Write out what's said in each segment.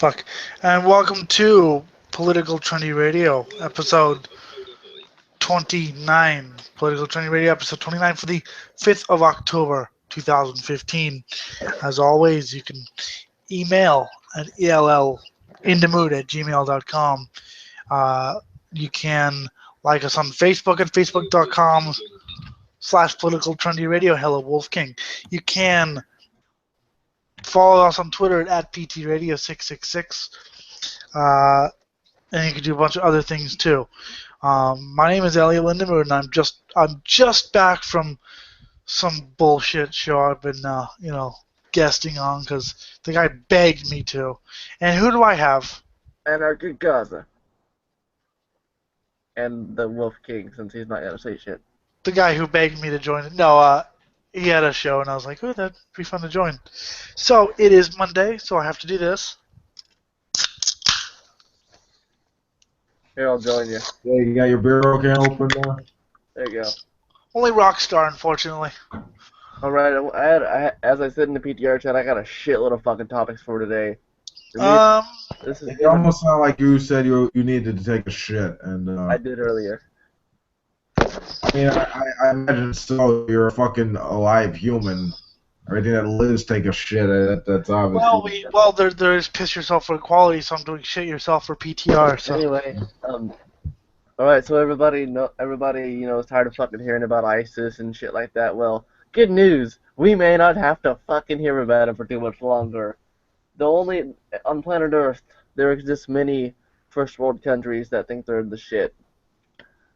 Fuck. And welcome to Political Trendy Radio, episode 29. Political Trendy Radio, episode 29 for the 5th of October, 2015. As always, you can email at ellinthemood@gmail.com. You can like us on Facebook at facebook.com/political trendy radio. Hello, Wolf King. You can follow us on Twitter at PTRadio666. And you can do a bunch of other things too. My name is Elliot Lindemood, and I'm just back from some bullshit show I've been guesting on because the guy begged me to. And who do I have? Anarchic Gaza. And the Wolf King, since he's not gonna say shit. The guy who begged me to join it. No, he had a show, and I was like, oh, that'd be fun to join. So it is Monday, so I have to do this. Here, I'll join you. Yeah, you got your beer can open now? There you go. Only Rockstar, unfortunately. Alright, as I said in the PTR chat, I got a shitload of fucking topics for today. This is It almost sounded like you said you needed to take a shit, and I did earlier. I imagine so. You're a fucking alive human. Everything that lives take a shit. That's obvious. Well, there's piss yourself for equality, so I'm doing shit yourself for PTR. So Anyway, alright, so everybody is tired of fucking hearing about ISIS and shit like that. Well, good news. We may not have to fucking hear about it for too much longer. On planet Earth, there exist many first world countries that think they're the shit.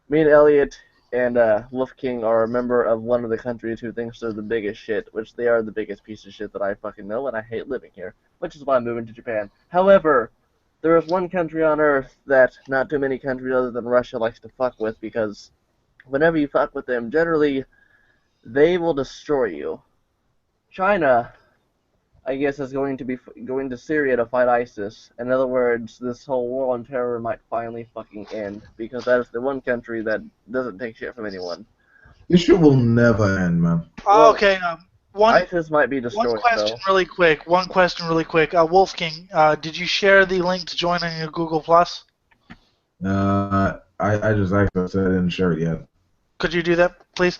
Me and Elliot and Wolf King are a member of one of the countries who thinks they're the biggest shit, which they are the biggest piece of shit that I fucking know, and I hate living here, which is why I'm moving to Japan. However, there is one country on Earth that not too many countries other than Russia likes to fuck with, because whenever you fuck with them, generally, they will destroy you. China, I guess, is going to Syria to fight ISIS. In other words, this whole war on terror might finally fucking end, because that is the one country that doesn't take shit from anyone. This shit will never end, man. okay. ISIS might be destroyed. One question really quick. Wolf King, did you share the link to join on your Google Plus? I just actually said I didn't share it yet. Could you do that, please?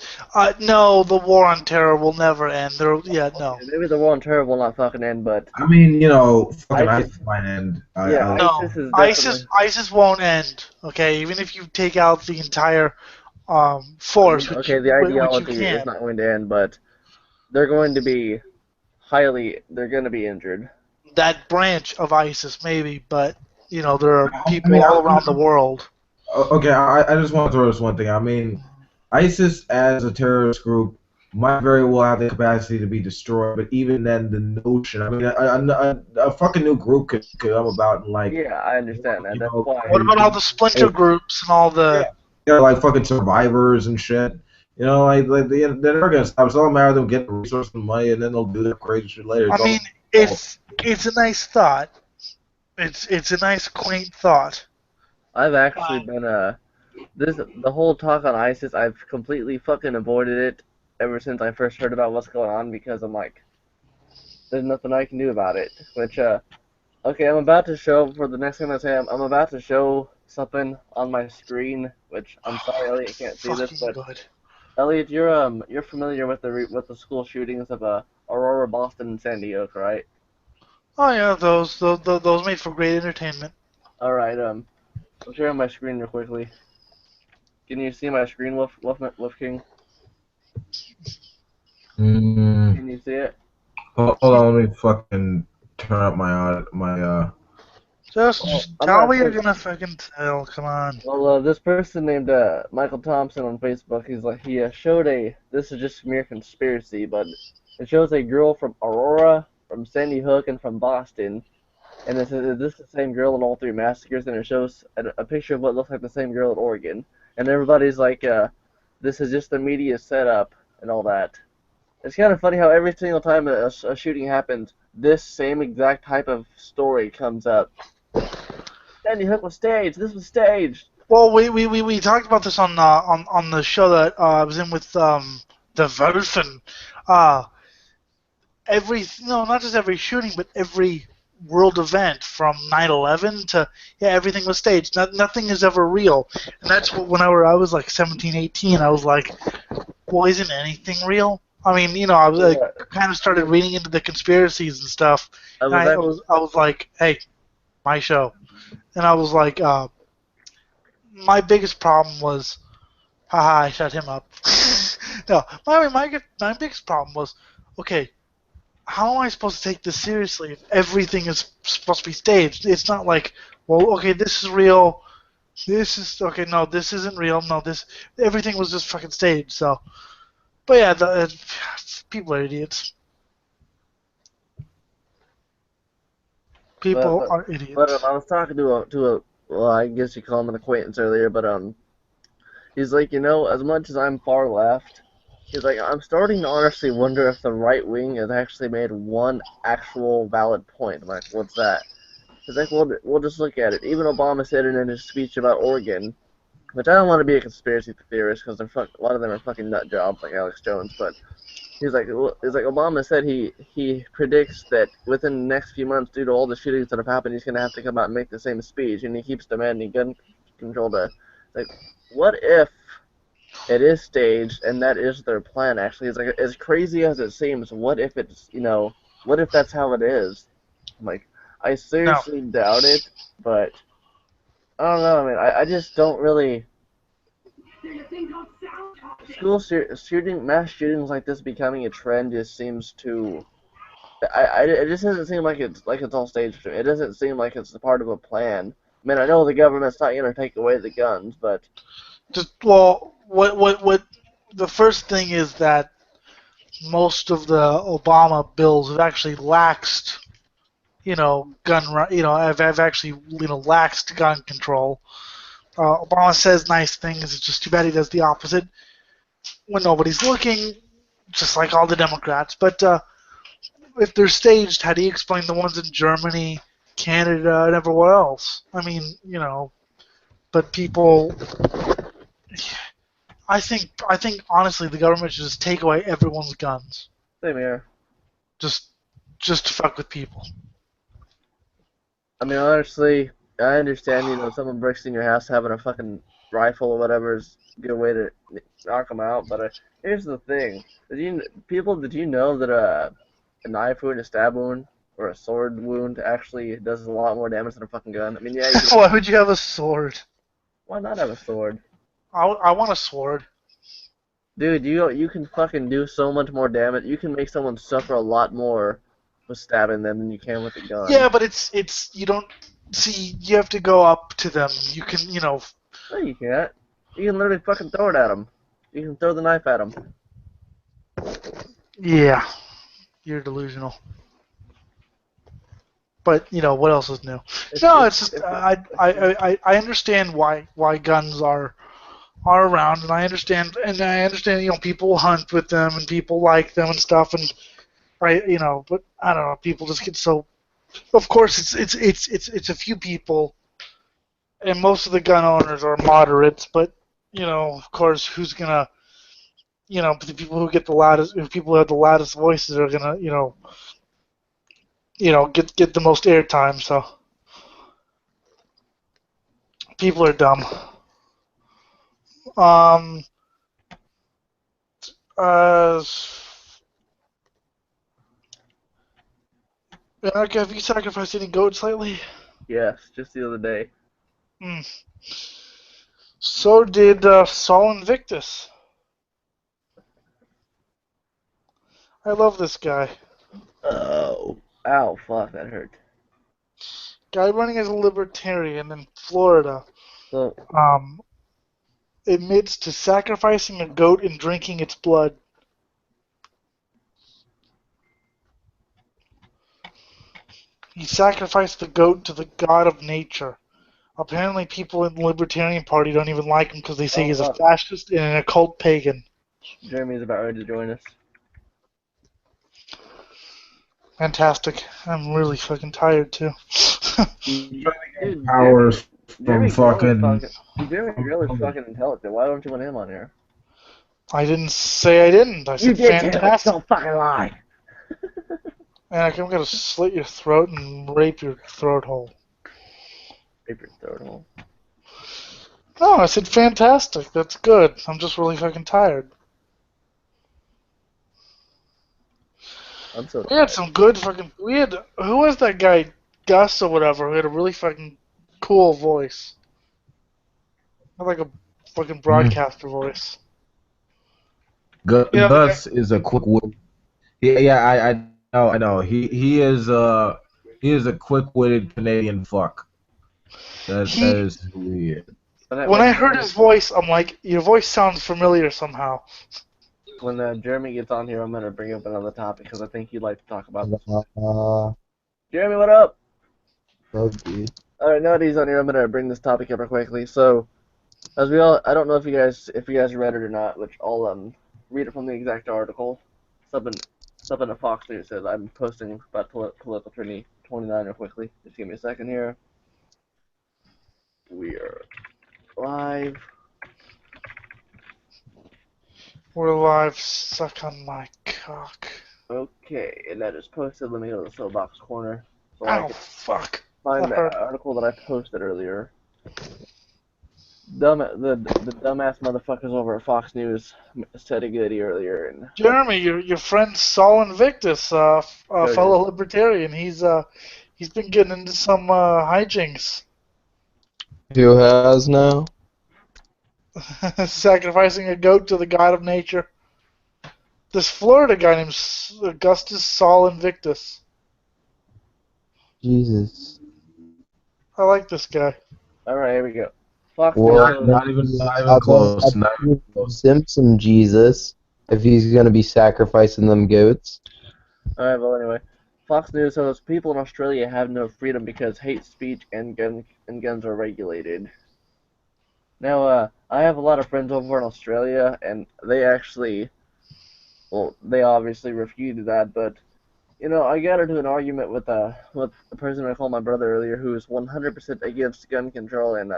No, the war on terror will never end. No. Maybe the war on terror will not fucking end, but I mean, fucking ISIS might end. ISIS won't end. Okay, even if you take out the entire force. The ideology is not going to end, but they're going to be injured. That branch of ISIS, maybe, but there are people all around the world. Okay, I just want to throw this one thing. I mean, ISIS as a terrorist group might very well have the capacity to be destroyed, but even then, the notion, I mean, a fucking new group could come about and Yeah, I understand that. That's why. What about all the splinter groups and all the... Yeah, like fucking survivors and shit. They're never gonna stop. It's all a matter of them getting the resources and money, and then they'll do that crazy shit later. It's a nice thought. It's a nice, quaint thought. I've actually been the whole talk on ISIS, I've completely fucking avoided it ever since I first heard about what's going on, because I'm like, there's nothing I can do about it. Which okay, I'm about to show, for the next time I say, I'm about to show something on my screen, which I'm sorry Elliot can't see this, but good. Elliot, you're familiar with the school shootings of Aurora, Boston, and San Diego, right? Oh yeah, those made for great entertainment. All right, I'm sharing my screen real quickly. Can you see my screen, Wolf King? Can you see it? Hold on, let me fucking turn up my Just tell me you're gonna fucking tell. Come on. Well, this person named Michael Thompson on Facebook, he showed this is just mere conspiracy, but it shows a girl from Aurora, from Sandy Hook, and from Boston, and this is the same girl in all three massacres, and it shows a picture of what looks like the same girl in Oregon, and everybody's like, this is just the media setup and all that. It's kind of funny how every single time a shooting happens, this same exact type of story comes up. Sandy Hook was staged. This was staged. Well, we talked about this on the show that I was in with the Verfen. Not just every shooting, but every world event from 9/11 to everything was staged. Nothing is ever real, and that's what whenever I was like 17, 18, I was like, well, isn't anything real? I mean, I was like, Yeah, kind of started reading into the conspiracies and stuff, I and was actually. I was like, hey, my show, and I was like, my biggest problem was, haha, I shut him up. No, my biggest problem was, okay, how am I supposed to take this seriously if everything is supposed to be staged? It's not like, well, okay, this is real. This is okay. No, this isn't real. No, this everything was just fucking staged. So, but yeah, people are idiots. But People but are idiots. I was talking to a well, I guess you call him an acquaintance earlier, but he's like, as much as I'm far left, he's like, I'm starting to honestly wonder if the right wing has actually made one actual valid point. I'm like, what's that? He's like, well, we'll just look at it. Even Obama said it in his speech about Oregon, which I don't want to be a conspiracy theorist because a lot of them are fucking nut jobs like Alex Jones, but he's like Obama said he predicts that within the next few months, due to all the shootings that have happened, he's gonna have to come out and make the same speech, and he keeps demanding gun control to like, what if it is staged and that is their plan? Actually, it's like as crazy as it seems. What if what if that's how it is? I'm like, I No. seriously doubt it, but I don't know. I mean, I just don't really. Mass shootings like this becoming a trend just seems to. It just doesn't seem like it's all staged. It doesn't seem like it's a part of a plan. I mean, I know the government's not gonna take away the guns, but Just well, what? The first thing is that most of the Obama bills have actually laxed, have actually, laxed gun control. Obama says nice things. It's just too bad he does the opposite when nobody's looking, just like all the Democrats. But if they're staged, how do you explain the ones in Germany, Canada, and everywhere else? I mean, but people, I think honestly, the government should just take away everyone's guns, same here. just, just to fuck with people. I mean, honestly, I understand. Someone breaks in your house having a fucking rifle or whatever is a good way to knock them out. But here's the thing: did you know that a knife wound, a stab wound, or a sword wound actually does a lot more damage than a fucking gun? I mean, yeah, you can. Why would you have a sword? Why not have a sword? I want a sword. Dude, you can fucking do so much more damage. You can make someone suffer a lot more with stabbing them than you can with a gun. Yeah, but it's you don't see. You have to go up to them. You can No, you can't. You can literally fucking throw it at them. You can throw the knife at them. Yeah, you're delusional. But what else is new? No, it's just I understand why guns are around, and I understand people hunt with them and people like them and stuff, and but I don't know, people just get so. Of course, it's a few people, and most of the gun owners are moderates, but of course, who's gonna the people who get the loudest, people who have the loudest voices are gonna get the most airtime. So people are dumb. Um. Uh. Erica, have you sacrificed any goats lately? Yes, just the other day. Hmm. So did Saul Invictus. I love this guy. Oh. Ow, fuck, that hurt. Guy running as a libertarian in Florida So, um, admits to sacrificing a goat and drinking its blood. He sacrificed the goat to the god of nature. Apparently, people in the Libertarian Party don't even like him because they say he's a oh, fascist and an occult pagan. Jeremy's about ready to join us. Fantastic. I'm really fucking tired too. Dude, Powers from Jeremy Grill's fucking. fucking, Jeremy Grill is fucking intelligent. Why don't you want him on here? I didn't say I didn't. I You said did too. fantastic. Don't fucking lie. Anakin, I'm gonna slit your throat and rape your throat hole. Paper throat hole. No, I said fantastic. That's good. I'm just really fucking tired. I'm so We had tired. some good fucking. We had who was that guy, Gus or whatever, who had a really fucking cool voice, not like a fucking Mm. broadcaster voice. Gu- Yeah, the guy. Gus is a quick wit. Yeah, yeah, I know. He is a quick-witted Canadian fuck. That He. is who he is. When I heard his voice, I'm like, your voice sounds familiar somehow. When Jeremy gets on here, I'm gonna bring up another topic because I think he'd like to talk about this. Uh, Jeremy, what up? dude. All right, now that he's on here, I'm gonna bring this topic up real quickly. So, as we all, I don't know if you guys read it or not, which I'll read it from the exact article. Something that Fox News says. I'm posting about political Trendy 29 real quickly. Just give me a second here. We are live. We're live. Suck on my cock. Okay, and that is posted. Let me go to the soapbox corner so I Ow, can fuck. find That the hurt. article that I posted earlier. The dumbass motherfuckers over at Fox News said a goodie earlier, and Jeremy, your friend Saul Invictus, a go ahead. fellow libertarian, he's been getting into some hijinks, Who has now? sacrificing a goat to the god of nature. This Florida guy named Augustus Saul Invictus. Jesus. I like this guy. All right, here we go. Fox Well, News. Not I even close. Not even close. Simpson Jesus, if he's gonna be sacrificing them goats. All right, well anyway, Fox News says people in Australia have no freedom because hate speech and guns are regulated. Now, I have a lot of friends over in Australia, and they actually, well, they obviously refuted that, but I got into an argument with the person I called my brother earlier, who is 100% against gun control. And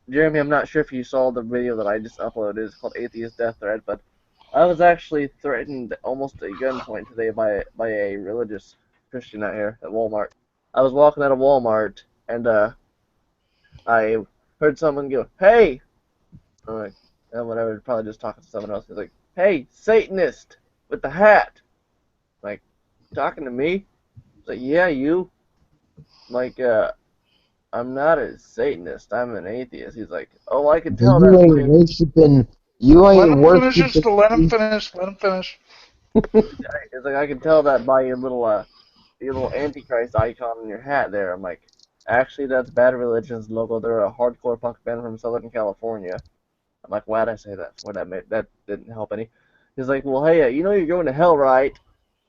Jeremy, I'm not sure if you saw the video that I just uploaded. It's called Atheist Death Threat, but I was actually threatened almost at gunpoint today by a religious Christian out here at Walmart. I was walking out of Walmart, and I heard someone go, "Hey!" I'm like, oh, whatever, probably just talking to someone else. He's like, "Hey, Satanist with the hat!" Like, talking to me? It's like, yeah, you. Like, I'm not a Satanist. I'm an atheist. He's like, oh, I can tell You that ain't by worshiping. You Let ain't him finish. worshiping. Let him finish. Let him finish. It's like I can tell that by your little Antichrist icon on your hat there. I'm like, actually, that's Bad Religion's logo. They're a hardcore punk band from Southern California. I'm like, why'd I say that? What that didn't help any. He's like, well, hey, you're going to hell, right?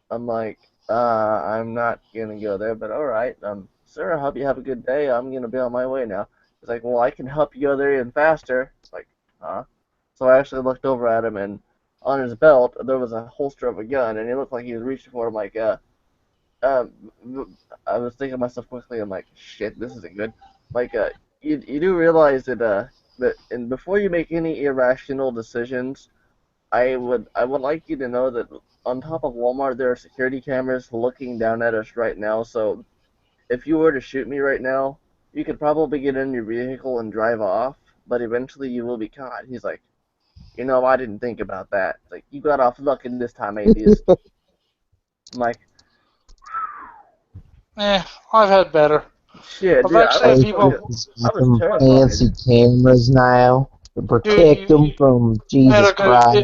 I'm like, I'm not gonna go there, but all right. Sir, I hope you have a good day. I'm gonna be on my way now. He's like, well, I can help you go there even faster. Like, huh? So I actually looked over at him, and on his belt there was a holster of a gun, and he looked like he was reaching for it. I'm like, um, I was thinking to myself quickly. I'm like, shit, this isn't good. Like, you do realize that and before you make any irrational decisions, I would like you to know that on top of Walmart there are security cameras looking down at us right now. So if you were to shoot me right now, you could probably get in your vehicle and drive off, but eventually you will be caught. He's like, I didn't think about that. It's like, you got off looking this time, atheist. I'm like, I've had better. shit, I've dude, actually had people. I was Some terrified. fancy cameras now to Dude, protect them from Jesus Christ.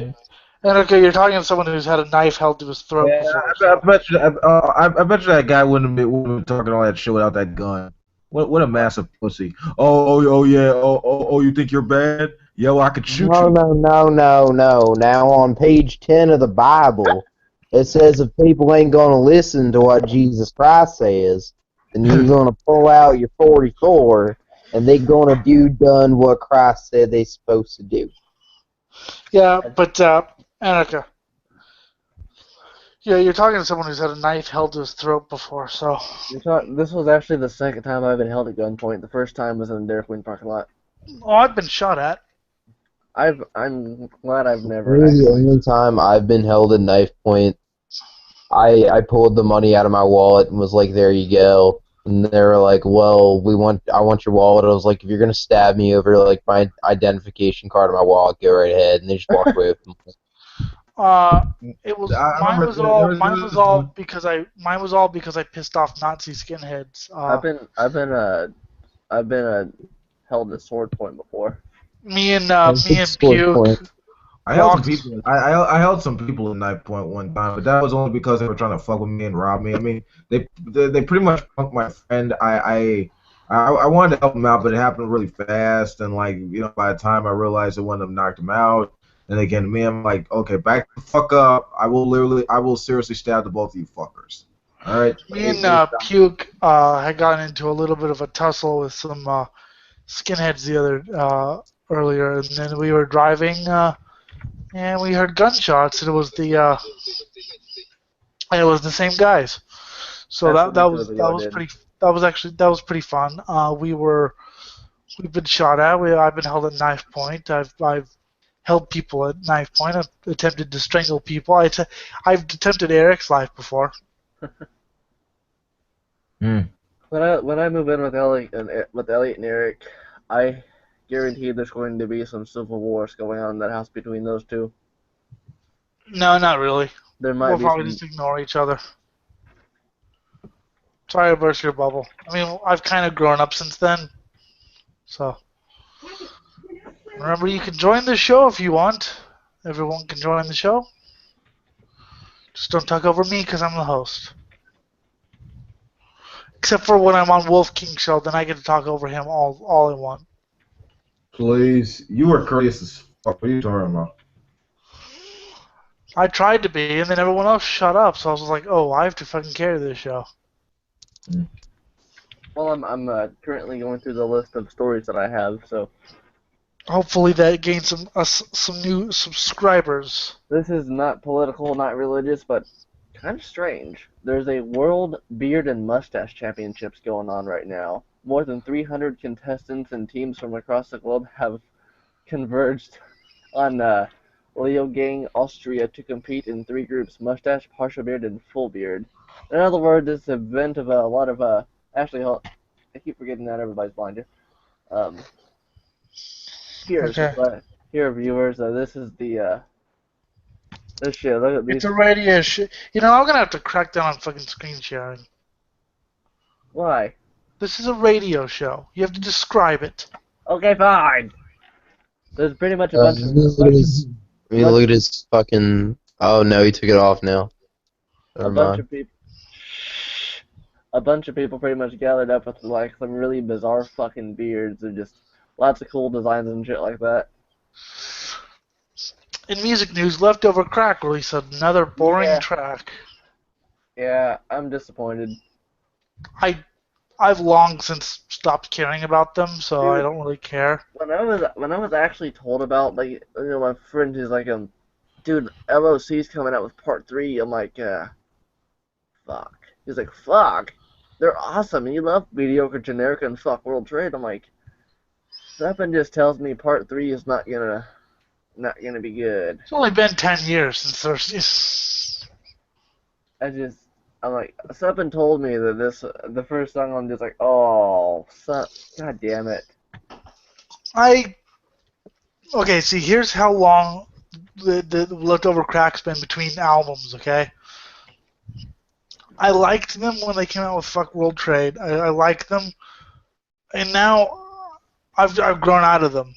And okay, you're talking to someone who's had a knife held to his throat Yeah, before. I So. bet you. I bet you that guy wouldn't be talking all that shit without that gun. What a massive pussy. Oh yeah. Oh, you think you're bad? Yo, I could shoot No, you. no, no, no, no. Now on page 10 of the Bible, it says if people ain't going to listen to what Jesus Christ says, then you're going to pull out your 44 and they're going to do done what Christ said they're supposed to do. Yeah, but Annika, yeah, you're talking to someone who's had a knife held to his throat before. So. This was actually the second time I've been held at gunpoint. The first time was in the Dairy Queen parking lot. Oh, I've been shot at. I'm glad I've never Really, the actually. only time I've been held at knife point I pulled the money out of my wallet and was like, "There you go." And they were like, "Well, I want your wallet." I was like, "If you're gonna stab me over like my identification card and my wallet, go right ahead." And they just walked away with the money. Uh, it was I remember mine was all because I pissed off Nazi skinheads. I've been held at sword point before. Me and Sword point. Puke I held some walked. people. I held some people in Knife Point one time, but that was only because they were trying to fuck with me and rob me. I mean, they pretty much punked my friend. I wanted to help him out, but it happened really fast, and like by the time I realized it wouldn't have knocked him out, and again to me, I'm like, okay, back the fuck up. I will seriously stab the both of you fuckers. All right. Me and Puke had gotten into a little bit of a tussle with some skinheads the other earlier, and then we were driving, and we heard gunshots, and it was the same guys. So That's that what that we was totally that all was did. pretty that was pretty fun. We've been shot at. I've been held at knife point. I've held people at knife point. I've attempted to strangle people. I've attempted Eric's life before. When I move in with Elliot and Eric, I guarantee there's going to be some civil wars going on in that house between those two. No, not really. There might We'll be probably some. just ignore each other. Sorry to burst your bubble. I mean, I've kind of grown up since then. So remember, you can join the show if you want. Everyone can join the show. Just don't talk over me because I'm the host. Except for when I'm on Wolf King show, then I get to talk over him all I want. Please, you were courteous as fuck. What are you talking about? I tried to be, and then everyone else shut up. So I was like, oh, I have to fucking carry this show. Well, I'm currently going through the list of stories that I have. So Hopefully that gains some new subscribers. this is not political, not religious, but kind of strange. There's a World Beard and Mustache Championships going on right now. More than 300 contestants and teams from across the globe have converged on Leogang, Austria, to compete in 3 groups: mustache, partial beard, and full beard. In other words, this event of a lot of actually, I keep forgetting that everybody's blind here. Um, Okay. here, viewers, this is the this shit. Look at It's these. a radio show. You know, I'm gonna have to crack down on fucking screen sharing. Why? This is a radio show. You have to describe it. Okay, fine. There's pretty much a bunch of Look at his fucking. Oh no, he took it off now. a Never bunch mind. of people. A bunch of people pretty much gathered up with like some really bizarre fucking beards and just lots of cool designs and shit like that. In music news, Leftover Crack released another boring Yeah. track. Yeah, I'm disappointed. I've long since stopped caring about them, so I Dude. don't really care. When I was actually told about like my friend who's like dude, LOC's coming out with part 3. I'm like fuck. He's like fuck. They're awesome and you love mediocre, generic, and fuck World Trade. I'm like, something just tells me part 3 is not gonna be good. It's only been 10 years since there's. I'm like, something told me that the first song, I'm just like, oh, god damn it. Okay, see, here's how long the Leftover Crack's been between albums, okay? I liked them when they came out with Fuck World Trade. I liked them, and now I've grown out of them.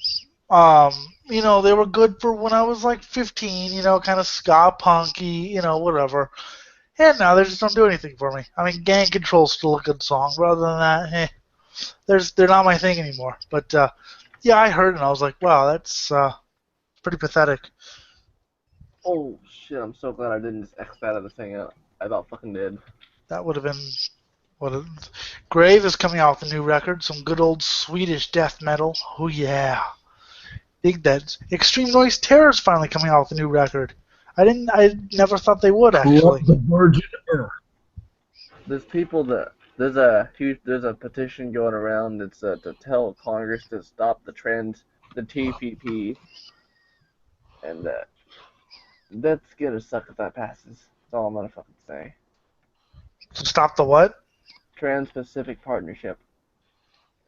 They were good for when I was like 15, kind of ska punky, whatever. And now they just don't do anything for me. I mean, Gang Control's still a good song, but other than that, they're not my thing anymore. But yeah, I heard it and I was like, wow, that's pretty pathetic. Oh shit, I'm so glad I didn't just X that out of the thing. I about fucking did. That would have been Grave is coming out with a new record, some good old Swedish death metal. Oh yeah, dig that. Extreme Noise Terror is finally coming out with a new record. I never thought they would actually. The Virgin Earth. There's a petition going around that's to tell Congress to stop the TPP, and that's gonna suck if that passes. That's all I'm gonna fucking say. To stop the what? Trans-Pacific Partnership.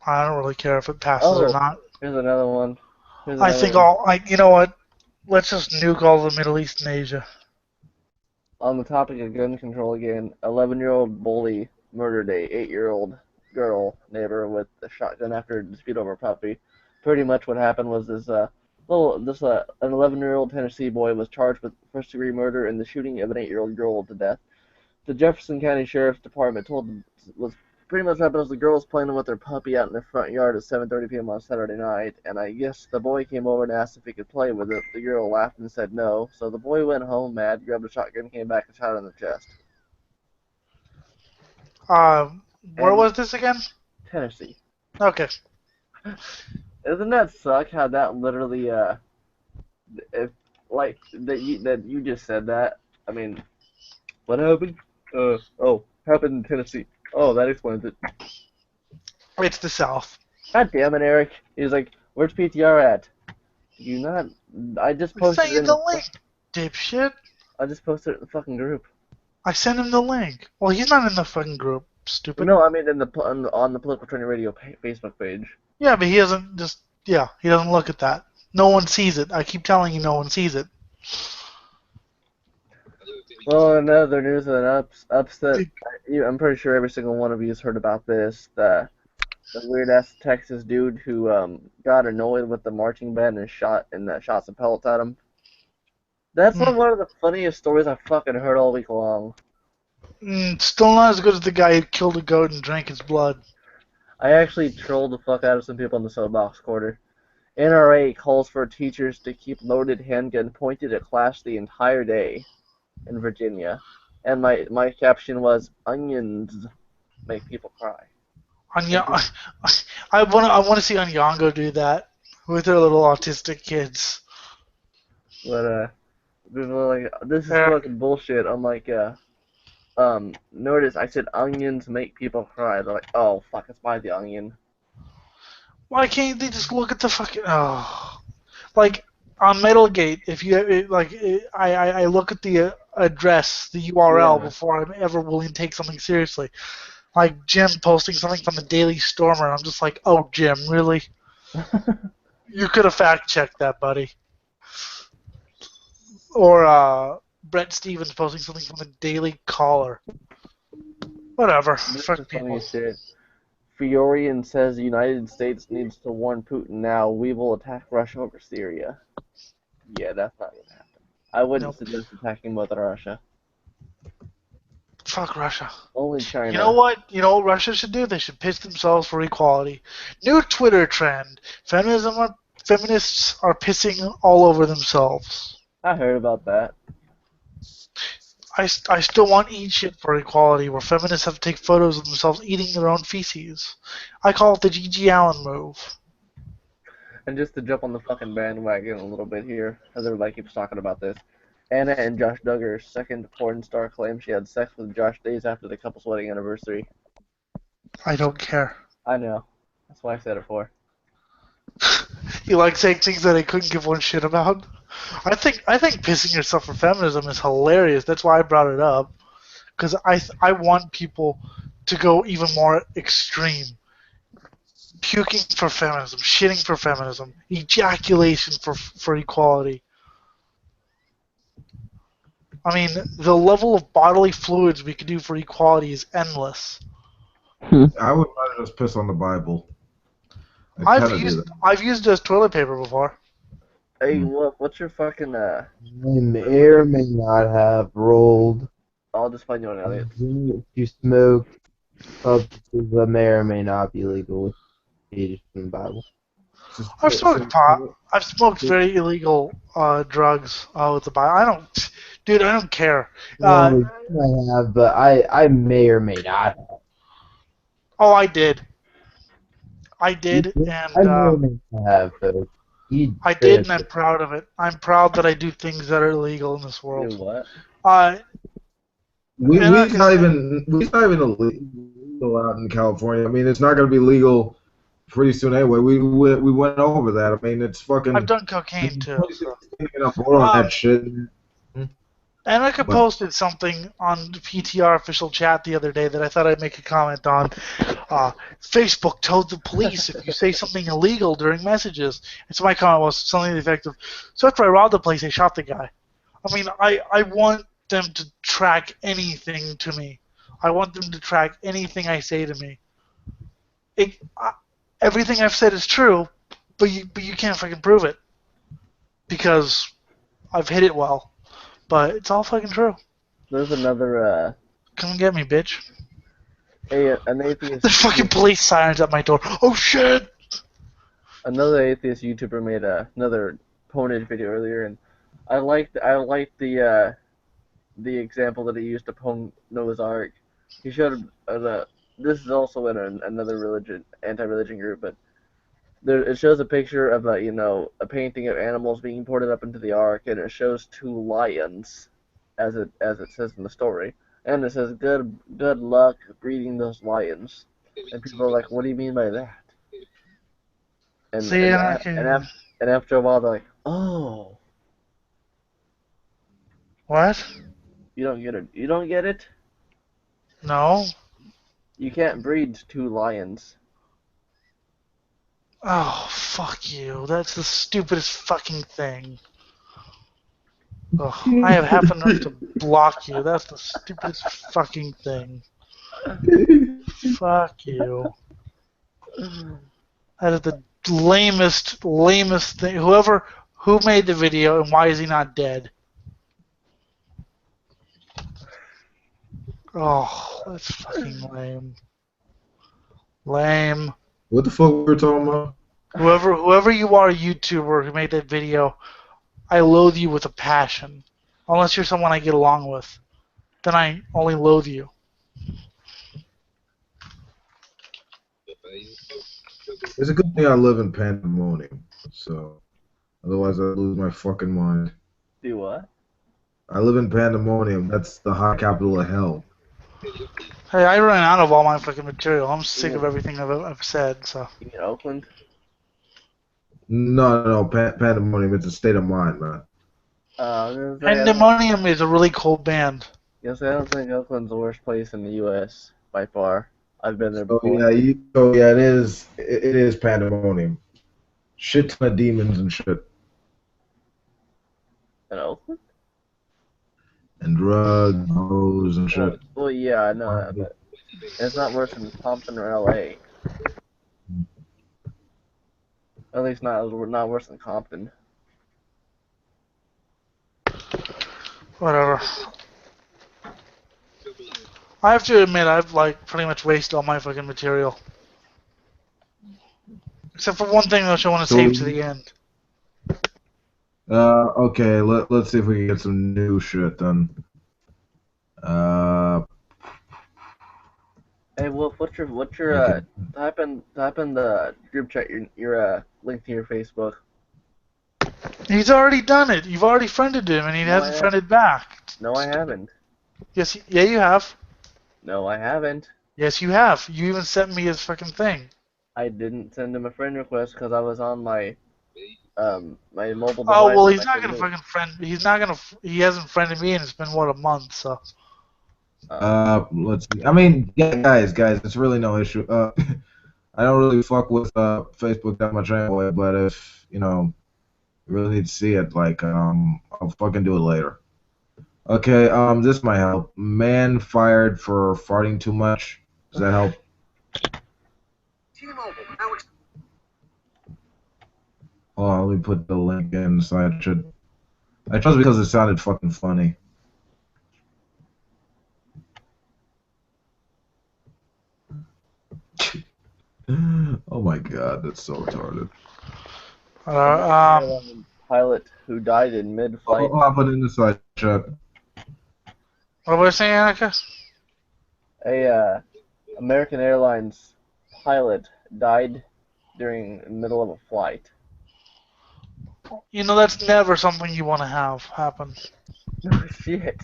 I don't really care if it passes or Oh, not. here's another one. Here's I another think one. you know what? Let's just nuke all the Middle East and Asia. On the topic of gun control again, 11-year-old bully murdered a 8-year-old girl neighbor with a shotgun after a dispute over a puppy. Pretty much what happened was an 11-year-old Tennessee boy was charged with first-degree murder in the shooting of an 8-year-old girl to death. The Jefferson County Sheriff's Department told them was pretty much happened was the girl was playing with her puppy out in their front yard at 7:30 p.m. on Saturday night, and I guess the boy came over and asked if he could play with it. The girl laughed and said no, so the boy went home mad, grabbed a shotgun, came back and shot her in the chest. Where And was this again? Tennessee. Okay. Doesn't that suck? How that literally if like that you just said that. I mean, what happened? Happened in Tennessee. Oh, that explains it. It's the South. God damn it, Eric. He's like, where's PTR at? You not? I just I posted sent it you in the the. link, dipshit. I just posted it in the fucking group. I sent him the link. Well, he's not in the fucking group, stupid. No, I mean on the Political Training Radio Facebook page. Yeah, but he doesn't he doesn't look at that. No one sees it. I keep telling you no one sees it. Well, in other news and upset, I'm pretty sure every single one of you has heard about this. The weird ass Texas dude who got annoyed with the marching band and shot some pellets at him. That's one of the funniest stories I've fucking heard all week long. Still not as good as the guy who killed a goat and drank its blood. I actually trolled the fuck out of some people in the soapbox corner. NRA calls for teachers to keep loaded handgun pointed at class the entire day in Virginia. And my caption was, onions make people cry. I want to see Onyango do that with their little autistic kids. But people are like, this is fucking bullshit. I'm like, notice I said onions make people cry. They're like, oh fuck, it's by the onion. Why can't they just look at the fucking like on Metalgate? If you I look at the address, the URL before I'm ever willing to take something seriously. Like Jim posting something from the Daily Stormer, and I'm just like, oh Jim, really? You could have fact checked that, buddy. Or Brett Stevens posting something from the Daily Caller. Whatever. Fuck people. Shit. Fiorian says the United States needs to warn Putin now. We will attack Russia over Syria. Yeah, that's not gonna happen. I wouldn't suggest attacking Mother Russia. Fuck Russia. Only China. You know what? You know what Russia should do? They should pitch themselves for equality. New Twitter trend. Feminists are pissing all over themselves. I heard about that. I still want eat shit for equality, where feminists have to take photos of themselves eating their own feces. I call it the G.G. Allen move. And just to jump on the fucking bandwagon a little bit here, as everybody keeps talking about this, Anna and Josh Duggar's second porn star claims she had sex with Josh days after the couple's wedding anniversary. I don't care. I know. That's why I said it for. You like saying things that I couldn't give one shit about? I think pissing yourself for feminism is hilarious. That's why I brought it up. Because I want people to go even more extreme. Puking for feminism, shitting for feminism, ejaculation for equality. I mean, the level of bodily fluids we could do for equality is endless. I would rather just piss on the Bible. I've used it as toilet paper before. Hey, what's your fucking I may or may not have rolled. I'll just find you on Elliot. You smoke substances that may or may not be legal with pages from the Bible. I've smoked pot. I've smoked very illegal drugs with the Bible. I don't care. I have, but I may or may not have. Oh, I did. I did, and I may or may not have, though. I did, and I'm proud of it. I'm proud that I do things that are illegal in this world. Do what? We's not even illegal out in California. I mean, it's not going to be legal pretty soon anyway. We went over that. I mean, it's fucking. I've done cocaine too. So. On that shit. Annika But posted something on the PTR official chat the other day that I thought I'd make a comment on. Facebook told the police if you say something illegal during messages. And so my comment was something to the effect of, so after I robbed the place, I shot the guy. I mean, I want them to track anything to me. I want them to track anything I say to me. Everything I've said is true, but you can't fucking prove it because I've hit it well. But it's all fucking true. There's another, Come and get me, bitch. an atheist. There's fucking police sirens at my door. Oh shit! Another atheist YouTuber made another ponage video earlier, and I liked the example that he used to pwn Noah's Ark. He showed this is also in another anti-religion group, but it shows a picture of a painting of animals being ported up into the ark, and it shows two lions, as it says in the story, and it says good luck breeding those lions, and people are like, what do you mean by that? And See, and and I a- and, can. af- and after a while they're like, oh, What? you don't get it, you don't get it. No. You can't breed two lions. Oh, fuck you. That's the stupidest fucking thing. Ugh, I have half enough to block you. That's the stupidest fucking thing. Fuck you. That is the lamest thing. Who made the video and why is he not dead? Oh, that's fucking lame. Lame. what the fuck we were talking about? Whoever you are, YouTuber who made that video, I loathe you with a passion. Unless you're someone I get along with, then I only loathe you. It's a good thing I live in pandemonium, so otherwise I'd lose my fucking mind. Do what? I live in pandemonium. That's the high capital of hell. Hey, I ran out of all my fucking material. I'm sick of everything I've said. So. You mean Oakland? No, pandemonium. It's a state of mind, man. Pandemonium is a really cool band. I don't think Oakland's the worst place in the U.S. by far. I've been there So before. yeah, it is. It is pandemonium. Shit ton of demons and shit, In Oakland? and drugs, hoes, and shit. Well, yeah, I know that, but it's not worse than Compton or L.A. At least not worse than Compton. Whatever. I have to admit, I've pretty much wasted all my fucking material. Except for one thing which I want to save to the end. Okay. Let's see if we can get some new shit then. Hey, Wolf, what's your Okay. type in the group chat your link to your Facebook. He's already done it. You've already friended him, and he hasn't friended back. No, I haven't. Yes, yeah, you have. No, I haven't. Yes, you have. You even sent me his fucking thing. I didn't send him a friend request because I was on my my mobile device. Oh well, he's not gonna fucking friend. He's not gonna. He hasn't friended me, and it's been what, a month. So. Let's see. I mean, yeah, guys, it's really no issue. I don't really fuck with Facebook that much anyway, but if you really need to see it, I'll fucking do it later. Okay, this might help. Man fired for farting too much. Does that help? Hold on, let me put the link in so I trust because it sounded fucking funny. Oh my god, that's so retarded. Pilot who died in mid-flight. I'll put it in the side chat. What was I saying, Annika? A American Airlines pilot died during the middle of a flight. That's never something you want to have happen. No shit.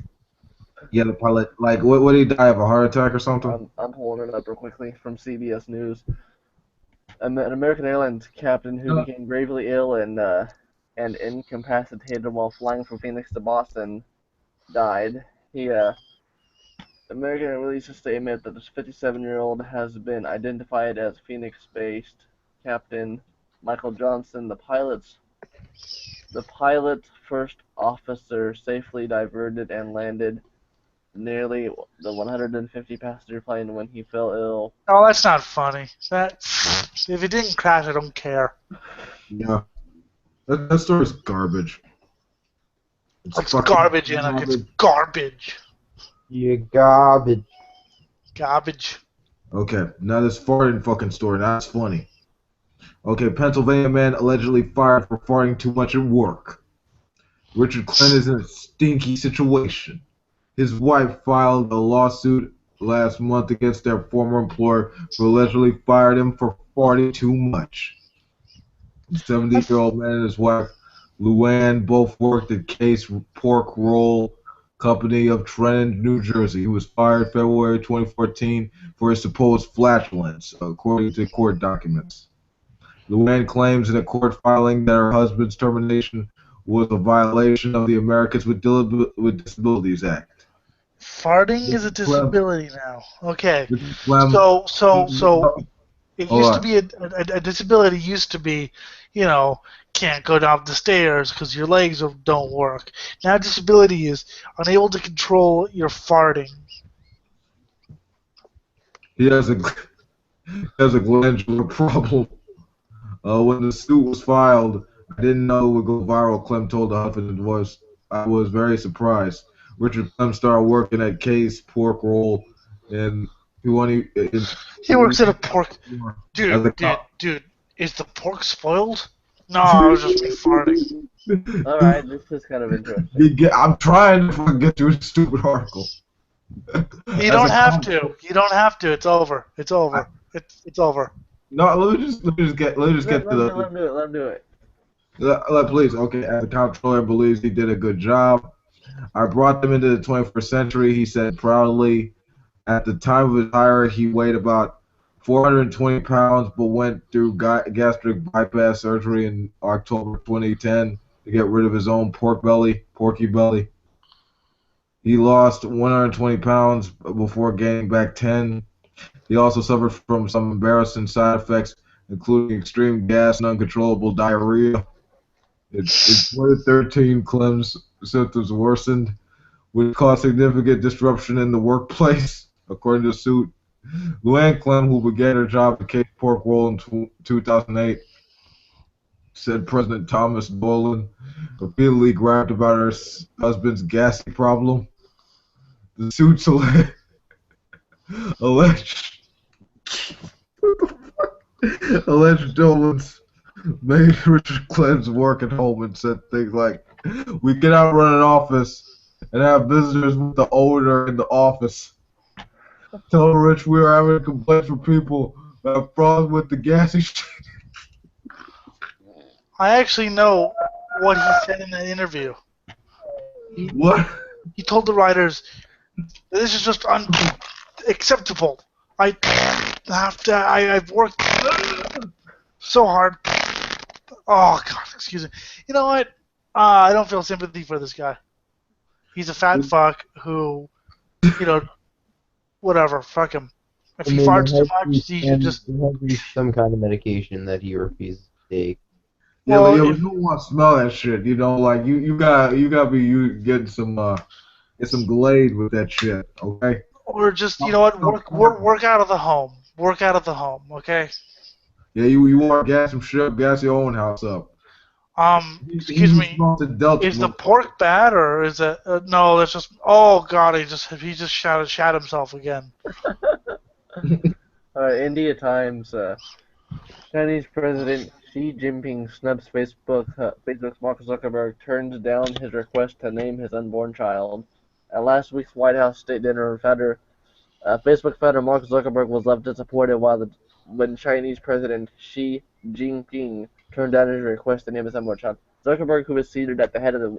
Yeah, the pilot. What did he die of? A heart attack or something? I'm pulling it up real quickly from CBS News. An American Airlines captain who became gravely ill and incapacitated while flying from Phoenix to Boston died. American released a statement that this 57-year-old has been identified as Phoenix-based Captain Michael Johnson. The pilot's first officer safely diverted and landed nearly the 150 passenger plane when he fell ill. Oh, that's not funny. That if it didn't crash, I don't care. Yeah, that story's garbage. It's It's fucking garbage, Enoch. It's garbage. You garbage. Garbage. Okay, now this farting fucking story. Now it's funny. Okay, Pennsylvania man allegedly fired for farting too much at work. Richard Clinton is in a stinky situation. His wife filed a lawsuit last month against their former employer who allegedly fired him for farting too much. The 70-year-old man and his wife, Luann, both worked at Case Pork Roll Company of Trenton, New Jersey. He was fired February 2014 for his supposed flatulence, according to court documents. Luann claims in a court filing that her husband's termination was a violation of the Americans with Disabilities Act. Farting is a disability now. Okay. Clem, So it hold used to on. be a disability used to be, can't go down the stairs because your legs don't work. Now disability is unable to control your farting. He has a glandular problem. When the suit was filed, I didn't know it would go viral, Clem told the Huffington Post. I was very surprised. Richard Clem started working at Case Pork Roll in He works at a pork. as a Dude, cop. is the pork spoiled? No, it was just me farting. Alright, this is kind of interesting. I'm trying to fucking get through this stupid article. You don't have to. You don't have to. It's over. It's over. It's over. No, let me just get to the. Let him do it. Please, okay. As the comptroller believes he did a good job. I brought them into the 21st century, he said proudly. At the time of his hire, he weighed about 420 pounds, but went through gastric bypass surgery in October 2010 to get rid of his own porky belly. He lost 120 pounds before gaining back 10. He also suffered from some embarrassing side effects, including extreme gas and uncontrollable diarrhea. In 2013, Clem's symptoms worsened, which caused significant disruption in the workplace, according to the suit. Luann Clem, who began her job at Case Pork Roll in 2008, said President Thomas Dolan repeatedly griped about her husband's gassy problem. The suits alleged Dolan's made Richard Clem's work at home and said things like, "We cannot run an office and have visitors with the odor in the office. Tell Rich we are having complaints from people that have problems with the gassy shit." I actually know what he said in that interview. What? He told the writers, "This is just unacceptable. I've worked so hard. Oh God, excuse me. You know what? I don't feel sympathy for this guy. He's a fat fuck who, whatever. Fuck him. If he farts too much, he should just. There has to be some kind of medication that he refuses to take. Yeah, Well, but you don't want to smell that shit. Like you gotta be getting some Glade with that shit, okay? Or just work out of the home. Work out of the home, okay? Yeah, you want to gas your own house up. Excuse me. Is the pork bad or is it? No, that's just. Oh God, he just shat himself again. India Times. Chinese President Xi Jinping snubs Facebook's Mark Zuckerberg turns down his request to name his unborn child. At last week's White House State Dinner, Facebook founder Mark Zuckerberg was left disappointed when Chinese President Xi Jinping turned down his request to name his unborn child. Zuckerberg, who was seated at the head of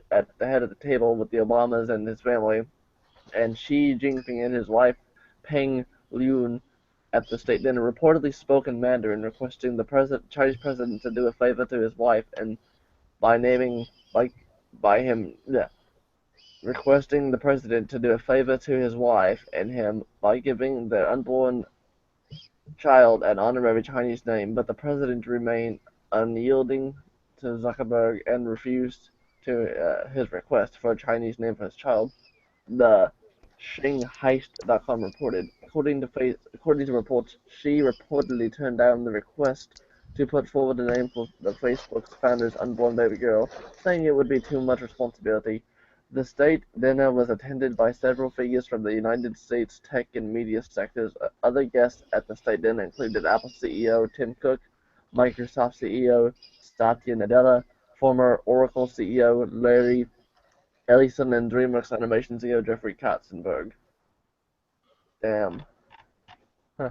the table with the Obamas and his family, and Xi Jinping and his wife Peng Liyuan at the state dinner, reportedly spoke in Mandarin, requesting the Chinese president to do a favor to his wife and by naming by him. Yeah. requesting the president to do a favor to his wife and him by giving their unborn child an honorary Chinese name, but the president remained unyielding to Zuckerberg and refused to his request for a Chinese name for his child. The Shanghaiheist.com reported. According to reports, she reportedly turned down the request to put forward a name for the Facebook's founder's unborn baby girl, saying it would be too much responsibility. The state dinner was attended by several figures from the United States tech and media sectors. Other guests at the state dinner included Apple CEO Tim Cook, Microsoft CEO Satya Nadella, former Oracle CEO Larry Ellison, and DreamWorks Animation CEO Jeffrey Katzenberg. Damn. Huh.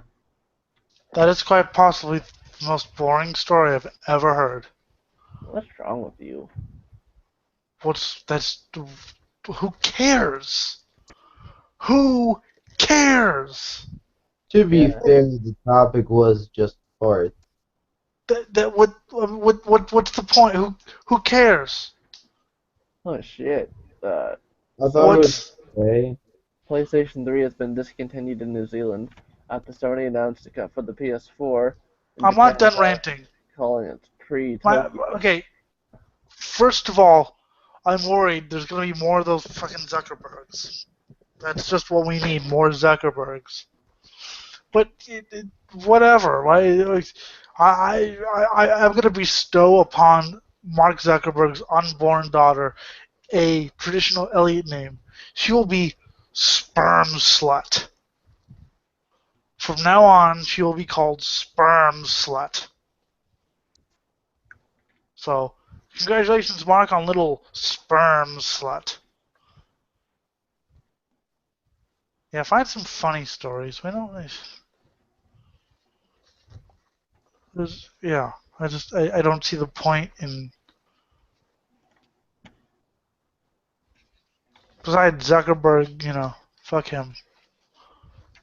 That is quite possibly the most boring story I've ever heard. What's wrong with you? Who cares? Who cares? To be Yeah. fair, the topic was just fart. What's the point? Who cares? Oh shit. I thought it was okay. PlayStation 3 has been discontinued in New Zealand after Sony announced it for the PS4 in I'm not Japan, done ranting. calling it pre-Tokyo. Okay, first of all, I'm worried there's gonna be more of those fucking Zuckerbergs. That's just what we need, more Zuckerbergs. But whatever, right? I'm gonna bestow upon Mark Zuckerberg's unborn daughter a traditional Elliot name. She will be Sperm Slut. From now on, she will be called Sperm Slut. So, congratulations, Mark, on little Sperm Slut. Yeah, find some funny stories. We don't. Yeah, I don't see the point in. Besides Zuckerberg, fuck him.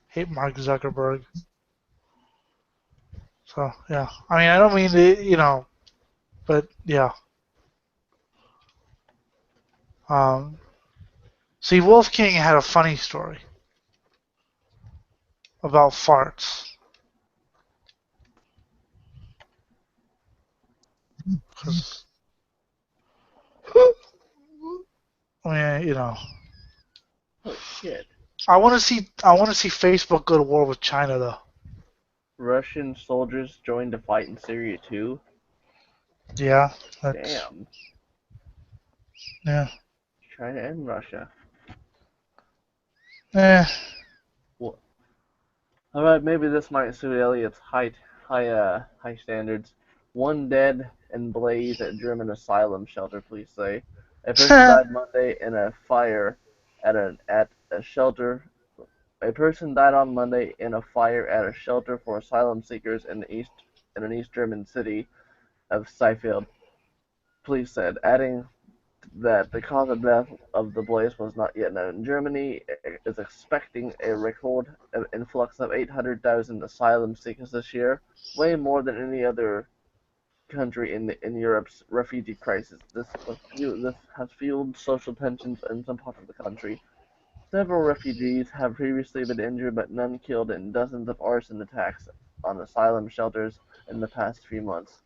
Hate Mark Zuckerberg. So yeah, I mean I don't mean to, but yeah. See, Wolf King had a funny story about farts. 'Cause, I mean, Oh shit. I want to see Facebook go to war with China though. Russian soldiers joined the fight in Syria too. Yeah, Damn. yeah. China and Russia. Eh, Well, alright, maybe this might suit Elliot's high standards. One dead and blaze at German asylum shelter, police say. A person died Monday in a fire at a shelter. A person died on Monday in a fire at a shelter for asylum seekers in an East German city of Seefeld, police said, adding that the cause of death of the blaze was not yet known. Germany is expecting a record influx of 800,000 asylum seekers this year, way more than any other country in Europe's refugee crisis. This has fueled social tensions in some parts of the country. Several refugees have previously been injured but none killed in dozens of arson attacks on asylum shelters in the past few months.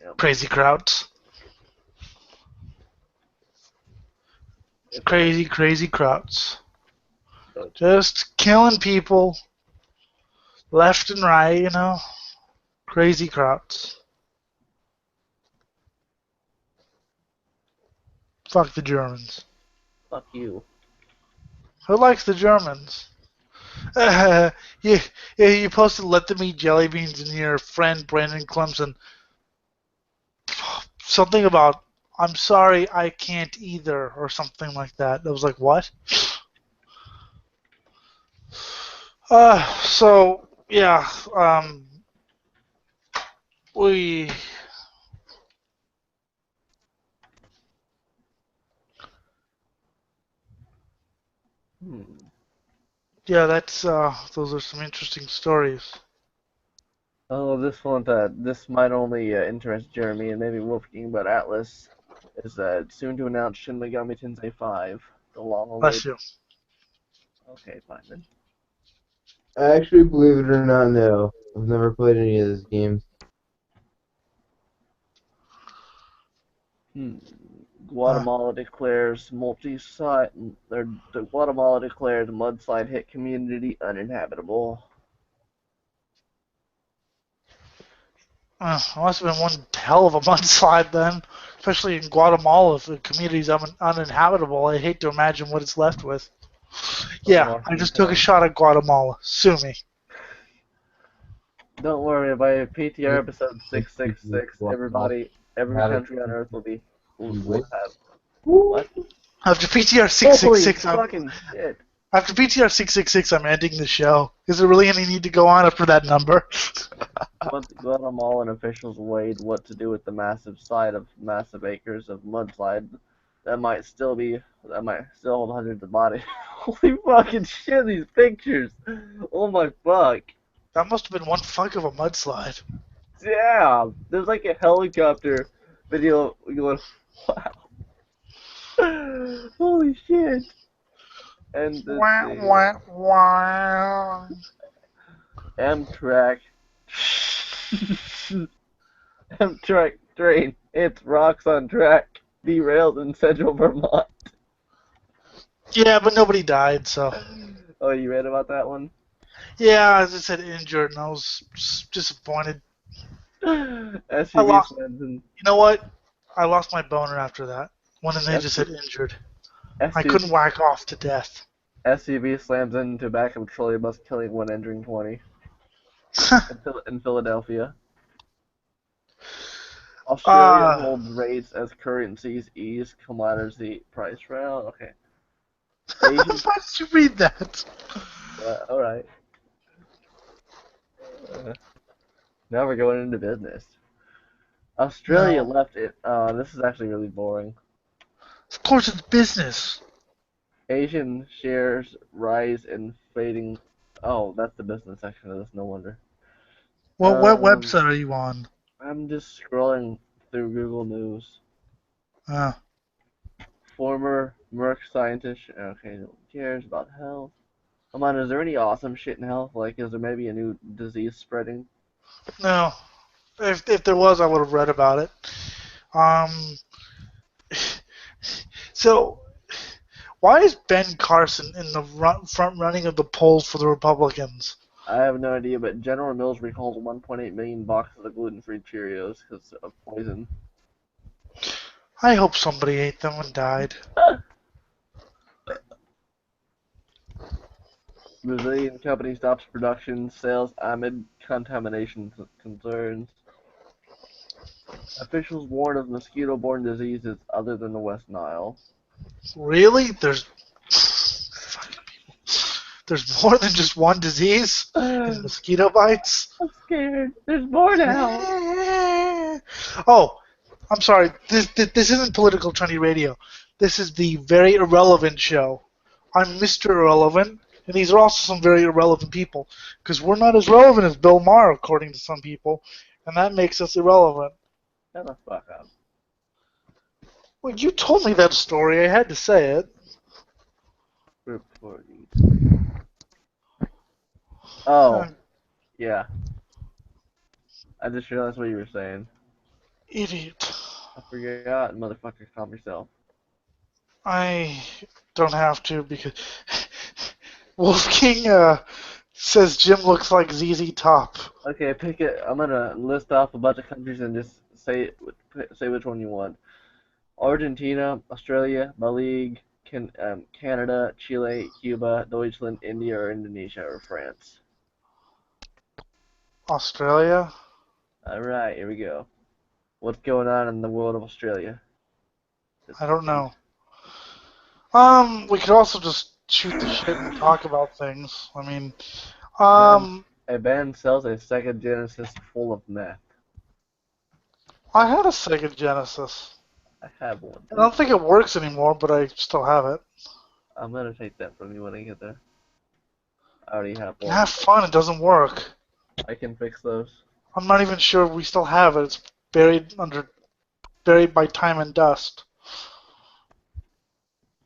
Yep. crazy crowds. Crazy crowds. Just killing people left and right, Crazy crowds. Fuck the Germans. Fuck you. Who likes the Germans? you, you posted "Let them eat jelly beans" and your friend Brandon Clemson. Something about "I'm sorry, I can't either" or something like that. I was like, what? So yeah, we yeah, that's those are some interesting stories. Oh, this might only interest Jeremy and maybe Wolfgang, but Atlas is soon to announce Shin Megami Tensei 5, the Bless long-awaited. you. Okay, fine then. Actually, believe it or not, no. I've never played any of those games. Guatemala declares the Guatemala declared mudslide hit community uninhabitable. It must have been one hell of a mudslide then, especially in Guatemala if the community's uninhabitable. I hate to imagine what it's left with. Yeah, I just took a shot at Guatemala. Sue me. Don't worry, by PTR episode 666, every country on Earth will have what? After PTR Holy 666, fucking shit! after PTR 666, I'm ending the show. Is there really any need to go on after that number? Guatemalan officials weighed what to do with the massive acres of mudslide that might still hold hundreds of bodies. Holy fucking shit! These pictures. Oh my fuck. That must have been one fuck of a mudslide. Yeah, there's like a helicopter video going. Wow. Holy shit. And Wah, wah, wah. Amtrak. Amtrak train hits rocks on track, derailed in central Vermont. Yeah, but nobody died, so. Oh, you read about that one? Yeah, as I said, injured, and I was disappointed. SUV slams in. You know what? I lost my boner after that. When they just said injured. I couldn't whack off to death. SUV slams into back of a trolley bus, killing one, injuring 20. In Philadelphia. Australia holds rates as currencies ease commodity price round. Okay. Why did you read that? Alright. Now we're going into business. Australia left it. This is actually really boring. Of course it's business. Asian shares rise in fading. Oh, that's the business section of this, no wonder. What website are you on? I'm just scrolling through Google News. Former Merck scientist. Okay, no one cares about health. Come on, is there any awesome shit in health? Like, is there maybe a new disease spreading? No. If there was, I would have read about it. So, why is Ben Carson in the front running of the polls for the Republicans? I have no idea, but General Mills recalled 1.8 million boxes of gluten-free Cheerios because of poison. I hope somebody ate them and died. Brazilian company stops production sales amid contamination concerns. Officials warn of mosquito-borne diseases other than the West Nile. Really? There's more than just one disease in mosquito bites? I'm scared. There's more now. Oh, I'm sorry. This isn't political trendy radio. This is the very irrelevant show. I'm Mr. Irrelevant, and these are also some very irrelevant people. Because we're not as relevant as Bill Maher, according to some people, and that makes us irrelevant. Shut the fuck up. Well, you told me that story. I had to say it. Oh, yeah. I just realized what you were saying. Idiot. I forgot, motherfucker, calm yourself. I don't have to because Wolf King says Jim looks like ZZ Top. Okay, pick it. I'm gonna list off a bunch of countries and just say which one you want. Argentina, Australia, Belize, Canada, Chile, Cuba, Deutschland, India, or Indonesia, or France. Australia? Alright, here we go. What's going on in the world of Australia? I don't know. We could also just shoot the shit and talk about things. I mean, A band sells a Sega Genesis full of meth. I had a Sega Genesis. I have one. I don't think it works anymore, but I still have it. I'm gonna take that from you when I get there. I already have one. Have fun, it doesn't work. I can fix those. I'm not even sure we still have it. It's buried under buried by time and dust.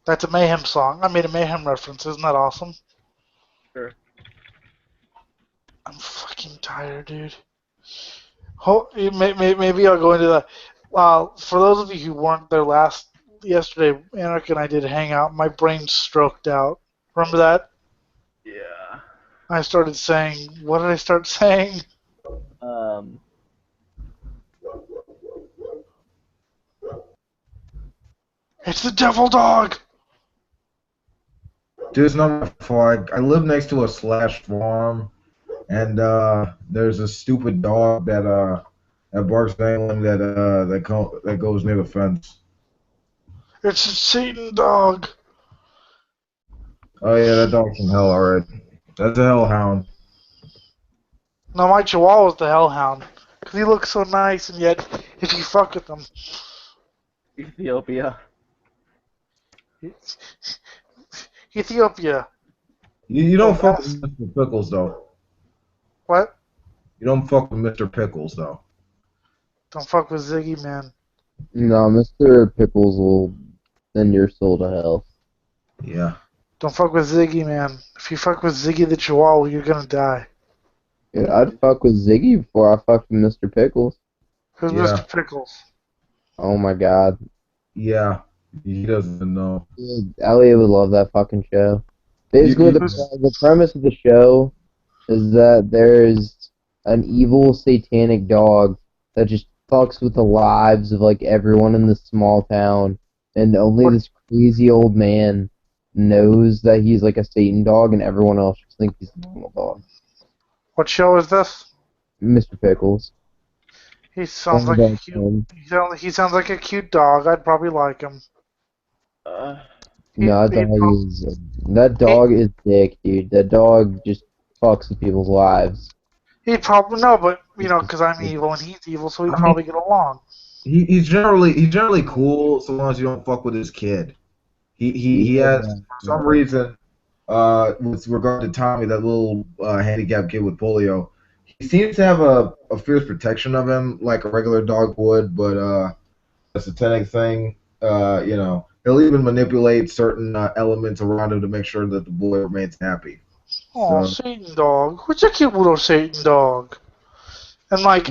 That's a Mayhem song. I made a Mayhem reference. Isn't that awesome? Sure. I'm fucking tired, dude. Maybe I'll go into that. For those of you who weren't there yesterday, Anarch and I did hang out. My brain stroked out. Remember that? Yeah. I started saying, what did I start saying? It's the devil dog! Dude, it's not my fault. I live next to a slash farm, and there's a stupid dog that barks at anyone that goes near the fence. It's a Satan dog! Oh yeah, that dog's from hell, alright. That's a hellhound. No, my Chihuahua's the hellhound. Because he looks so nice, and yet, if you fuck with him... Ethiopia. Ethiopia. You don't fuck with Mr. Pickles though. What? You don't fuck with Mr. Pickles though. Don't fuck with Ziggy, man. No, Mr. Pickles will send your soul to hell. Yeah. Don't fuck with Ziggy, man. If you fuck with Ziggy the Chihuahua, you're gonna die. Dude, I'd fuck with Ziggy before I fucked with Mr. Pickles. Who's Yeah. Mr. Pickles? Oh my god. Yeah. He doesn't know. Dude, Elliot would love that fucking show. Basically, the premise of the show is that there's an evil satanic dog that just fucks with the lives of like everyone in this small town, and only this crazy old man knows that he's like a Satan dog, and everyone else just thinks he's a normal dog. What show is this? Mr. Pickles. He sounds like a cute. He sounds like a cute dog. I'd probably like him. No, that dog is dick, dude. That dog just fucks with people's lives. He'd probably no, but you know, because I'm evil and he's evil, so we'd probably get along. He's generally cool so long as you don't fuck with his kid. He has for some reason with regard to Tommy, that little handicapped kid with polio, he seems to have a fierce protection of him like a regular dog would, but a satanic thing, you know, he'll even manipulate certain elements around him to make sure that the boy remains happy. Oh, So, Satan dog. What's a cute little Satan dog? And like,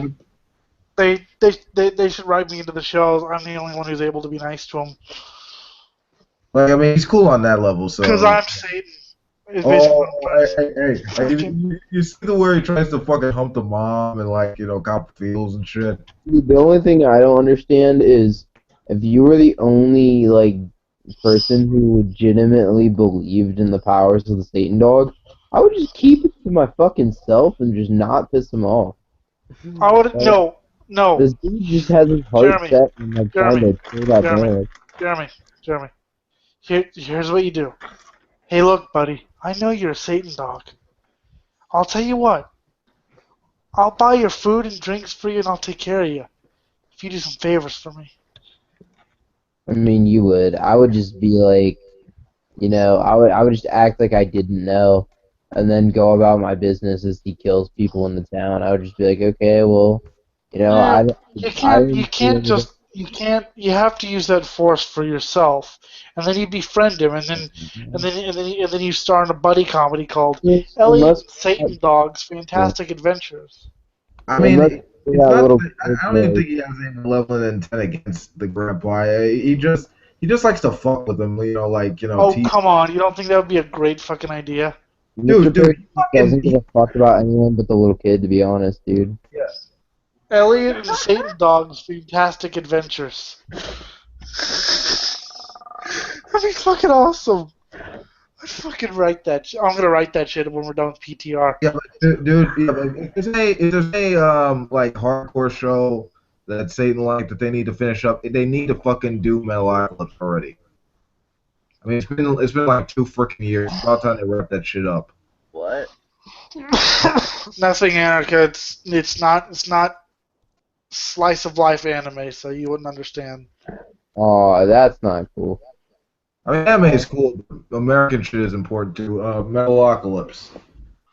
they should write me into the shows. I'm the only one who's able to be nice to him. like, I mean, he's cool on that level. So. Because I'm Satan. You see the where he tries to fucking hump the mom and like, you know, cop feels and shit. The only thing I don't understand is if you were the only like person who legitimately believed in the powers of the Satan dog, I would just keep it to my fucking self and just not piss him off. I would no. This dude just has his heart set and like trying to kill that man. Jeremy. Here's what you do. Hey, look, buddy. I know you're a Satan dog. I'll tell you what. I'll buy your food and drinks for you, and I'll take care of you if you do some favors for me. I mean, you would. I would just be like, you know, I would just act like I didn't know, and then go about my business as he kills people in the town. I would just be like, okay, well, you know, you have to use that force for yourself, and then you befriend him, and then you star in a buddy comedy called Elliot Satan Dog's Fantastic Adventures. I mean, I don't even think he has any malevolent intent against the grandpa. He just likes to fuck with him, you know, like, you know. Oh, come on! You don't think that would be a great fucking idea? Dude, he doesn't give a fuck about anyone but the little kid, to be honest, dude. Yeah. Elliot and Satan Dog's Fantastic Adventures. That'd be fucking awesome. I'd fucking write that. I'm gonna write that shit when we're done with PTR. Yeah, but, dude. Yeah, but if there's a like hardcore show that Satan like that they need to finish up, they need to fucking do Metalocalypse already. I mean, it's been like 2 freaking years. It's about time they wrap that shit up. What? Nothing, Anarcha. It's not slice of life anime, so you wouldn't understand. Oh, that's not cool. I mean, anime is cool, but American shit is important too. Metalocalypse.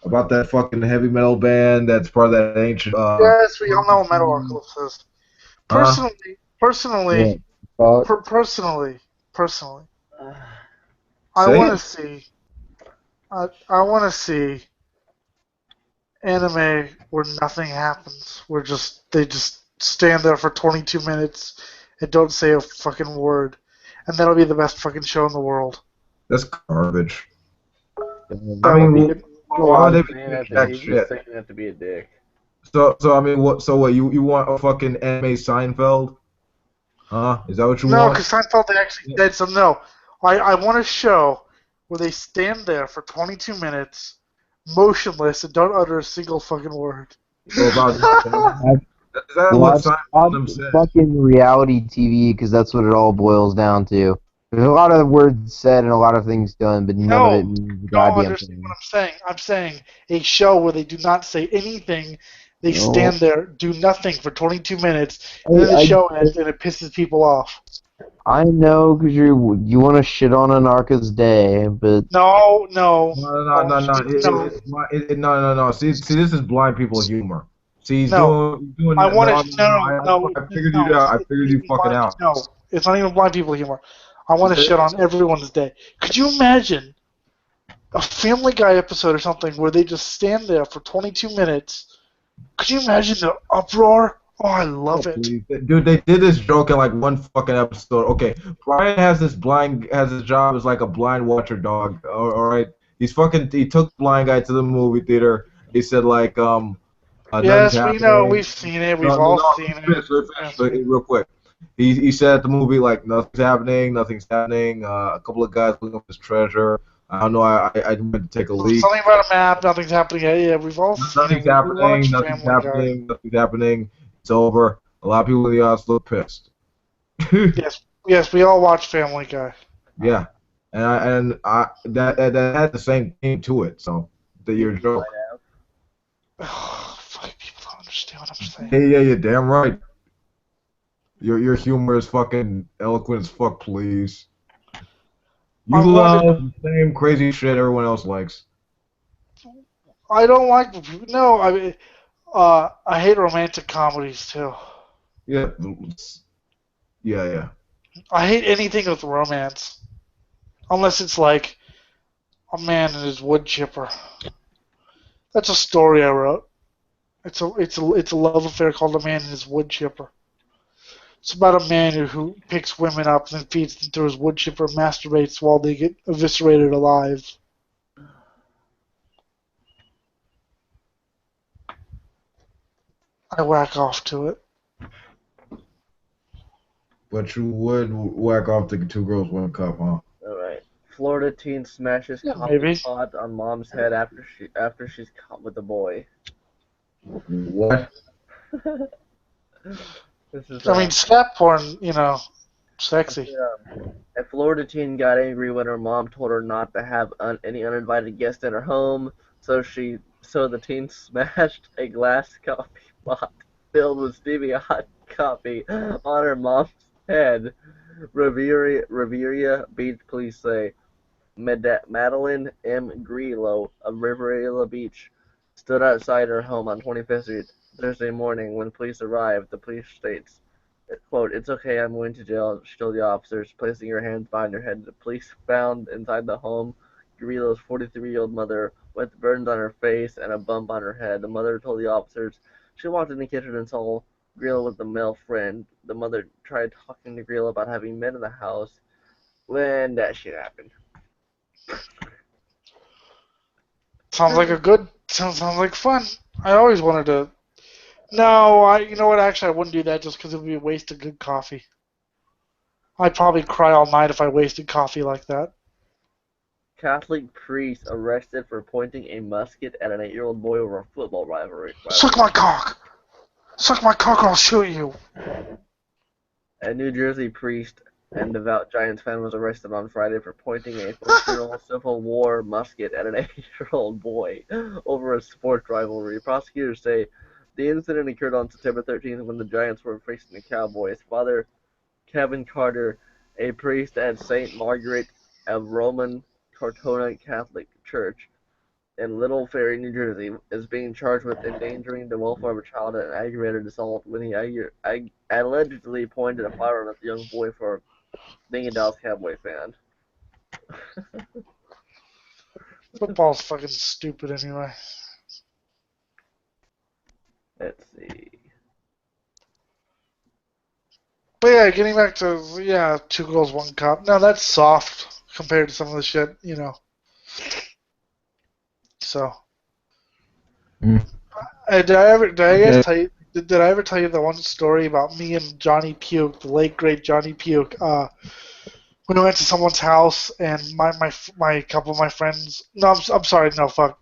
About that fucking heavy metal band that's part of that ancient. Yes, we all know what Metalocalypse is. Personally, Fuck. personally, I Say want it. to see. I want to see anime where nothing happens, where they just stand there for 22 minutes and don't say a fucking word, and that'll be the best fucking show in the world. That's garbage. I That would mean, be why would they He's be saying doing that to, jack he's just shit? saying that to be a dick. So I mean, what? So what? You want a fucking anime Seinfeld? Huh? Is that what you no, want? because Seinfeld they actually Yeah. said so. No, I want a show where they stand there for 22 minutes, motionless, and don't utter a single fucking word. Or about nothing. Is that what Watch, Seinfeld watch them said? fucking reality TV because that's what it all boils down to. There's a lot of words said and a lot of things done, but none of No, it means a you don't goddamn understand what thing. I'm saying. I'm saying a show where they do not say anything. They No, stand there, do nothing for 22 minutes, and then the I show ends, and it pisses people off. I know because you want to shit on Anarcha's day, but No, no, no, No. See, this is blind people humor. See, no. he's doing. I want to. I figured you out. I It's figured not you even fucking blind. out. No, it's not even blind people humor. I want to See? shit on everyone's day. Could you imagine a Family Guy episode or something where they just stand there for 22 minutes? Could you imagine the uproar? Oh, I Oh, love it. please. Dude, they did this joke in like one fucking episode. Okay, Brian has his job as like a blind watcher dog. All right, he took the blind guy to the movie theater. He said like nothing's Yes, we know. happening. We've seen it. We've No, all no, seen let me it. finish Yes, real quick. He said at the movie like nothing's happening. A couple of guys looking for this treasure. I don't know. I went to take a leak. something about a map. Nothing's happening. Yeah, we've all seen it. Nothing's We happening. watched Nothing's Family Guy. happening. Nothing's happening. It's over. A lot of people in the audience look pissed. Yes, we all watched Family Guy. Yeah, and that had the same theme to it. So your You might joke. have. Fucking people don't understand what I'm saying. Yeah, you're damn right. Your humor is fucking eloquent as fuck. Please. You I wanted. love the same crazy shit everyone else likes. I don't like. No, I mean, I hate romantic comedies too. Yeah, yeah. I hate anything with romance, unless it's like a man and his wood chipper. That's a story I wrote. It's a love affair called A Man and His Wood Chipper. It's about a man who picks women up and feeds them through his wood chipper, masturbates while they get eviscerated alive. I whack off to it. But you would whack off the two girls, one cup, huh? Alright. Florida teen smashes Yeah, coffee maybe. pot on mom's head after she's caught with a boy. What? This is I mean, scat porn, sexy. a Florida teen got angry when her mom told her not to have any uninvited guests in her home, so the teen smashed a glass coffee pot filled with steaming hot coffee on her mom's head. Riviera Beach police say Madeline M. Grillo of Riviera Beach stood outside her home on 25th Street Thursday morning. When police arrived, the police states, quote, "It's okay, I'm going to jail," she told the officers, placing her hands behind her head. The police found inside the home Grillo's 43-year-old mother with burns on her face and a bump on her head. The mother told the officers she walked in the kitchen and saw Grillo with a male friend. The mother tried talking to Grillo about having men in the house when that shit happened. Sounds like fun. I always wanted to. No, you know what? Actually, I wouldn't do that just because it would be a waste of good coffee. I'd probably cry all night if I wasted coffee like that. Catholic priest arrested for pointing a musket at an 8-year-old boy over a football rivalry. Suck my cock! Suck my cock or I'll shoot you! A New Jersey priest and devout Giants fan was arrested on Friday for pointing a fictional Civil War musket at an 8-year-old boy over a sports rivalry. Prosecutors say the incident occurred on September 13th when the Giants were facing the Cowboys. Father Kevin Carter, a priest at St. Margaret of Roman Cortona Catholic Church, in Little Ferry, New Jersey, is being charged with endangering the welfare of a child and aggravated assault when he allegedly pointed a firearm at the young boy for being a Dallas Cowboy fan. Football's fucking stupid anyway. Let's see. But yeah, getting back to Two Girls, One Cup. Now that's soft compared to some of the shit, you know. So, Mm. did I guys tell you? Did I ever tell you the one story about me and Johnny Puke, the late great Johnny Puke? When I went to someone's house and my couple of my friends. No, I'm sorry. No, fuck.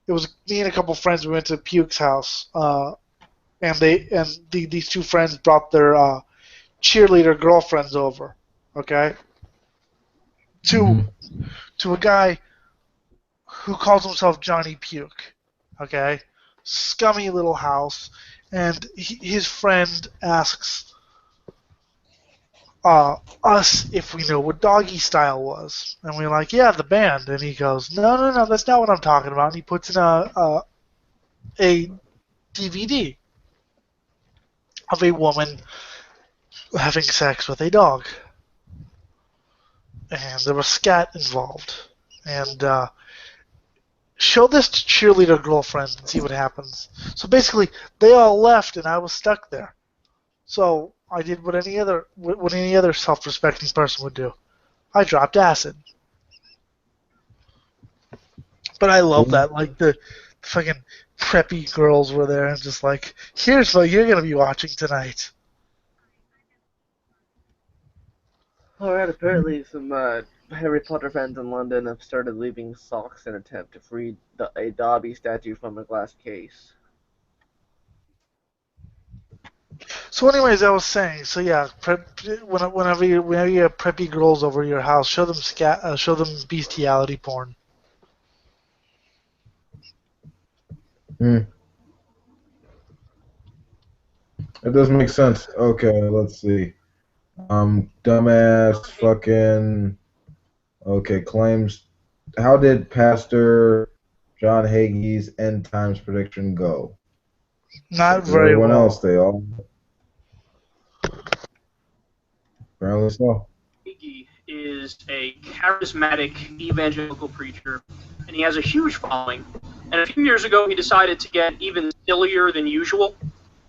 It was me and a couple of friends. We went to Puke's house. And these two friends brought their cheerleader girlfriends over. Okay. To to a guy who calls himself Johnny Puke. Okay. Scummy little house, and his friend asks us if we know what Doggy Style was, and we're like, yeah, the band, and he goes, no, that's not what I'm talking about. And he puts in a DVD of a woman having sex with a dog, and there was scat involved, and show this to cheerleader girlfriends and see what happens. So basically, they all left, and I was stuck there. So I did what any other self-respecting person would do. I dropped acid. But I love that. Like the fucking preppy girls were there and just like, here's what you're gonna be watching tonight. Alright, apparently some Harry Potter fans in London have started leaving socks in an attempt to free a Dobby statue from a glass case. So, anyways, I was saying, so yeah, whenever you have preppy girls over your house, show them bestiality porn. It does make sense. Okay, let's see. Dumbass fucking. Okay, claims. How did Pastor John Hagee's end times prediction go? Not very Everyone well. else, they all. Apparently so. Hagee is a charismatic evangelical preacher, and he has a huge following. And a few years ago, he decided to get even sillier than usual,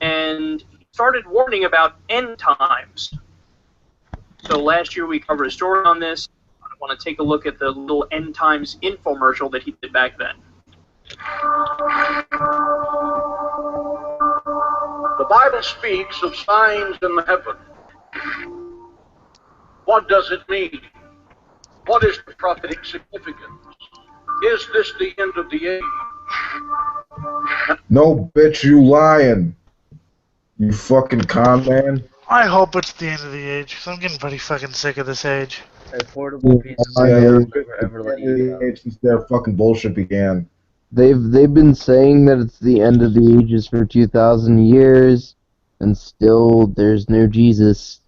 and he started warning about end times. So last year we covered a story on this. I want to take a look at the little end times infomercial that he did back then. The Bible speaks of signs in the heaven. What does it mean? What is the prophetic significance? Is this the end of the age? No, bitch, you lying. You fucking con man. I hope it's the end of the age, because I'm getting pretty fucking sick of this age. A portable pizza Yeah, forever let you go. since their fucking bullshit began. They've been saying that it's the end of the ages for 2,000 years, and still there's no Jesus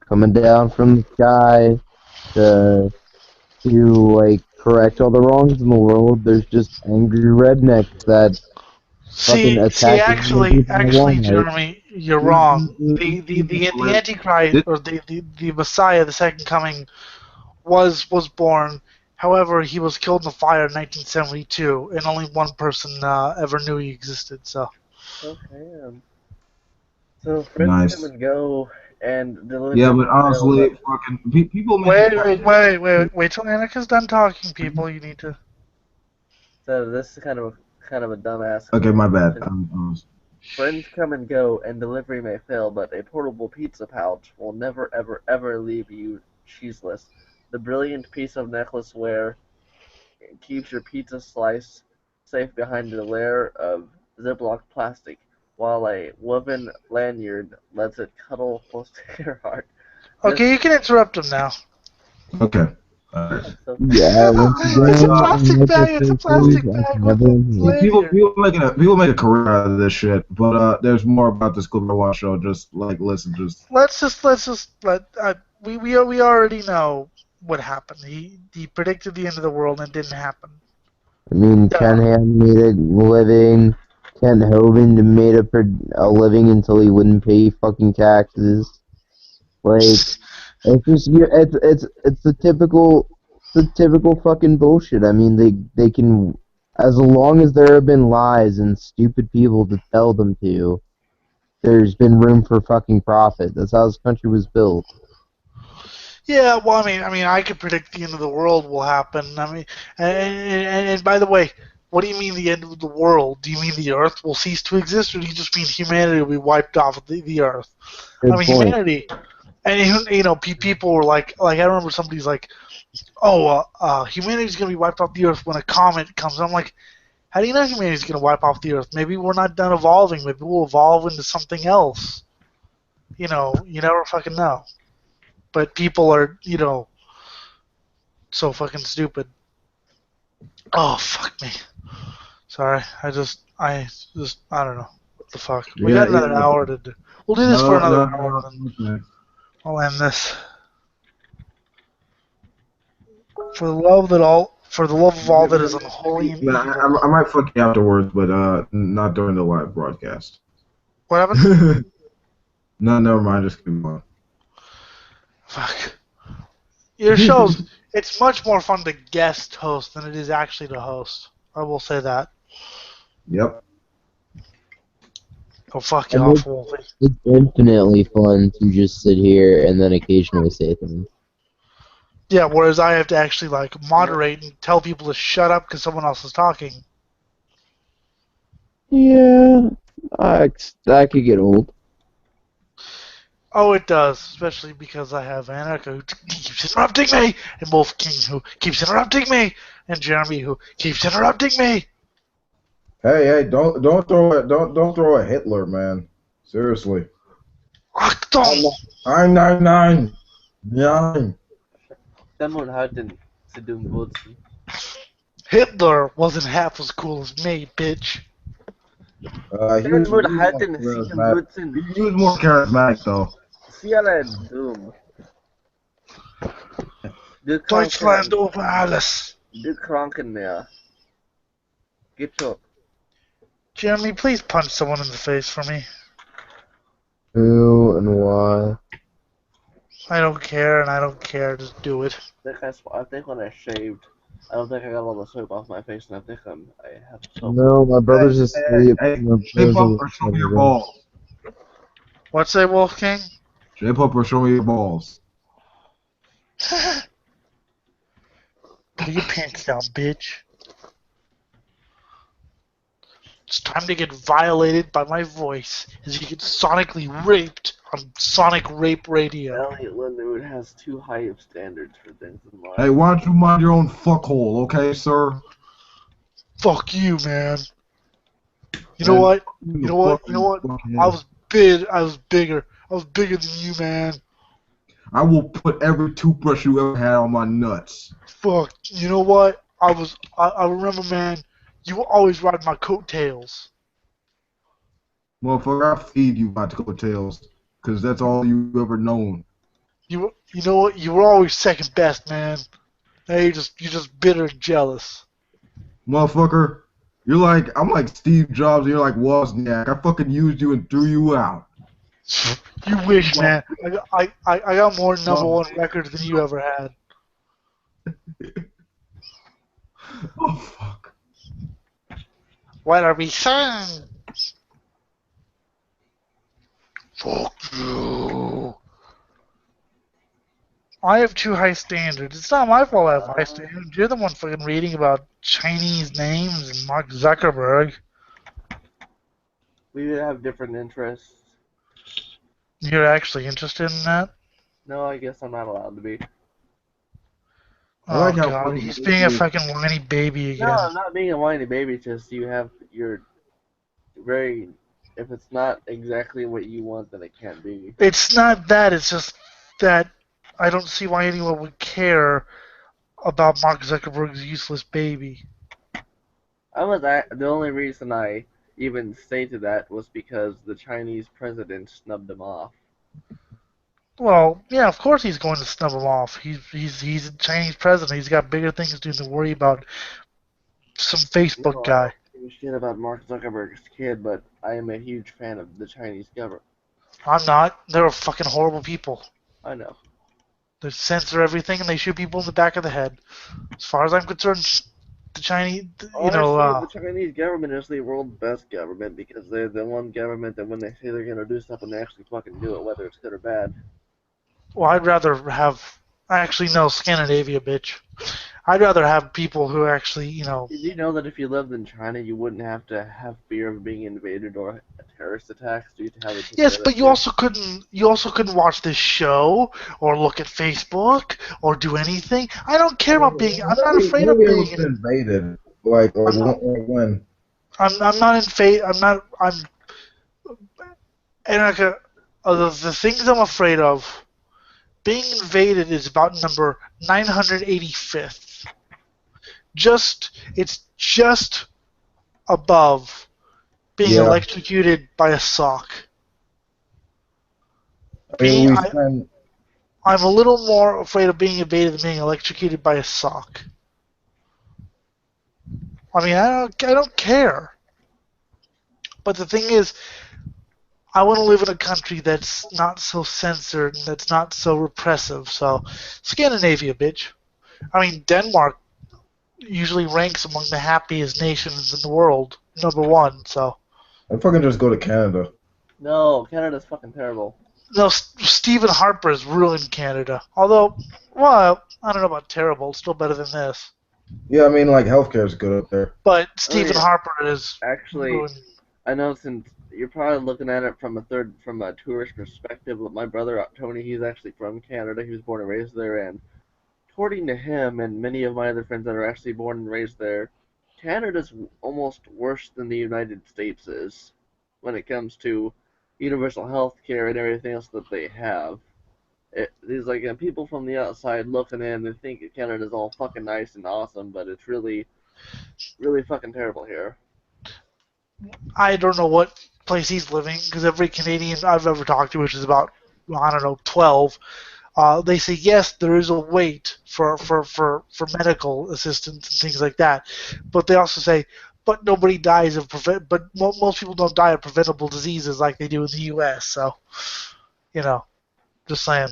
coming down from the sky to like correct all the wrongs in the world. There's just angry rednecks that fucking attack Actually, Walmart. Jeremy, you're wrong. The Antichrist, or the Messiah, the second coming, was born. However, he was killed in a fire in 1972, and only one person ever knew he existed. So. Okay. So friends Nice. come and go, and deliver. Yeah, but honestly, fucking people make. Wait till Annika's done talking, people. You need to. So this is kind of a dumbass. Okay, my bad. Friends come and go, and delivery may fail, but a portable pizza pouch will never, ever, ever leave you cheeseless. The brilliant piece of necklace wear keeps your pizza slice safe behind a layer of Ziploc plastic, while a woven lanyard lets it cuddle close to your heart. Okay, you can interrupt him now. Okay. Yeah, It's a plastic bag. It's a plastic bag with a People make a career out of this shit, but there's more about this clip I want to show. Just like listen, just. Let's just let we already know what happened. He predicted the end of the world and it didn't happen. I mean, Ken Ham made a living. Kent Hovind made a living until he wouldn't pay fucking taxes. Like, it's just it's the typical fucking bullshit. I mean, they can, as long as there have been lies and stupid people to tell them to, there's been room for fucking profit. That's how this country was built. Yeah, well, I could predict the end of the world will happen. And by the way, what do you mean the end of the world? Do you mean the Earth will cease to exist, or do you just mean humanity will be wiped off of the Earth? Good point. Humanity, and people were like I remember somebody's like, oh, humanity's gonna be wiped off the Earth when a comet comes. I'm like, how do you know humanity's gonna wipe off the Earth? Maybe we're not done evolving. Maybe we'll evolve into something else. You never fucking know. But people are, so fucking stupid. Oh, fuck me. Sorry, I don't know. What the fuck? We got another hour to do. We'll do this for another hour, and then I'll end this. For the love of all that is unholy and Nah, evil. I might fuck you afterwards, but not during the live broadcast. What happened? No, never mind. Just keep going. Fuck. Your shows, it's much more fun to guest host than it is actually to host. I will say that. Yep. Oh, fuck you off, Wolfie. It's infinitely fun to just sit here and then occasionally say things. Yeah, whereas I have to actually, moderate and tell people to shut up because someone else is talking. Yeah, that could get old. Oh, it does, especially because I have Annika who keeps interrupting me, and Wolf King who keeps interrupting me, and Jeremy who keeps interrupting me. Hey, don't throw a Hitler, man. Seriously. Achtung! 999. Den moet houden te doen bootsen. Hitler wasn't half as cool as me, bitch. He was more charismatic. He was more charismatic, though. Zie alle doom. Deutschland over alles. De kranken meer. Get up. Jeremy, please punch someone in the face for me. Who and why? I don't care, and I don't care. Just do it. I think when I shaved, I don't think I got all the soap off my face, and I think I have soap. No, my brother's asleep. Hey, shape up or show me your balls. What's that, Wolf King? Shape up or show me your balls. Put your pants down, bitch. It's time to get violated by my voice as you get sonically raped on Sonic Rape Radio. Elliot Lindenwood has too high of standards for things in life. Hey, why don't you mind your own fuckhole, okay, sir? Fuck you, man. You know what? I was bigger. I was bigger than you, man. I will put every toothbrush you ever had on my nuts. Fuck. You know what? I remember, man. You will always ride my coattails. Motherfucker, I feed you my coattails, because that's all you ever known. You know what? You were always second best, man. Now you're just bitter and jealous. Motherfucker, I'm like Steve Jobs, and you're like Wozniak. I fucking used you and threw you out. You wish, man. I got more #1 records than you ever had. Oh, fuck. What are we saying? Fuck you. I have too high standards. It's not my fault I have high standards. You're the one fucking reading about Chinese names and Mark Zuckerberg. We have different interests. You're actually interested in that? No, I guess I'm not allowed to be. Oh, God, he's being a fucking whiny baby again. No, I'm not being a whiny baby, it's just you have your very... If it's not exactly what you want, then it can't be. It's not that, it's just that I don't see why anyone would care about Mark Zuckerberg's useless baby. The only reason I even stated that was because the Chinese president snubbed him off. Well, yeah, of course he's going to snub him off. He's a Chinese president. He's got bigger things to do than worry about some Facebook No, I guy. don't give a shit about Mark Zuckerberg's kid, but I am a huge fan of the Chinese government. I'm not. They're fucking horrible people. I know. They censor everything and they shoot people in the back of the head. As far as I'm concerned, the Chinese, Honestly, the Chinese government is the world's best government because they're the one government that when they say they're gonna do something, they actually fucking do it, whether it's good or bad. well, I'd rather have, actually, no, Scandinavia, bitch. I'd rather have people who actually, Did you know that if you lived in China, you wouldn't have to have fear of being invaded or terrorist attacks due to how they take yes, care of but you? you also couldn't watch this show or look at Facebook or do anything. I don't care about being. I'm not afraid When of we ever being. been invaded? Like I'm not. when? I'm not in fate. I'm not. I'm. Erica, the things I'm afraid of. Being invaded is about number 985th. It's just above being Yeah. electrocuted by a sock. I mean, Being, we I, spend. I'm a little more afraid of being invaded than being electrocuted by a sock. I mean, I don't care. But the thing is, I want to live in a country that's not so censored and that's not so repressive. So, Scandinavia, bitch. I mean, Denmark usually ranks among the happiest nations in the world, number one. So, I'd fucking just go to Canada. No, Canada's fucking terrible. no, Stephen Harper is ruined Canada. Although, well, I don't know about terrible. It's still better than this. Yeah, I mean, like healthcare is good up there. But Stephen yeah. Harper is Actually, ruined. I know since you're probably looking at it from a tourist perspective, but my brother Tony, he's actually from Canada. He was born and raised there, and according to him and many of my other friends that are actually born and raised there, Canada's almost worse than the United States is when it comes to universal health care and everything else that they have. These like people from the outside looking in, they think Canada's all fucking nice and awesome, but it's really, really fucking terrible here. I don't know what place he's living because every Canadian I've ever talked to, which is about, well, I don't know, 12, they say yes, there is a wait for medical assistance and things like that, but they also say, but nobody dies of most people don't die of preventable diseases like they do in the U.S. So, just saying.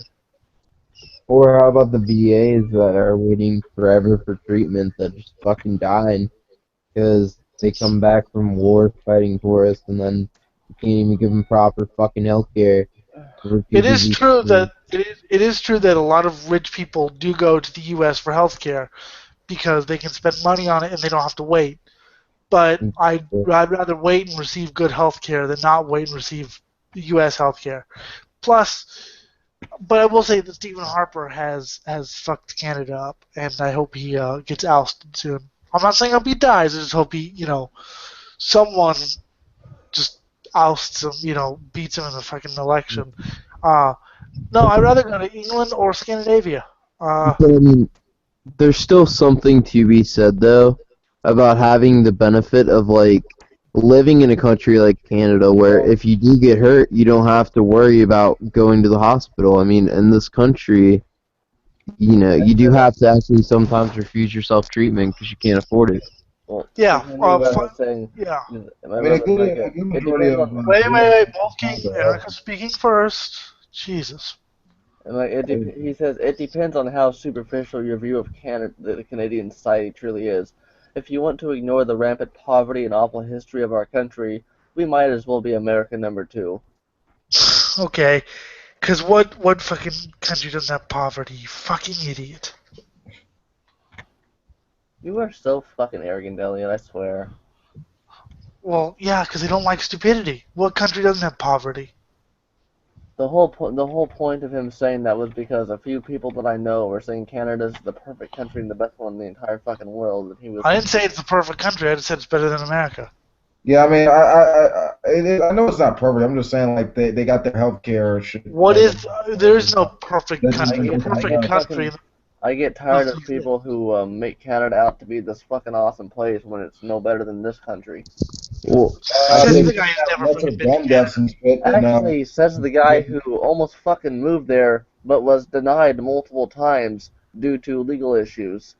Or how about the VAs that are waiting forever for treatment that just fucking dying because they come back from war fighting for us and then you can't even give them proper fucking health care. It is true that it is true that a lot of rich people do go to the U.S. for health care because they can spend money on it and they don't have to wait. But I'd rather wait and receive good health care than not wait and receive U.S. health care. Plus, but I will say that Stephen Harper has fucked Canada up, and I hope he gets ousted soon. I'm not saying I hope he dies. I just hope he, someone just ousts him, beats him in the fucking election. No, I'd rather go to England or Scandinavia. But I mean, there's still something to be said though about having the benefit of like living in a country like Canada where if you do get hurt, you don't have to worry about going to the hospital. I mean, in this country, you do have to actually sometimes refuse yourself treatment because you can't afford it. Well, Yeah. saying, Yeah. I mean, a good majority of Wait. Bulking. Erica's speaking first. Jesus. He says it depends on how superficial your view of the Canadian society truly is. If you want to ignore the rampant poverty and awful history of our country, we might as well be America number 2. Okay. Because what fucking country doesn't have poverty? You fucking idiot. You are so fucking arrogant, Elliot, I swear. Well, yeah, because they don't like stupidity. What country doesn't have poverty? The whole point of him saying that was because a few people that I know were saying Canada's the perfect country and the best one in the entire fucking world. And I didn't say it's the perfect country. I just said it's better than America. Yeah, I mean, I know it's not perfect. I'm just saying, like, they got their health care. There is no perfect country. I get tired of people who make Canada out to be this fucking awesome place when it's no better than this country. Well, says the guy who's never fucking been to Canada. Actually, says the guy who almost fucking moved there, but was denied multiple times due to legal issues.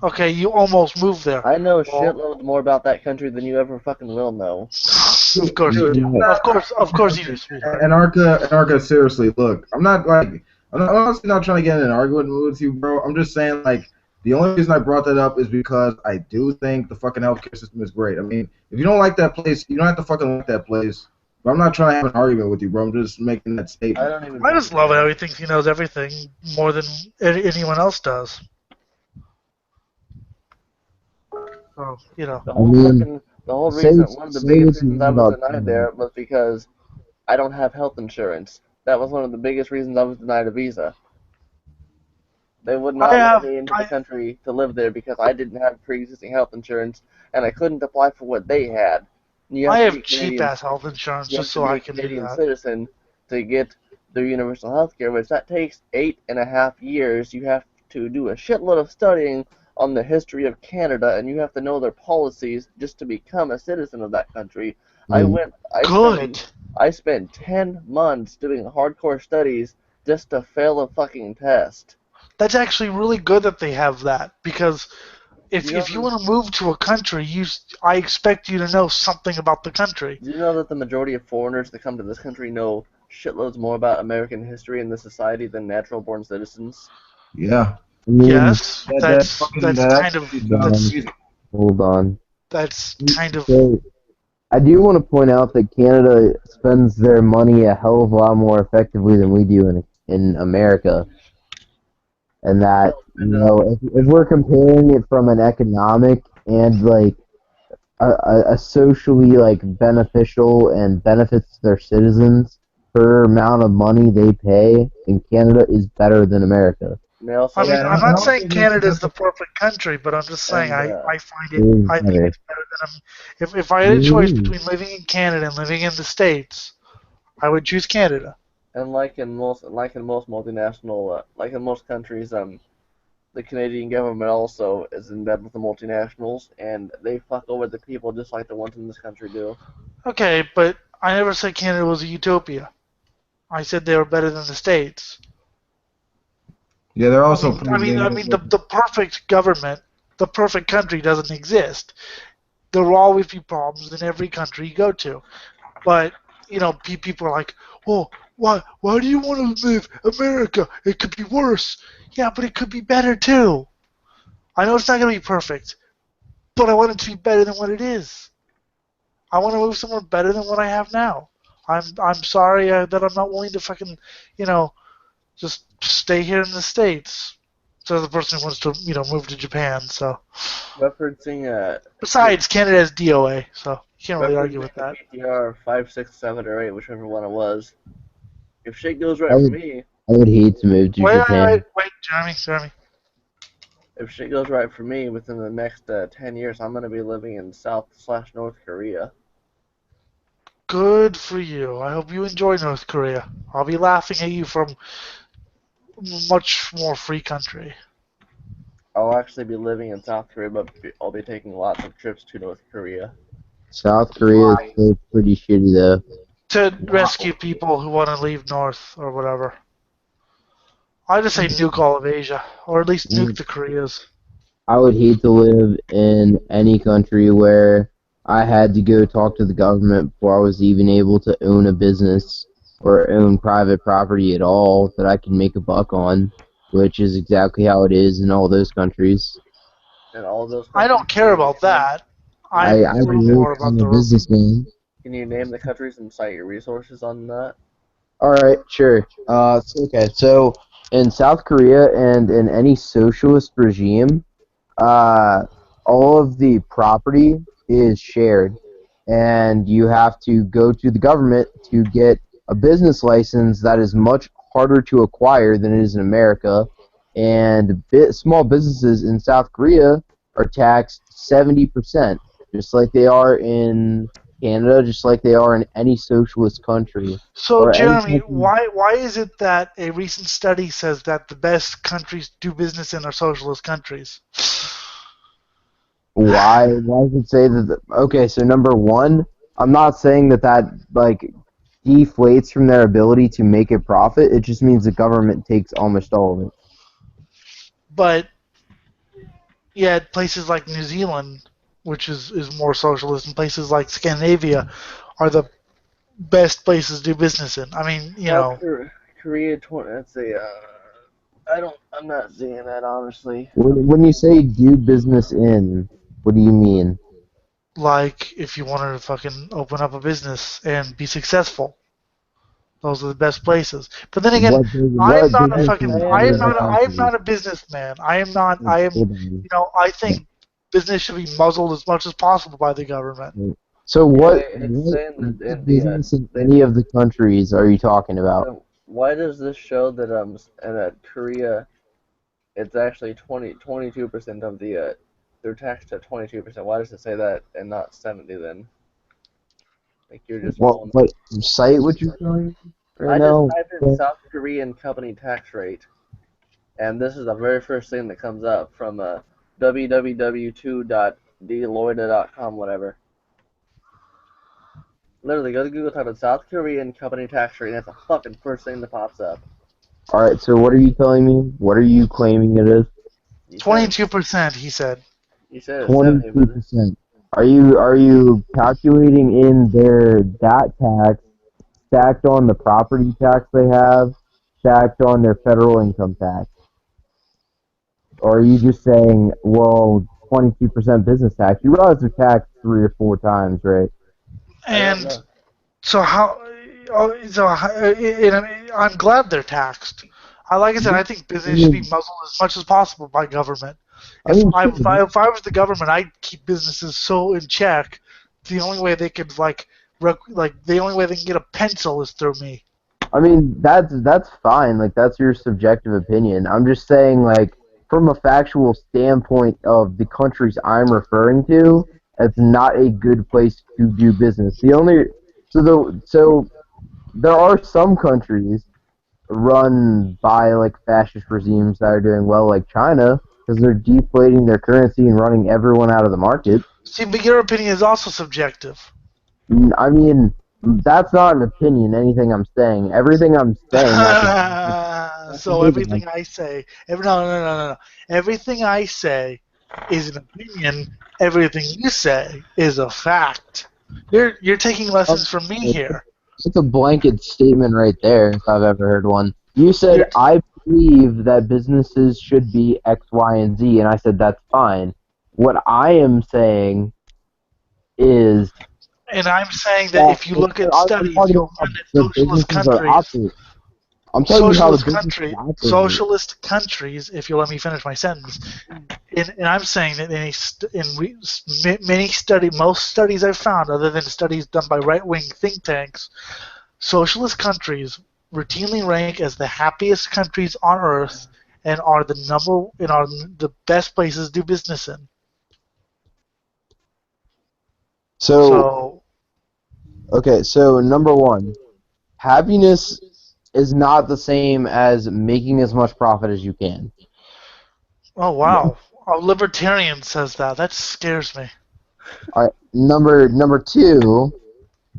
Okay, you almost moved there. I know Well, shitloads more about that country than you ever fucking will know. of course you Dude, do. Of course you do, sweetheart. Anarcha, seriously, look, I'm honestly not trying to get in an argument with you, bro. I'm just saying, like, the only reason I brought that up is because I do think the fucking healthcare system is great. I mean, if you don't like that place, you don't have to fucking like that place. But I'm not trying to have an argument with you, bro. I'm just making that I statement. don't even I think just love how he thinks he knows everything more than anyone else does. So, you know. the I whole mean, fucking the whole say reason one of the say biggest what you reasons want I was about denied Canada. there was because I don't have health insurance. That was one of the biggest reasons I was denied a visa. They would I not let have me into the I country to live there because I didn't have pre-existing health insurance and I couldn't apply for what they had. You I have to be have a cheap Canadian. ass health insurance You just have to so be I a can do Canadian that. citizen to get their universal health care, which that takes 8.5 years. You have to do a shitload of studying on the history of Canada, and you have to know their policies just to become a citizen of that country. I Mm. went. I spent. Good. I spent 10 months doing hardcore studies just to fail a fucking test. That's actually really good that they have that because Do you if you know? want to move to a country, I expect you to know something about the country. Do you know that the majority of foreigners that come to this country know shitloads more about American history and the society than natural-born citizens? Yeah, I mean, Yes, that kind of actually sounds crazy. hold on. that's kind of So, I do want to point out that Canada spends their money a hell of a lot more effectively than we do in America, and I that don't spend it all. if we're comparing it from an economic and like a socially like beneficial and benefits to their citizens per amount of money they pay in Canada is better than America. And they I also mean, Yeah, I'm spend and not more. saying also Canada's the perfect country, but I'm just saying And I find It it is I think better. it's better than if I had a choice between living in Canada and living in the States, I would choose Canada. and like in most multinational like in most countries, the Canadian government also is in bed with the multinationals, and they fuck over the people just like the ones in this country do. Okay, but I never said Canada was a utopia. I said they were better than the States. yeah, they're I also mean, pretty. They have the perfect government, the perfect country doesn't exist. There will always be problems in every country you go to. But people are like, "Well, why do you want to live America? It could be worse." Yeah, but it could be better too. I know it's not gonna be perfect, but I want it to be better than what it is. I want to move somewhere better than what I have now. I'm sorry that I'm not willing to fucking you know just stay here in the States. So the person who wants to move to Japan. So Referencing besides, Canada has DOA, so you can't really argue referencing with the that. PTR 5, 6, 7, or 8, whichever one it was. If shit goes I right for would me, I would hate to move to Japan. Jeremy. if shit goes right for me within the next 10 years, I'm gonna be living in South/North Korea. Good for you. I hope you enjoy North Korea. I'll be laughing at you from much more free country. I'll actually be living in South Korea, but I'll be taking lots of trips to North Korea. South Korea is still pretty shitty though. To rescue people who want to leave North or whatever. I just say nuke all of Asia, or at least nuke the Koreas. I would hate to live in any country where I had to go talk to the government before I was even able to own a business or own private property at all that I can make a buck on, which is exactly how it is in all those countries. In all of those I countries, don't care about that. I'm I a little do more 'cause about I'm a the. businessman. can you name the countries and cite your resources on that? All right, sure. Okay. So in South Korea and in any socialist regime, uh, all of the property is shared, and you have to go to the government to get a business license that is much harder to acquire than it is in America. And small businesses in South Korea are taxed 70%, just like they are in Canada, just like they are in any socialist country So, or any Jeremy, country. why is it that a recent study says that the best countries to do business in are socialist countries? Why does it say that? Okay, so number one, I'm not saying that like deflates from their ability to make a profit. It just means the government takes almost all of it. But Yet places like New Zealand, which is more socialist, and places like Scandinavia are the best places to do business in. I mean, South Korea 20. Let's see. I'm not seeing that honestly. When you say do business in, what do you mean? like if you wanted to fucking open up a business and be successful, those are the best places. But then again, I am What not a And fucking, businesses and I am in the not, I am country? not a businessman. I am not, I am, Hold I think business should be muzzled as much as possible by the government. on. So yeah, it's what saying that India. business in They any of the countries are you talking about? why does this show that and that Korea it's actually 22% of the they're taxed at 22%. Why does it say that and not 70 then? Like you're just pulling. What site would you showing right I just now? typed in South Korean company tax rate, and this is the very first thing that comes up from www.deloitte.com, whatever. Literally, go to Google, type in South Korean company tax rate, and that's the fucking first thing that pops up. All right. So what are you telling me? What are you claiming it is? You said it's 22%, he said. 70, but 22%. Are you calculating in their that tax stacked on the property tax they have, stacked on their federal income tax? Or are you just saying, well, 22% business tax? You realize they're taxed 3 or 4 times, right? I don't And know. so how, I'm glad they're taxed. Like I said, I think I business should be mean, muzzled as much as possible by government. I mean, sure. If I was the government, I'd keep businesses so in check. The only way they could the only way they can get a pencil is through me. I mean, that's fine. Like that's your subjective opinion. I'm just saying, like from a factual standpoint of the countries I'm referring to, it's not a good place to do business. So there are some countries run by like fascist regimes that are doing well, like China, because they're deflating their currency and running everyone out of the market. See, but your opinion is also subjective. I mean, that's not an opinion. Anything I'm saying, everything I'm saying, I can So dig on. everything I say, no. Everything I say is an opinion. Everything you say is a fact. You're taking lessons from me here. It's a blanket statement right there, if I've ever heard one. You said, You're I believe that businesses should be X, Y, and Z, and I said, that's fine. What I am saying is And I'm saying that that if you look at I'm studies, talking you'll about how find that the businesses are operating. I'm telling you how the businesses operate. socialist countries, if you let me finish my sentence, and I'm saying that most studies I've found, other than studies done by right-wing think tanks, socialist countries routinely rank as the happiest countries on earth and are the best places to do business in. So, So, okay, so number one, happiness is not the same as making as much profit as you can. oh wow, a libertarian says that. That scares me. All right, number two,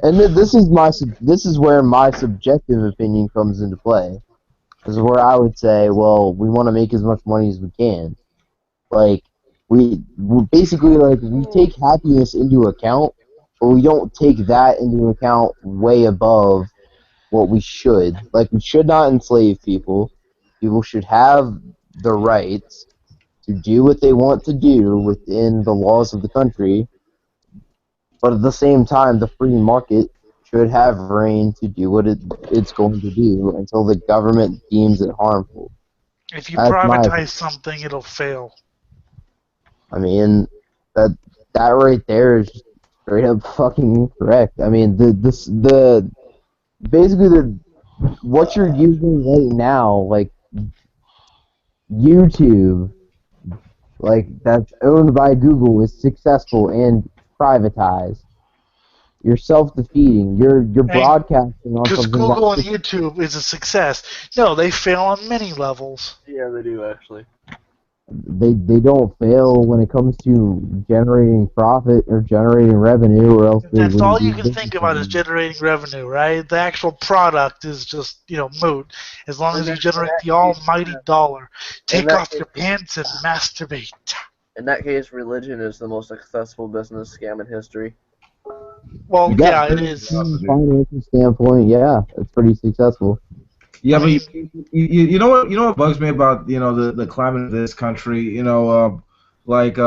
and this is where my subjective opinion comes into play. This is where I would say, well, we want to make as much money as we can. Like we basically like we take happiness into account, but we don't take that into account way above what we should. Like we should not enslave people. People should have the rights to do what they want to do within the laws of the country, but at the same time, the free market should have reign to do what it's going to do until the government deems it harmful. If you That's my opinion. privatize something, it'll fail. I mean, that that right there is just straight up fucking incorrect. I mean, the basically the what you're using right now, like YouTube, like that's owned by Google, is successful and privatized. You're self-defeating. You're And broadcasting on because something that Google and YouTube is a success. No, they fail on many levels. Yeah, they do actually. they don't fail when it comes to generating profit or generating revenue, or else they That's wouldn't all be you can think about is businesses. generating revenue, right? The actual product is just, moot. As long In as you that in generate that the case, almighty dollar. in Take that off case, your pants and masturbate. In that case, religion is the most successful business scam in history. Well, Yeah, yeah, it is. from a financial standpoint, yeah, it's pretty successful. Yeah, I but mean, you know what bugs me about the climate of this country, like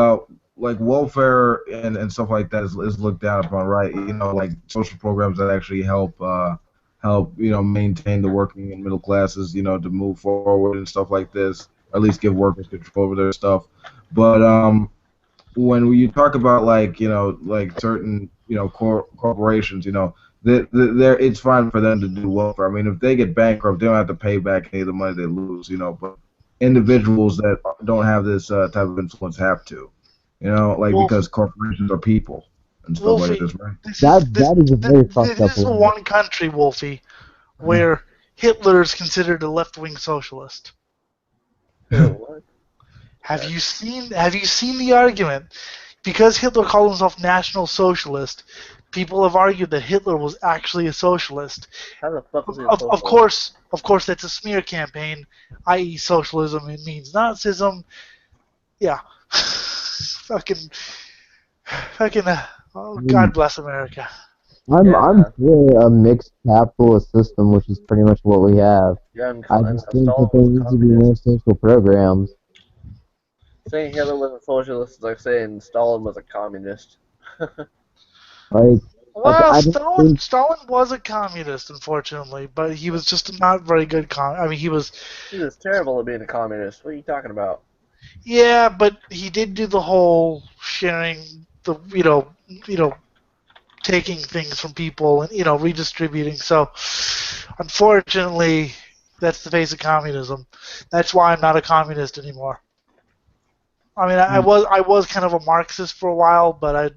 like welfare and stuff like that is looked down upon, right? Like social programs that actually help maintain the working and middle classes, to move forward and stuff like this, or at least give workers control over their stuff. But when you talk about like certain corporations, there it's fine for them to do welfare. I mean, if they get bankrupt, they don't have to pay back any of the money they lose, but individuals that don't have this type of influence have to, like Wolf, because corporations are people and stuff like Wolfie, this, right? this is That that is a very fucked up this is one. one country, Wolfie, where Hitler is considered a left-wing socialist. What? Have you seen the argument? Because Hitler called himself National Socialist, people have argued that Hitler was actually a socialist. How the fuck is he a Of socialist? course, that's a smear campaign, i.e., socialism. It means Nazism. Yeah, fucking. Oh, God bless America. I'm Yeah. for a mixed capitalist system, which is pretty much what we have. Yeah, and, I and just think that Stalin there was a needs to be more communist. social programs. Saying Hitler was a socialist is like saying Stalin was a communist. Like, Well, I don't think Stalin was a communist, unfortunately, but he was just not very good. I mean, he was. He was terrible at being a communist. What are you talking about? Yeah, but he did do the whole sharing the taking things from people and redistributing. So unfortunately, that's the face of communism. That's why I'm not a communist anymore. I mean, I was kind of a Marxist for a while, but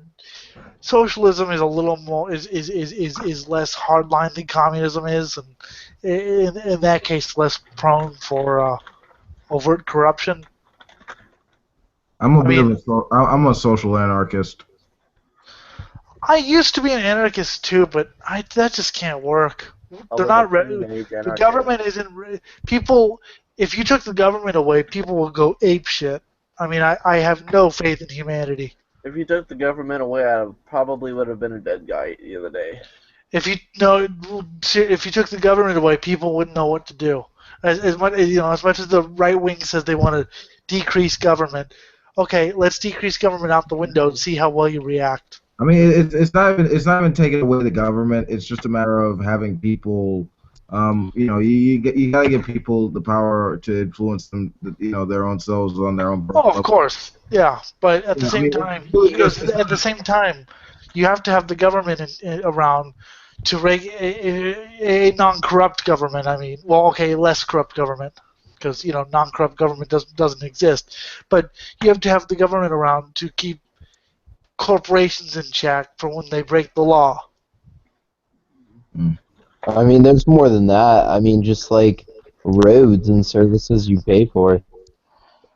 socialism is a little more is less hardline than communism is, and in that case, less prone for overt corruption. I'm a I bit of mean, a I'm a social anarchist. I used to be an anarchist too, but that just can't work. I They're was a not teenage the anarchist. government isn't people. If you took the government away, people will go ape shit. I mean, I have no faith in humanity. If you took the government away, I probably would have been a dead guy the other day. If you no, if you took the government away, people wouldn't know what to do. As much as much as the right wing says they want to decrease government, okay, let's decrease government out the window and see how well you react. I mean, it's not even taking away the government. It's just a matter of having people. You gotta give people the power to influence them, their own selves on their own Oh, personal of level. course, yeah, but at the Yeah, I same mean, time, it's at the same time, you have to have the government around to a non-corrupt government. I mean, well, okay, less corrupt government, because non-corrupt government doesn't exist, but you have to have the government around to keep corporations in check for when they break the law. I mean, there's more than that. I mean, just like roads and services you pay for.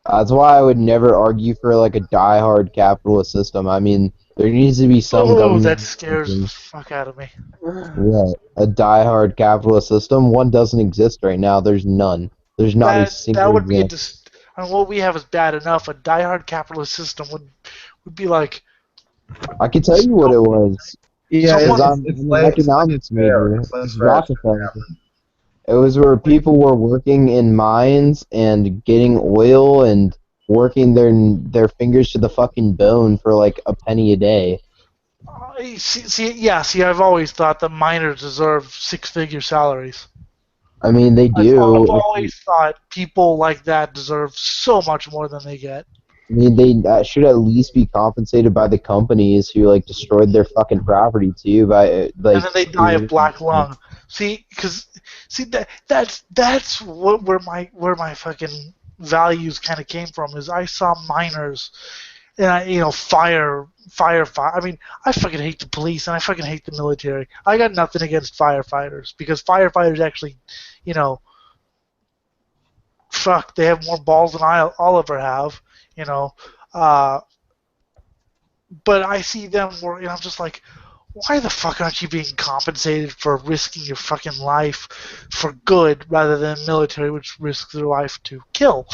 That's why I would never argue for like a die-hard capitalist system. I mean, there needs to be some Oh, that government scares the intervention. fuck out of me. Yeah, a die-hard capitalist system. One doesn't exist right now. There's none. There's not a That single would be example. I mean, what we have is bad enough. A die-hard capitalist system would be like I can tell you what it was, yeah, because someone. I'm an economics major. It's less It's fair. Rockefeller. It was where people were working in mines and getting oil and working their fingers to the fucking bone for like a penny a day. See, I've always thought that miners deserve six-figure salaries. I mean, they I've do. always thought people like that deserve so much more than they get, I mean, they should at least be compensated by the companies who like destroyed their fucking property too by and like. then they die of black lung. See, that's where my fucking values kind of came from. Is I saw miners and fire. I mean, I fucking hate the police and I fucking hate the military. I got nothing against firefighters because firefighters actually, you know, fuck, they have more balls than I'll ever have, you know. Uh, but I see them where I'm just like, why the fuck aren't you being compensated for risking your fucking life for good rather than military, which risks their life to kill?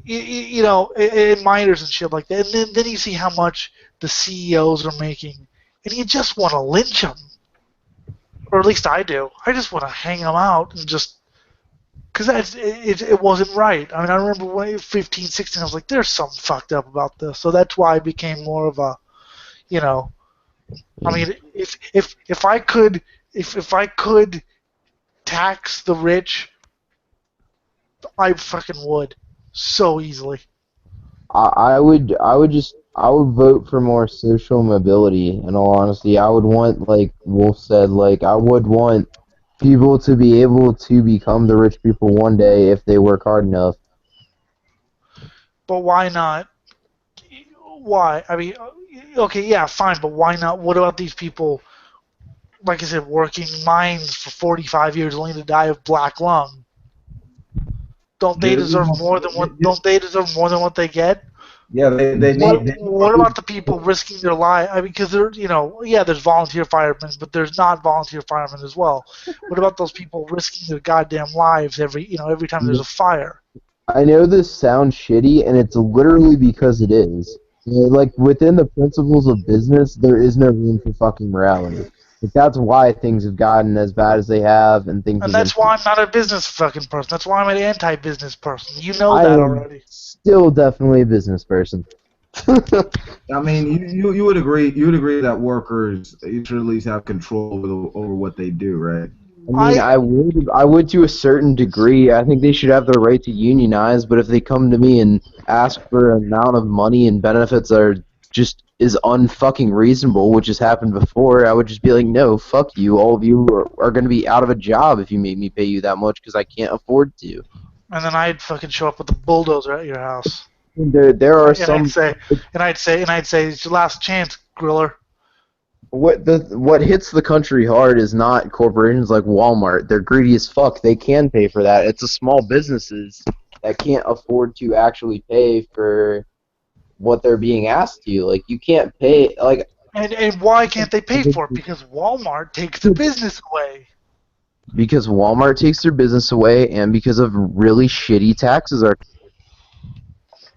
you know, in minors and shit like that. And then you see how much the CEOs are making, and you just want to lynch them, or at least I do. I just want to hang them out and just because it wasn't right. I mean, I remember when 15, 16, I was like, there's something fucked up about this. So that's why I became more of a, you know, I mean, if I could if I could tax the rich, I fucking would so easily. I would vote for more social mobility. In all honesty, I would want, like Wolf said, like I would want people to be able to become the rich people one day if they work hard enough. But why not? Why? I mean, okay, yeah, fine, but why not? What about these people, like I said, working mines for 45 years only to die of black lung? Don't they deserve more than what? Don't they deserve more than what they get? Yeah, they What need. They What about the people risking their life? I mean, because they're, you know, yeah, there's volunteer firemen, but there's not volunteer firemen as well. What about those people risking their goddamn lives every time there's a fire? I know this sounds shitty, and it's literally because it is. You know, like, within the principles of business, there is no room for fucking morality. Like, that's why things have gotten as bad as they have, and things And have been. that's why I'm not a business fucking person. That's why I'm an anti-business person. You know I that am already. still definitely a business person. I mean, you would agree that workers should at least have control over what they do, right? I mean, I I would to a certain degree. I think they should have the right to unionize, but if they come to me and ask for an amount of money and benefits that are just is unfucking reasonable, which has happened before, I would just be like, no, fuck you. All of you are going to be out of a job if you make me pay you that much because I can't afford to. And then I'd fucking show up with a bulldozer at your house. There are And some. I'd say, it's your last chance, Griller. What hits the country hard is not corporations like Walmart. They're greedy as fuck. They can pay for that. It's the small businesses that can't afford to actually pay for what they're being asked to. Like, you can't pay, like, And why can't they pay for it? Because Walmart takes the business away. because Walmart takes their business away and because of really shitty taxes are.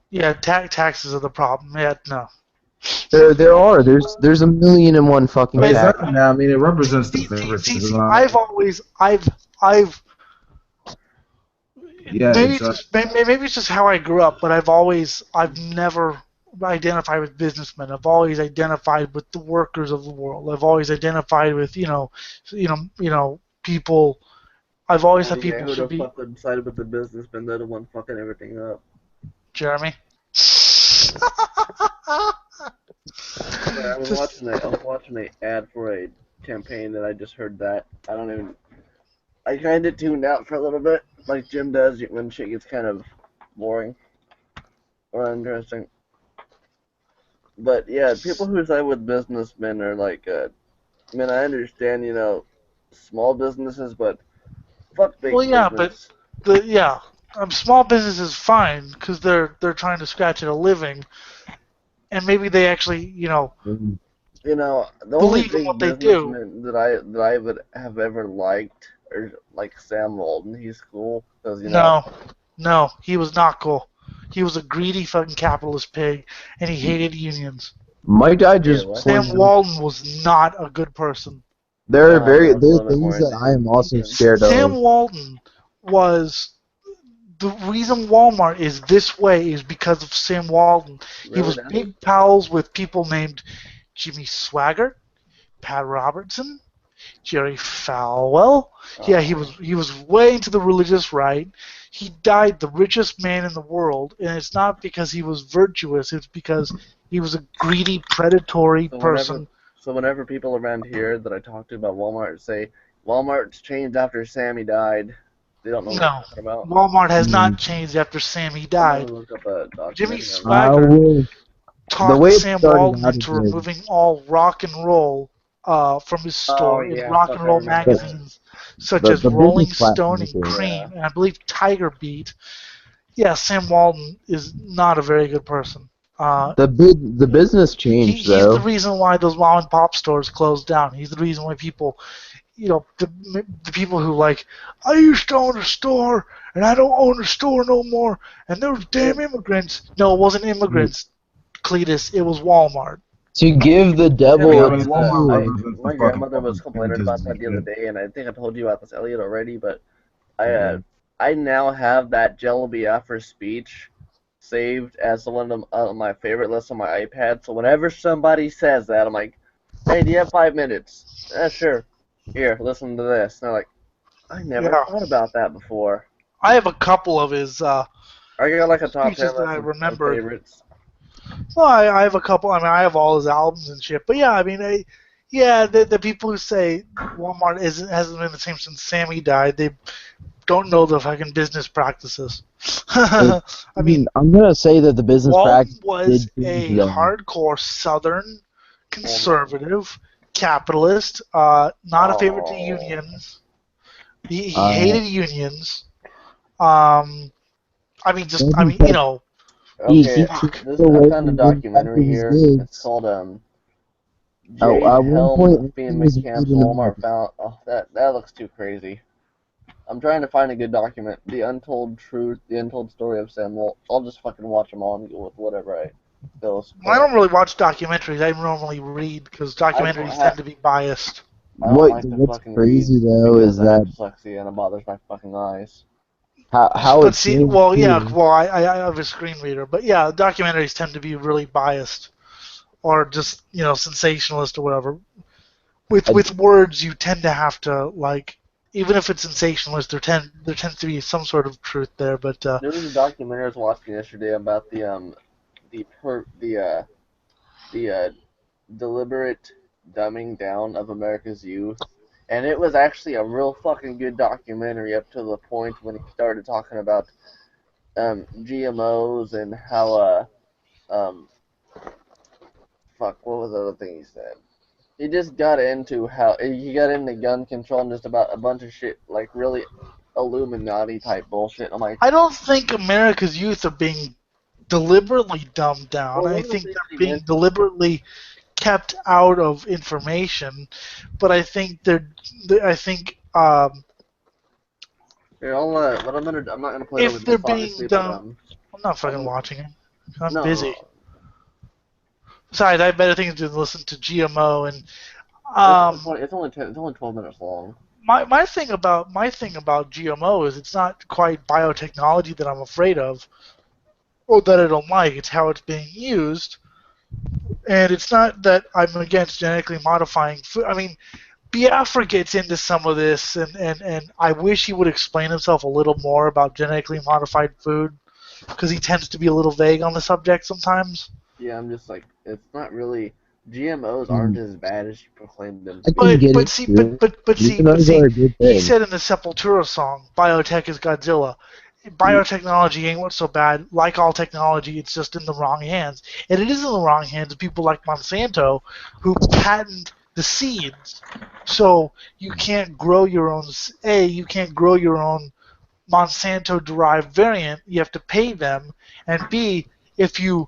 Yeah, taxes are the problem. Yeah, no. There's a million and one I fucking mean, it's tax. not, I mean, it represents the See, favoritism. Yeah, it's maybe it's just how I grew up, but I've never identified with businessmen. I've always identified with the workers of the world. I've always identified with, people. I've always had Yeah, people who should the be fuck would side with the businessman? They're the one fucking everything up. Jeremy. Sorry, I was watching a ad for a campaign that I just heard that. I kind of tuned out for a little bit, like Jim does when shit gets kind of boring or uninteresting. But yeah, people who side with businessmen are like, I mean, I understand, small businesses, but fuck big Well, yeah, but business. small business is fine because they're trying to scratch at a living, and maybe they actually, The only believe in big what they do. businessman that I would have ever liked are like Sam Walton. He's cool because No, he was not cool. He was a greedy fucking capitalist pig, and he hated unions. Might I Yeah, just what? Sam point out, Walton was not a good person. there No, I was a are little bit more things that into I am also him. scared Sam of. Walton was the reason Walmart is this way is because of Sam Walton. He Really? was big pals with people named Jimmy Swaggart, Pat Robertson, Jerry Falwell. Yeah, he was way into the religious right. He died the richest man in the world, and it's not because he was virtuous. It's because he was a greedy, predatory So person. whenever people around here that I talk to about Walmart say Walmart's changed after Sammy died, they don't know what No, I'm talking about. Walmart has Hmm. not changed after Sammy I'm died. gonna look up a Jimmy documentary on I that. Swaggart will. The talked way it Sam started Walton out is into like, removing all rock and roll from his Oh store in yeah, rock fuck, and I roll remember the that. magazines such the, as the Rolling business Stone platforms and here. Yeah. Cream, and I believe Tiger Beat. Yeah, Sam Walton is not a very good person. The business changed He's the though. reason why those mom and pop stores closed down. He's the reason why people, the people who like, I used to own a store and I don't own a store no more, and those damn immigrants. No, it wasn't immigrants, Cletus. It was Walmart. To give the Yeah, devil I a mean, Walmart. Walmart due. represents the My fucking grandmother was public complaining about sanitism that and the other shit. day, and I think I told you about this, Elliot, already. But Yeah. I now have that Jello Biafra speech saved as one of them on my favorite list on my iPad. So whenever somebody says that, I'm like, "Hey, do you have 5 minutes?" Sure. Here, listen to this. And they're like, "I never Yeah, thought about that before." I have a couple of his I got like a top 10 speeches that I list of remembered. favorites. Well, I have a couple. I mean, I have all his albums and shit. But yeah, I mean, yeah, the people who say Walmart hasn't been the same since Sammy died, they don't know the fucking business practices. I mean, I'm gonna say that the business Walton practice was did change a them. hardcore Southern conservative capitalist, not a favorite to Oh. unions. He Uh, hated unions. Um, I mean, just I Maybe mean, you know, Okay, fuck. I away found a from getting back documentary to his here. It's goods. called Oh, Jade at one Helms point, and he Fian was McCamp's even Walmart found. Oh, that looks too crazy. I'm trying to find a good document. The Untold Truth, the Untold Story of Sam. Well, I'll just fucking watch them all and go with whatever I feels I don't correct. really watch documentaries. I normally read because documentaries tend to be biased. I don't like to what's fucking read crazy though because is I have that dyslexia and it bothers my fucking eyes. how But it see, changed well, yeah, too. well, I have a screen reader, but yeah, documentaries tend to be really biased or just sensationalist or whatever. With words, you tend to have to like, even if it's sensationalist, there tends to be some sort of truth there. But There was a documentary I was watching yesterday about the per the deliberate dumbing down of America's youth. And it was actually a real fucking good documentary up to the point when he started talking about GMOs and how um fuck, what was the other thing he said? He just got into how he got into gun control and just about a bunch of shit like really Illuminati type bullshit. I'm like, I don't think America's youth are being deliberately dumbed down. well, I one of the think things they're he being mentioned. deliberately kept out of information. But I think I think Here, but I'm not gonna play it over if they're this, being obviously, but done, I'm not I'm fucking gonna, watching it. I'm busy. no, Besides, I have better things to do than listen to GMO and it's only 12 minutes long. my thing about GMO is it's not quite biotechnology that I'm afraid of or that I don't like. It's how it's being used, and it's not that I'm against genetically modifying food. I mean, Biafra gets into some of this, and I wish he would explain himself a little more about genetically modified food because he tends to be a little vague on the subject sometimes. Yeah, I'm just like, it's not really. GMOs aren't as bad as you proclaim them I to can be. get But into see, it. Even those are a good he thing. said in the Sepultura song, "Biotech is Godzilla." Biotechnology ain't what's so bad. Like all technology, it's just in the wrong hands, and it is in the wrong hands of people like Monsanto, who patent the seeds. So you can't grow your own. You can't grow your own Monsanto-derived variant. You have to pay them, and B, if you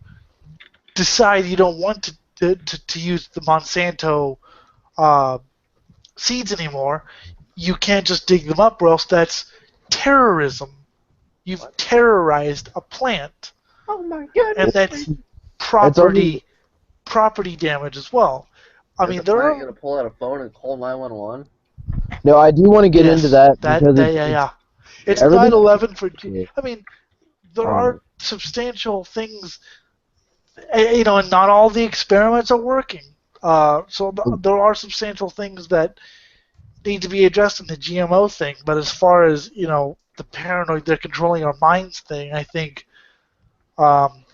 decide you don't want to use the Monsanto uh, seeds anymore, you can't just dig them up, or else that's terrorism. You've What? terrorized a plant, Oh my and goodness! that's It's only property damage as well. I Is mean, the there plant are gonna pull out a phone and call 911? no. I do want to get into yes, that that because that yeah yeah. It's Yeah. everything. 9/11 for. Yeah. I mean, there Um, are substantial things, and not all the experiments are working. There are substantial things that need to be addressed in the GMO thing. But as far as the paranoid, they're controlling our minds thing, I think um,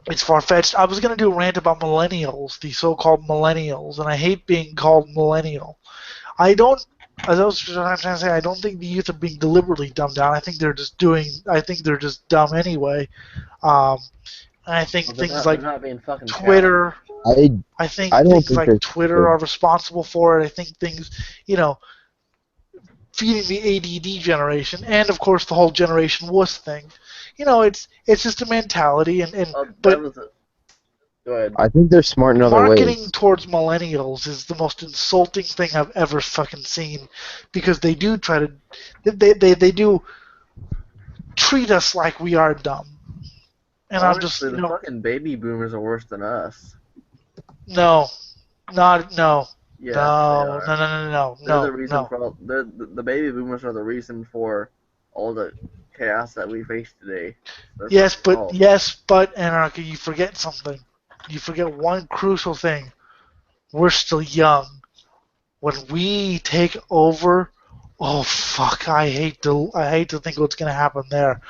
it's far fetched. I was gonna do a rant about millennials, the so-called millennials, and I hate being called millennial. I don't. As I was trying to say, I don't think the youth are being deliberately dumbed down. I think they're just doing. I think they're just dumb anyway. Um, and I think Well, things they're like not being fucking challenged. Twitter. I I think I don't things think like they're Twitter stupid. are responsible for it. I think things, you know, feeding the ADD generation, and of course the whole Generation Wuss thing. It's just a mentality, and That but was a Go ahead. I think they're smart in other Marketing ways. towards millennials is the most insulting thing I've ever fucking seen, because they do try to, they do treat us like we are dumb. And I'm just, Honestly, the fucking baby boomers are worse than us. no, not, no, Yes, they no, are. no, no, no, no, They're the no, reason no. for all. The baby boomers are the reason for all the chaos that we face today. They're Yes, fucking but, fault. Anarchy, you forget something. You forget one crucial thing. We're still young. When we take over, oh fuck, I hate to think what's gonna happen there,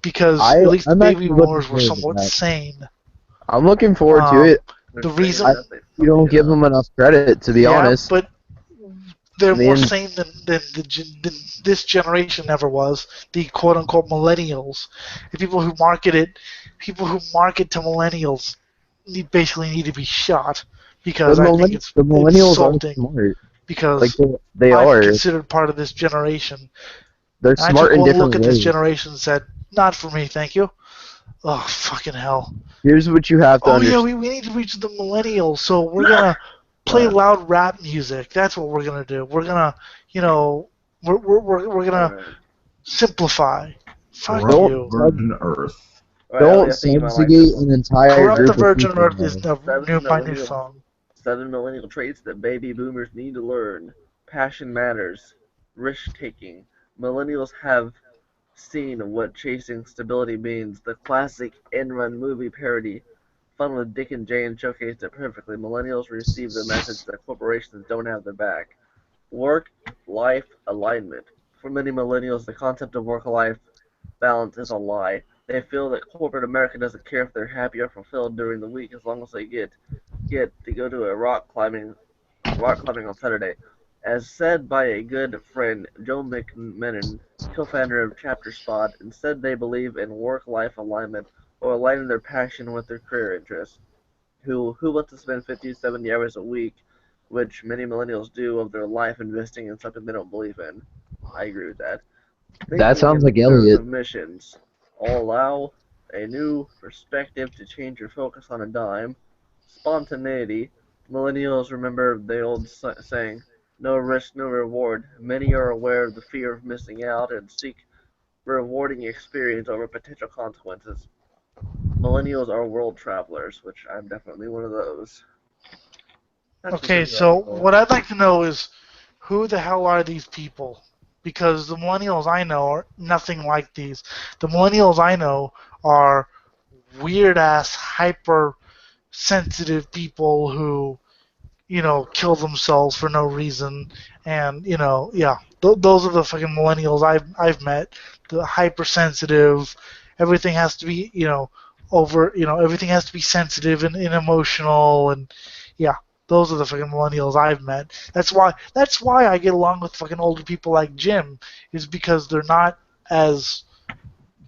because at least the I'm baby actually looking boomers were forward to somewhat that. sane. I'm looking forward to Um, it. They're the saying reason, I that they you fucked don't it give them up. enough credit, to be yeah, honest. but they're I more mean, sane than this generation ever was. The quote unquote millennials, the people who market to millennials, basically need to be shot, because I think it's the millennials are insulting. smart. Like Because they I'm are. considered part of this generation, They're and I smart took in one look different at this ways. generation and said, "Not for me, thank you." Oh fucking hell! Here's what you have to Oh yeah, understand. we need to reach the millennials, so we're gonna play loud rap music. That's what we're gonna do. We're gonna, you know, we're gonna Alright. simplify. Fuck Corrupt Don't you. Virgin Earth. Alright, Ellie, don't I think you might like this subjugate one. an entire Corrupt the group of Virgin people. Earth is the Seven my new millennial song. 7 millennial traits that baby boomers need to learn. Passion matters. Risk taking. Millennials have seen what chasing stability means. The classic Enron movie parody, Fun with Dick and Jane, showcased it perfectly. Millennials receive the message that corporations don't have their back. Work-life alignment. For many millennials, the concept of work-life balance is a lie. They feel that corporate America doesn't care if they're happy or fulfilled during the week as long as they get to go to a rock climbing on Saturday. As said by a good friend, Joe McMenon, co-founder of Chapter Spot, instead they believe in work-life alignment or aligning their passion with their career interests. Who wants to spend 50 to 70 hours a week, which many millennials do, of their life investing in something they don't believe in? I agree with that. That Thinking sounds in like terms Elliot. of missions. Allow a new perspective to change your focus on a dime. Spontaneity. Millennials remember the old saying, no risk, no reward. Many are aware of the fear of missing out and seek rewarding experience over potential consequences. Millennials are world travelers, which I'm definitely one of those. That's the Okay, pretty so article. what I'd like to know is, who the hell are these people? Because the millennials I know are nothing like these. The millennials I know are weird ass, hyper sensitive people who, kill themselves for no reason, and yeah, those are the fucking millennials I've met. The hypersensitive, everything has to be, everything has to be sensitive and emotional, and yeah, those are the fucking millennials I've met. That's why I get along with fucking older people like Jim, is because they're not as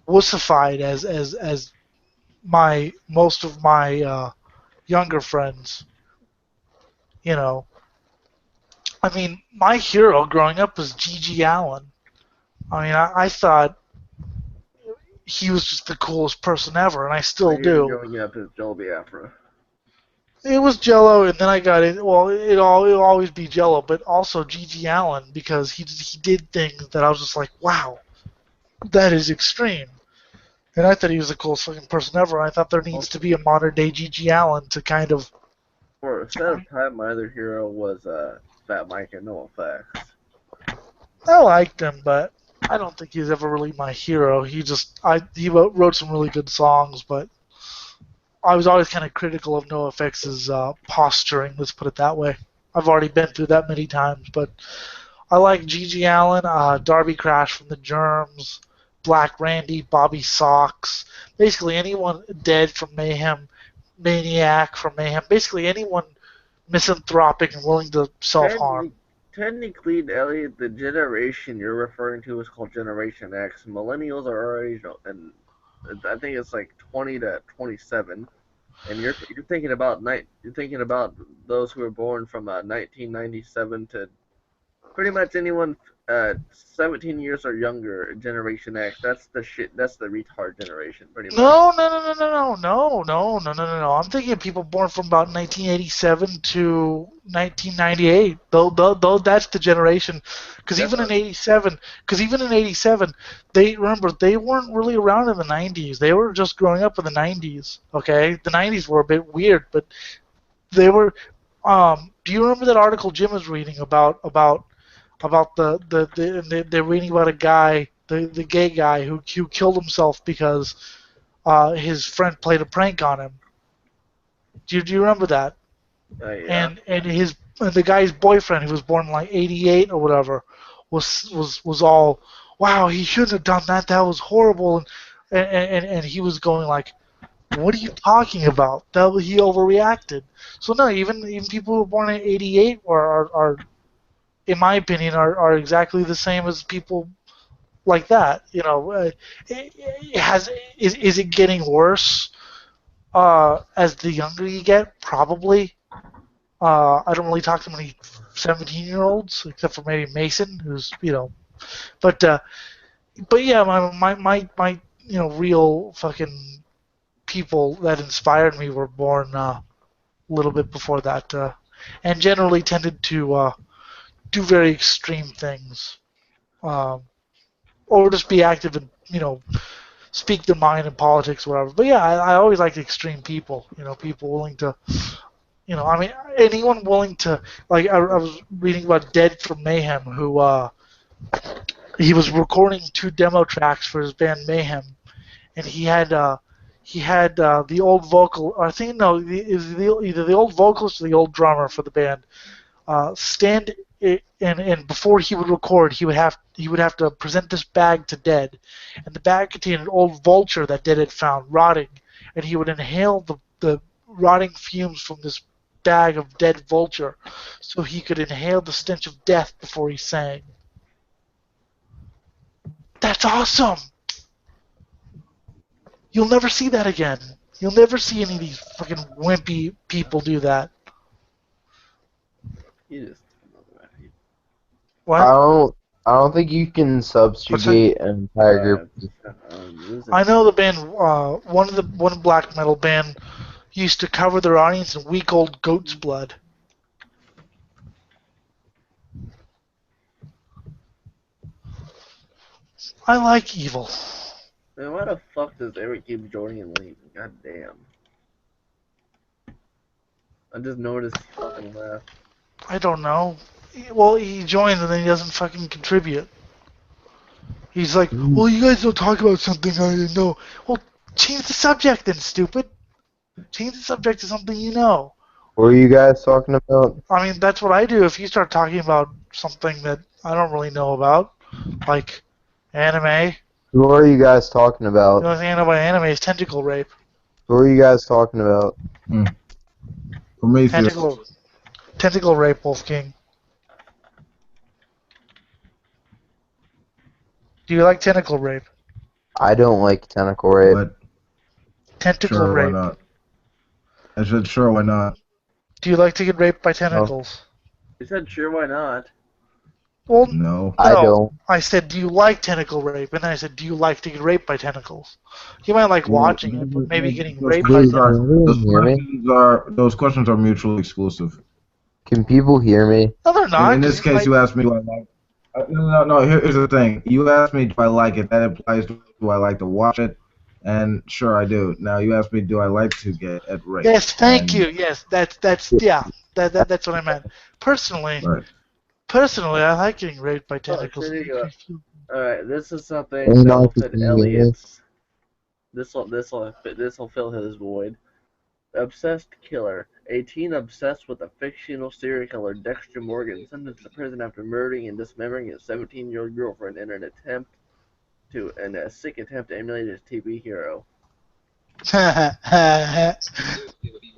wussified as my most of my younger friends. You know, I mean, my hero growing up was G.G. Allen. I mean, I thought he was just the coolest person ever, and I My still hero do. growing up is Joel Biafra. It was Jello, and then I got it. Well, it'll always be Jello, but also G.G. Allen, because he did things that I was just like, wow, that is extreme. And I thought he was the coolest fucking person ever. And I thought there needs to Also, be a modern day G.G. Allen to kind of. for a set of time, my other hero was Fat Mike and No Effects. I liked him, but I don't think he's ever really my hero. He wrote some really good songs, but I was always kind of critical of NoFX's posturing. Let's put it that way. I've already been through that many times, but I like G.G. Allen, Darby Crash from the Germs, Black Randy, Bobby Sox, basically anyone dead from Mayhem, Maniac from Mayhem, basically anyone misanthropic and willing to self-harm. Technically, Elliot, the generation you're referring to is called Generation X. Millennials are already, and I think it's like 20 to 27, and you're thinking about those who were born from 1997 to Pretty much anyone 17 years or younger, Generation X. That's the shit. That's the retard generation, pretty much. No. I'm thinking of people born from about 1987 to 1998. Though that's the generation. Because even in '87, they weren't really around in the '90s. They were just growing up in the '90s. Okay, the '90s were a bit weird, but they were. Do you remember that article Jim was reading about they're reading about a guy, the gay guy who killed himself because his friend played a prank on him. Do you remember that? Yeah. And the guy's boyfriend, who was born in like '88 or whatever, was all, wow, he shouldn't have done that. That was horrible. And he was going like, what are you talking about? That he overreacted. So no, even people who were born in '88 are in my opinion, are exactly the same as people like that. Is it getting worse as the younger you get? Probably. I don't really talk to many 17-year-olds except for maybe Mason, who's but yeah, my real fucking people that inspired me were born a little bit before that, and generally tended to do very extreme things. Um, or just be active and speak their mind in politics, or whatever. But yeah, I always liked extreme people. People willing to, I mean, anyone willing to, like, I was reading about Dead from Mayhem, who he was recording 2 demo tracks for his band Mayhem, and he had the old vocal. I think no, either the old vocalist or the old drummer for the band stand and before he would record, he would have to present this bag to Dead, and the bag contained an old vulture that Dead had found rotting, and he would inhale the rotting fumes from this bag of dead vulture, so he could inhale the stench of death before he sang. That's awesome. You'll never see that again. You'll never see any of these fucking wimpy people do that. You just. What? I don't think you can subjugate an entire group. I know the band. One black metal band used to cover their audience in week old goat's blood. I like evil. Man, why the fuck does Eric keep joining and leaving? God damn. I just noticed he fucking left. I don't know. Well, he joins and then he doesn't fucking contribute. He's like, well, you guys don't talk about something I didn't know. Well, change the subject then, stupid. Change the subject to something you know. What are you guys talking about? I mean, that's what I do if you start talking about something that I don't really know about, like anime. Who are you guys talking about? The only thing I know about anime is tentacle rape. Who are you guys talking about? Prometheus. Tentacle rape, Wolf King. Do you like tentacle rape? I don't like tentacle rape. But Tentacle sure, rape. why not? I said sure, why not? Do you like to get raped by tentacles? He said, sure, why not? Well, No. I don't. I said, do you like tentacle rape? And then I said, do you like to get raped by tentacles? You might like watching it, but maybe getting raped by tentacles. Those questions are mutually exclusive. Can people hear me? No, they're not. In this case, you asked me, do I like? No. Here's the thing. You asked me, do I like it? That implies, do I like to watch it? And sure, I do. Now you asked me, do I like to get raped? Yes, thank you. Yes, that's yeah. That's what I meant. Personally, I like getting raped by tentacles. Alright, this is something that will fit Elliot's. This'll fill his void. Obsessed killer. A teen obsessed with a fictional serial killer, Dexter Morgan, sentenced to prison after murdering and dismembering his 17-year-old girlfriend in a sick attempt to emulate his TV hero.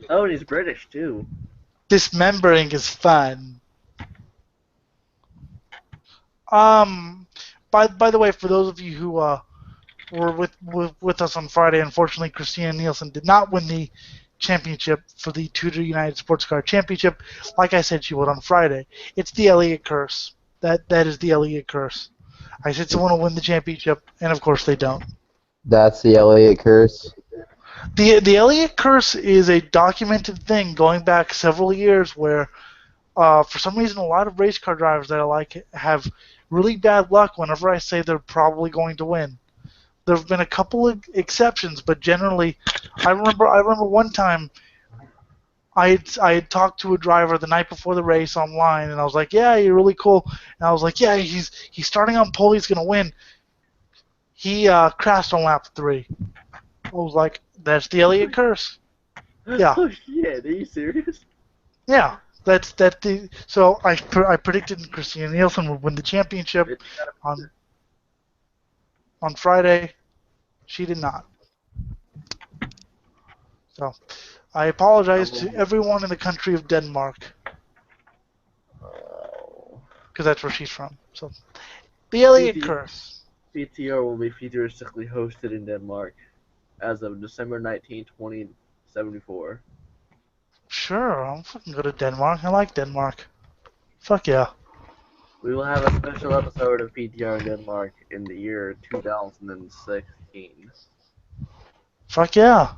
Oh, and he's British too. Dismembering is fun. By the way, for those of you who were with us on Friday, unfortunately, Christina Nielsen did not win the championship for the Tudor United Sports Car Championship. Like I said, she would on Friday. It's the Elliott curse. That is the Elliott curse. I said someone will win the championship, and of course they don't. That's the Elliott curse. The Elliott curse is a documented thing going back several years where, for some reason, a lot of race car drivers that I like have really bad luck whenever I say they're probably going to win. There have been a couple of exceptions, but generally, I remember one time I had talked to a driver the night before the race online, and I was like, "Yeah, you're really cool." And I was like, "Yeah, he's starting on pole. He's gonna win." He crashed on lap 3. I was like, "That's the Elliott curse." Yeah, Oh shit, are you serious? yeah. That's the so I predicted Christina Nielsen would win the championship It's gotta on on Friday. She did not. So I apologize to everyone in the country of Denmark Oh. because that's where she's from. So the Elliott PT curse. PTR will be futuristically hosted in Denmark as of December 19, 2074. Sure, I'll fucking go to Denmark. I like Denmark. Fuck yeah. We will have a special episode of PTR in Denmark in the year 2016. Fuck yeah.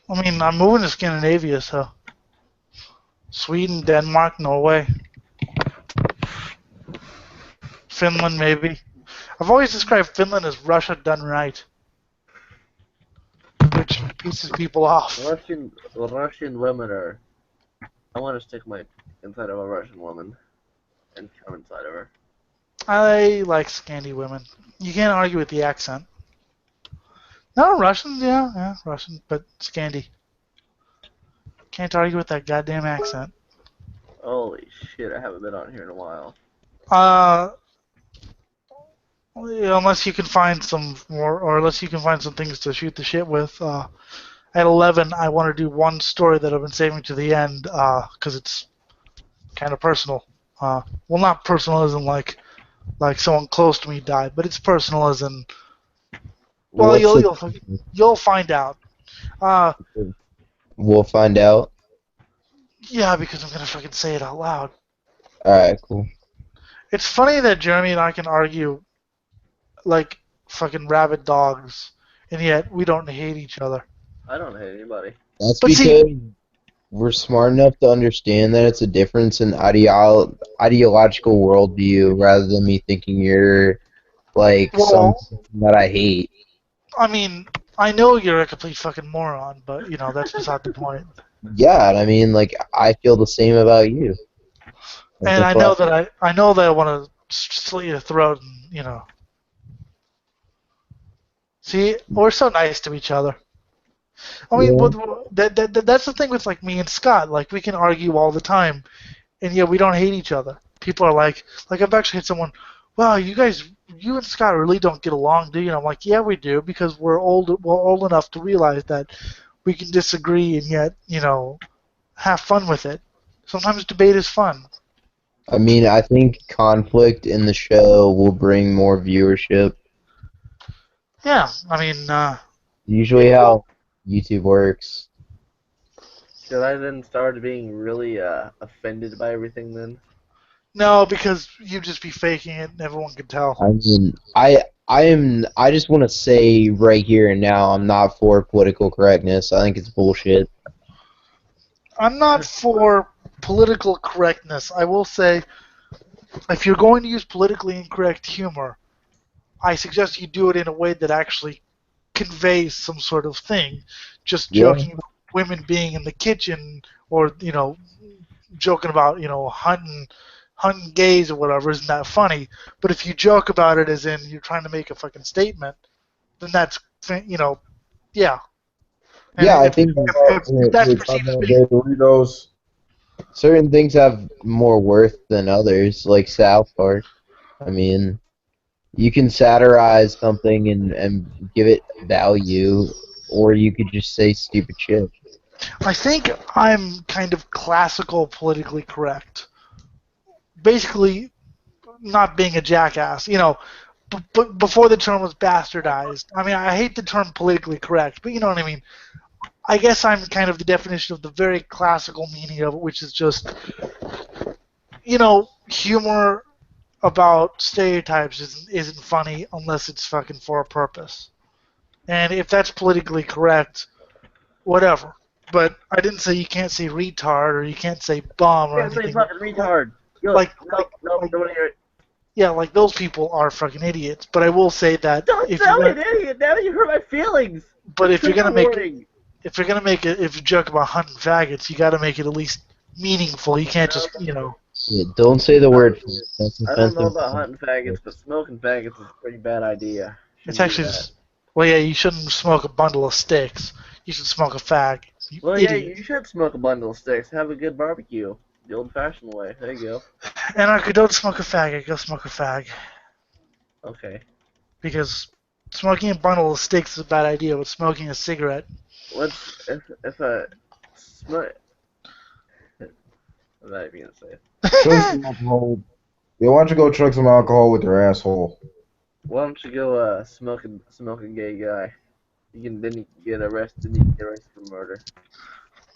I mean, I'm moving to Scandinavia, so Sweden, Denmark, Norway, Finland, maybe. I've always described Finland as Russia done right, which pisses people off. Russian women are. I want to stick my inside of a Russian woman and come inside of her. I like Scandi women. You can't argue with the accent. No, Russians, yeah, Russian, but Scandi. Can't argue with that goddamn accent. Holy shit! I haven't been on here in a while. Unless you can find some more, or unless you can find some things to shoot the shit with. At 11, I want to do one story that I've been saving to the end, because it's kind of personal. Well, not personal as in like someone close to me died, but it's personal as in. Well, What's you'll find out. We'll find out. Yeah, because I'm gonna fucking say it out loud. Alright, cool. It's funny that Jeremy and I can argue like fucking rabid dogs, and yet we don't hate each other. I don't hate anybody. That's But because see- we're smart enough to understand that it's a difference in ideological worldview rather than me thinking you're like Well- something that I hate. I mean, I know you're a complete fucking moron, but you know that's beside the point. Yeah, and I mean, like, I feel the same about you. And I know that I know that I want to slit your throat, and you know. See, we're so nice to each other. I mean, Yeah. that's the thing with like me and Scott. Like we can argue all the time, and yet we don't hate each other. People are like I've actually had someone, wow, you and Scott really don't get along, do you? And I'm like, yeah, we do, because we're old enough to realize that we can disagree and yet, you know, have fun with it. Sometimes debate is fun. I mean, I think conflict in the show will bring more viewership. Yeah, I mean, Usually how YouTube works. Should I then start being really offended by everything then? no, because you'd just be faking it and everyone could tell. I mean, I just want to say right here and now, I'm not for political correctness. I think it's bullshit. I'm not for political correctness. I will say, if you're going to use politically incorrect humor, I suggest you do it in a way that actually conveys some sort of thing. Just Yeah. joking about women being in the kitchen, or you know, joking about hunting gays or whatever isn't that funny. But if you joke about it as in you're trying to make a fucking statement, then that's yeah. And Yeah, I if, think if that's We're perceived talking as about being Doritos. certain things have more worth than others, like South Park. I mean, you can satirize something and give it value, or you could just say stupid shit. I think I'm kind of classical politically correct. Basically, not being a jackass. You know, but before the term was bastardized. I mean, I hate the term politically correct, but you know what I mean. I guess I'm kind of the definition of the very classical meaning of it, which is just, humor about stereotypes isn't funny unless it's fucking for a purpose. And if that's politically correct, whatever. But I didn't say you can't say retard or you can't say bum or Can't say anything. fucking retard. Yo, Like, nope, nope, like, don't wanna hear it. yeah, like those people are fucking idiots. But I will say that Don't if tell you're me gonna, an idiot. Now you hurt my feelings. but if you're Trigger gonna make warning. if you're gonna make it if you joke about hunting faggots, you got to make it at least meaningful. You can't just Yeah, don't say the word. That's I don't know offensive. about hunting faggots, but smoking faggots is a pretty bad idea. It's Shouldn't do actually that. just, well, yeah, you shouldn't smoke a bundle of sticks. You should smoke a fag. You Well, yeah, idiot. you should smoke a bundle of sticks. Have a good barbecue. The old-fashioned way. There you go. Anarchy, don't smoke a faggot. Go smoke a fag. Okay. Because smoking a bundle of sticks is a bad idea, but smoking a cigarette. What's if a smoke? I'm not even gonna say it. Chug some alcohol. Yeah, why don't you go chug some alcohol with your asshole? Why don't you go smoke a gay guy? You can then you can get arrested. Then you can get arrested for murder.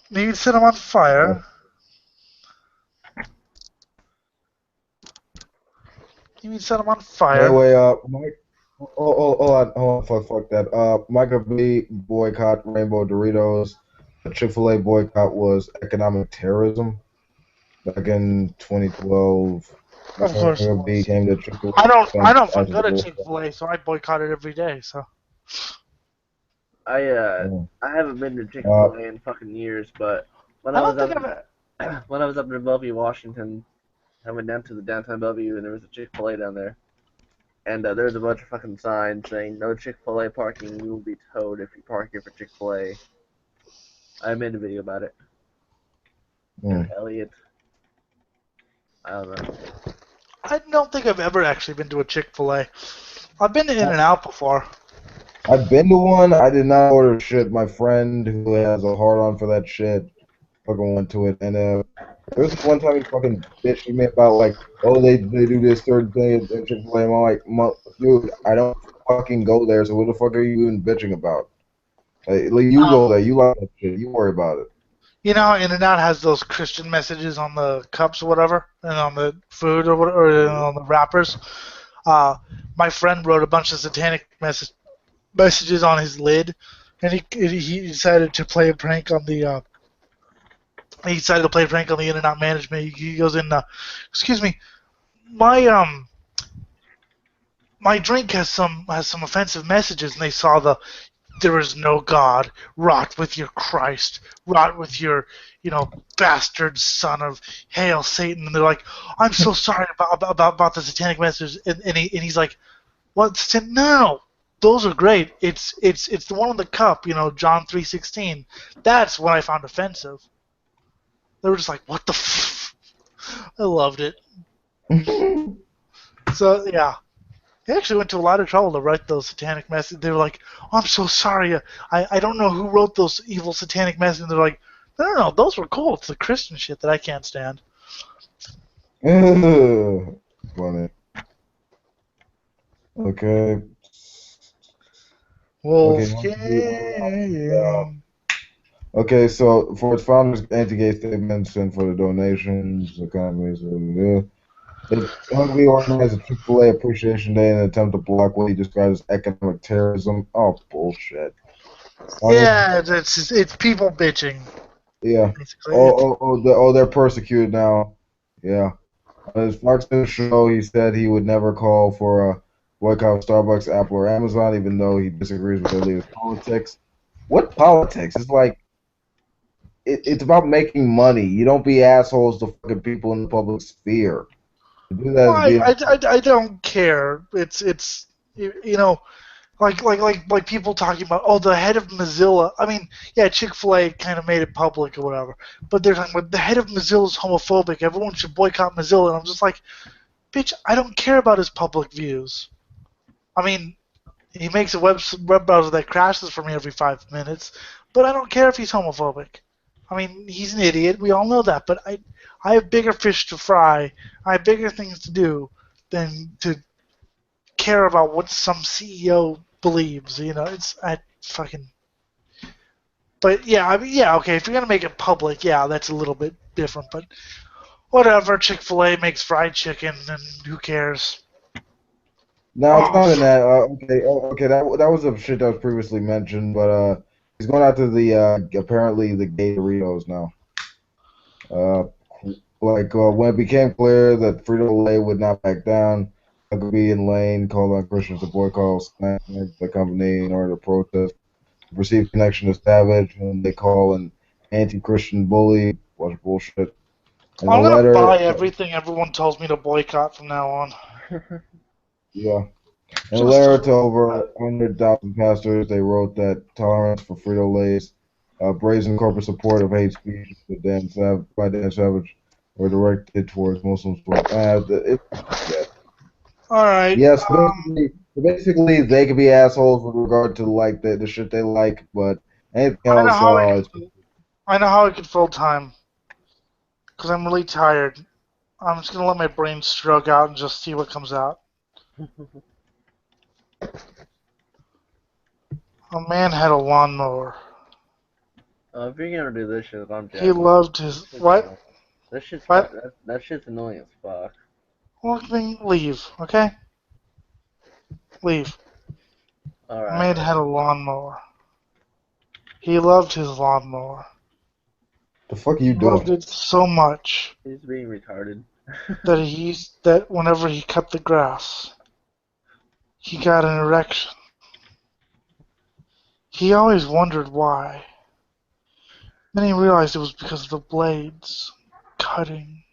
You can set them on fire. You can set them on By the fire. way, Mike. Hold on, fuck that. Michael B. boycott Rainbow Doritos. The Chick-fil-A boycott was economic terrorism. Back in 2012, Of course it Michael B. was. came to Chick-fil-A I don't defense fucking after go the to boycott. Chick-fil-A, so I boycott it every day. So I Mm. I haven't been to Chick-fil-A in fucking years, but when I I was don't think up I've. when I was up in Bellevue, Washington, I went down to the downtown Bellevue and there was a Chick-fil-A down there. And there was a bunch of fucking signs saying no Chick-fil-A parking, you will be towed if you park here for Chick-fil-A. I made a video about it. And Mm. Elliot, I don't know. I don't think I've ever actually been to a Chick-fil-A. I've been to In-N-Out before. I've been to one. I did not order shit. My friend who has a hard on for that shit fucking went to it, and there was this one time he fucking bitched at me about like, oh they do this certain thing at Chick-fil-A. And I'm like, dude, I don't fucking go there, so what the fuck are you even bitching about? Like you go there, you like that shit, you worry about it. You know, In-N-Out has those Christian messages on the cups or whatever, and on the food or whatever, or on the wrappers. My friend wrote a bunch of satanic messages on his lid, and he decided to play a prank on the. He decided to play a prank on the In-N-Out management. He goes in, excuse me, my my drink has some offensive messages, and they saw the there is no God, rot with your Christ, rot with your, bastard son of hail Satan. And they're like, I'm so sorry about the satanic message. And he's like, what? No, those are great. It's the one on the cup, John 3:16. That's what I found offensive. They were just like, what the I loved it. So, yeah. They actually went to a lot of trouble to write those satanic messages. They were like, oh, I'm so sorry. I don't know who wrote those evil satanic messages. And they're like, no, those were cool. It's the Christian shit that I can't stand. Funny. Okay. Okay, so for its founders, anti-gay statements, and for the donations, the companies, Huckabee organized a Chick-fil-A Appreciation Day in an attempt to block what he described as economic terrorism. Oh, bullshit. Yeah, it's people bitching. Yeah. Basically. They're persecuted now. Yeah. On his Fox News show, he said he would never call for a boycott of Starbucks, Apple, or Amazon, even though he disagrees with their leaders' politics. What politics? It's like it's about making money. You don't be assholes to fucking people in the public sphere. To do that Well, is being I don't care. It's like people talking about, oh, the head of Mozilla. I mean, yeah, Chick-fil-A kind of made it public or whatever, but they're talking about the head of Mozilla is homophobic. Everyone should boycott Mozilla. And I'm just like, bitch, I don't care about his public views. I mean, he makes a web browser that crashes for me every 5 minutes, but I don't care if he's homophobic. I mean, he's an idiot. We all know that, but I have bigger fish to fry. I have bigger things to do than to care about what some CEO believes. I fucking. But yeah, I mean, yeah, okay. If you're gonna make it public, yeah, that's a little bit different. But Whatever, Chick-fil-A makes fried chicken, and who cares? No, it's not in Oh, that. Okay. That was a shit that was previously mentioned, but he's going after the apparently the gay Doritos now. Uh, when it became clear that Frito-Lay would not back down, Huckabee and Lane called on Christians to boycott the company in order to protest the perceived connection to Savage, whom they call an anti-Christian bully. Bunch of bullshit. In a I'm gonna buy letter, everything everyone tells me to boycott from now on. yeah. In a Just letter to over 100,000 pastors, they wrote that tolerance for Frito-Lay's brazen corporate support of hate speech by Dan Savage were directed towards Muslims. Yeah. all right. Yes, basically, they could be assholes with regard to like the shit they like, but anything I know else, how it's I know how I could fill time because I'm really tired. I'm just gonna let my brain stroke out and just see what comes out. A man had a lawnmower. If you're gonna do this shit, I'm He jamming. loved his what? That shit's What? that shit's annoying as fuck. Well, then leave, okay? Leave. A Alright. man had a lawnmower. He loved his lawnmower. the fuck are He you loved doing? it so much He's being retarded. that whenever he cut the grass, he got an erection. He always wondered why. Then he realized it was because of the blades cutting.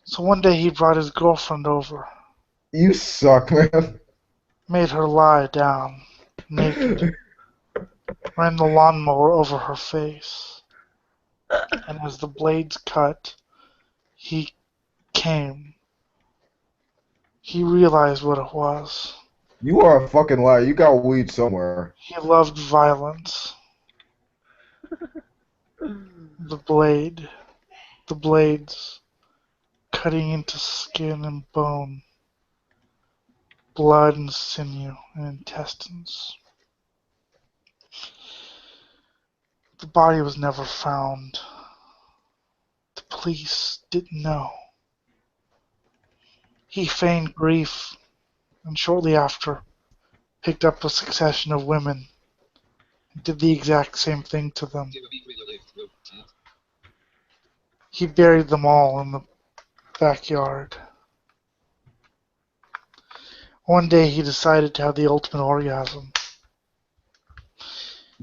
So one day he brought his girlfriend over, You suck, man. made her lie down, naked, ran the lawnmower over her face, and as the blades cut, he came. He realized what it was. You are a fucking liar. You got weed somewhere. He loved violence. The blade, the blades cutting into skin and bone, blood and sinew and intestines. The body was never found. The police didn't know. He feigned grief and shortly after picked up a succession of women and did the exact same thing to them. He buried them all in the backyard. One day he decided to have the ultimate orgasm.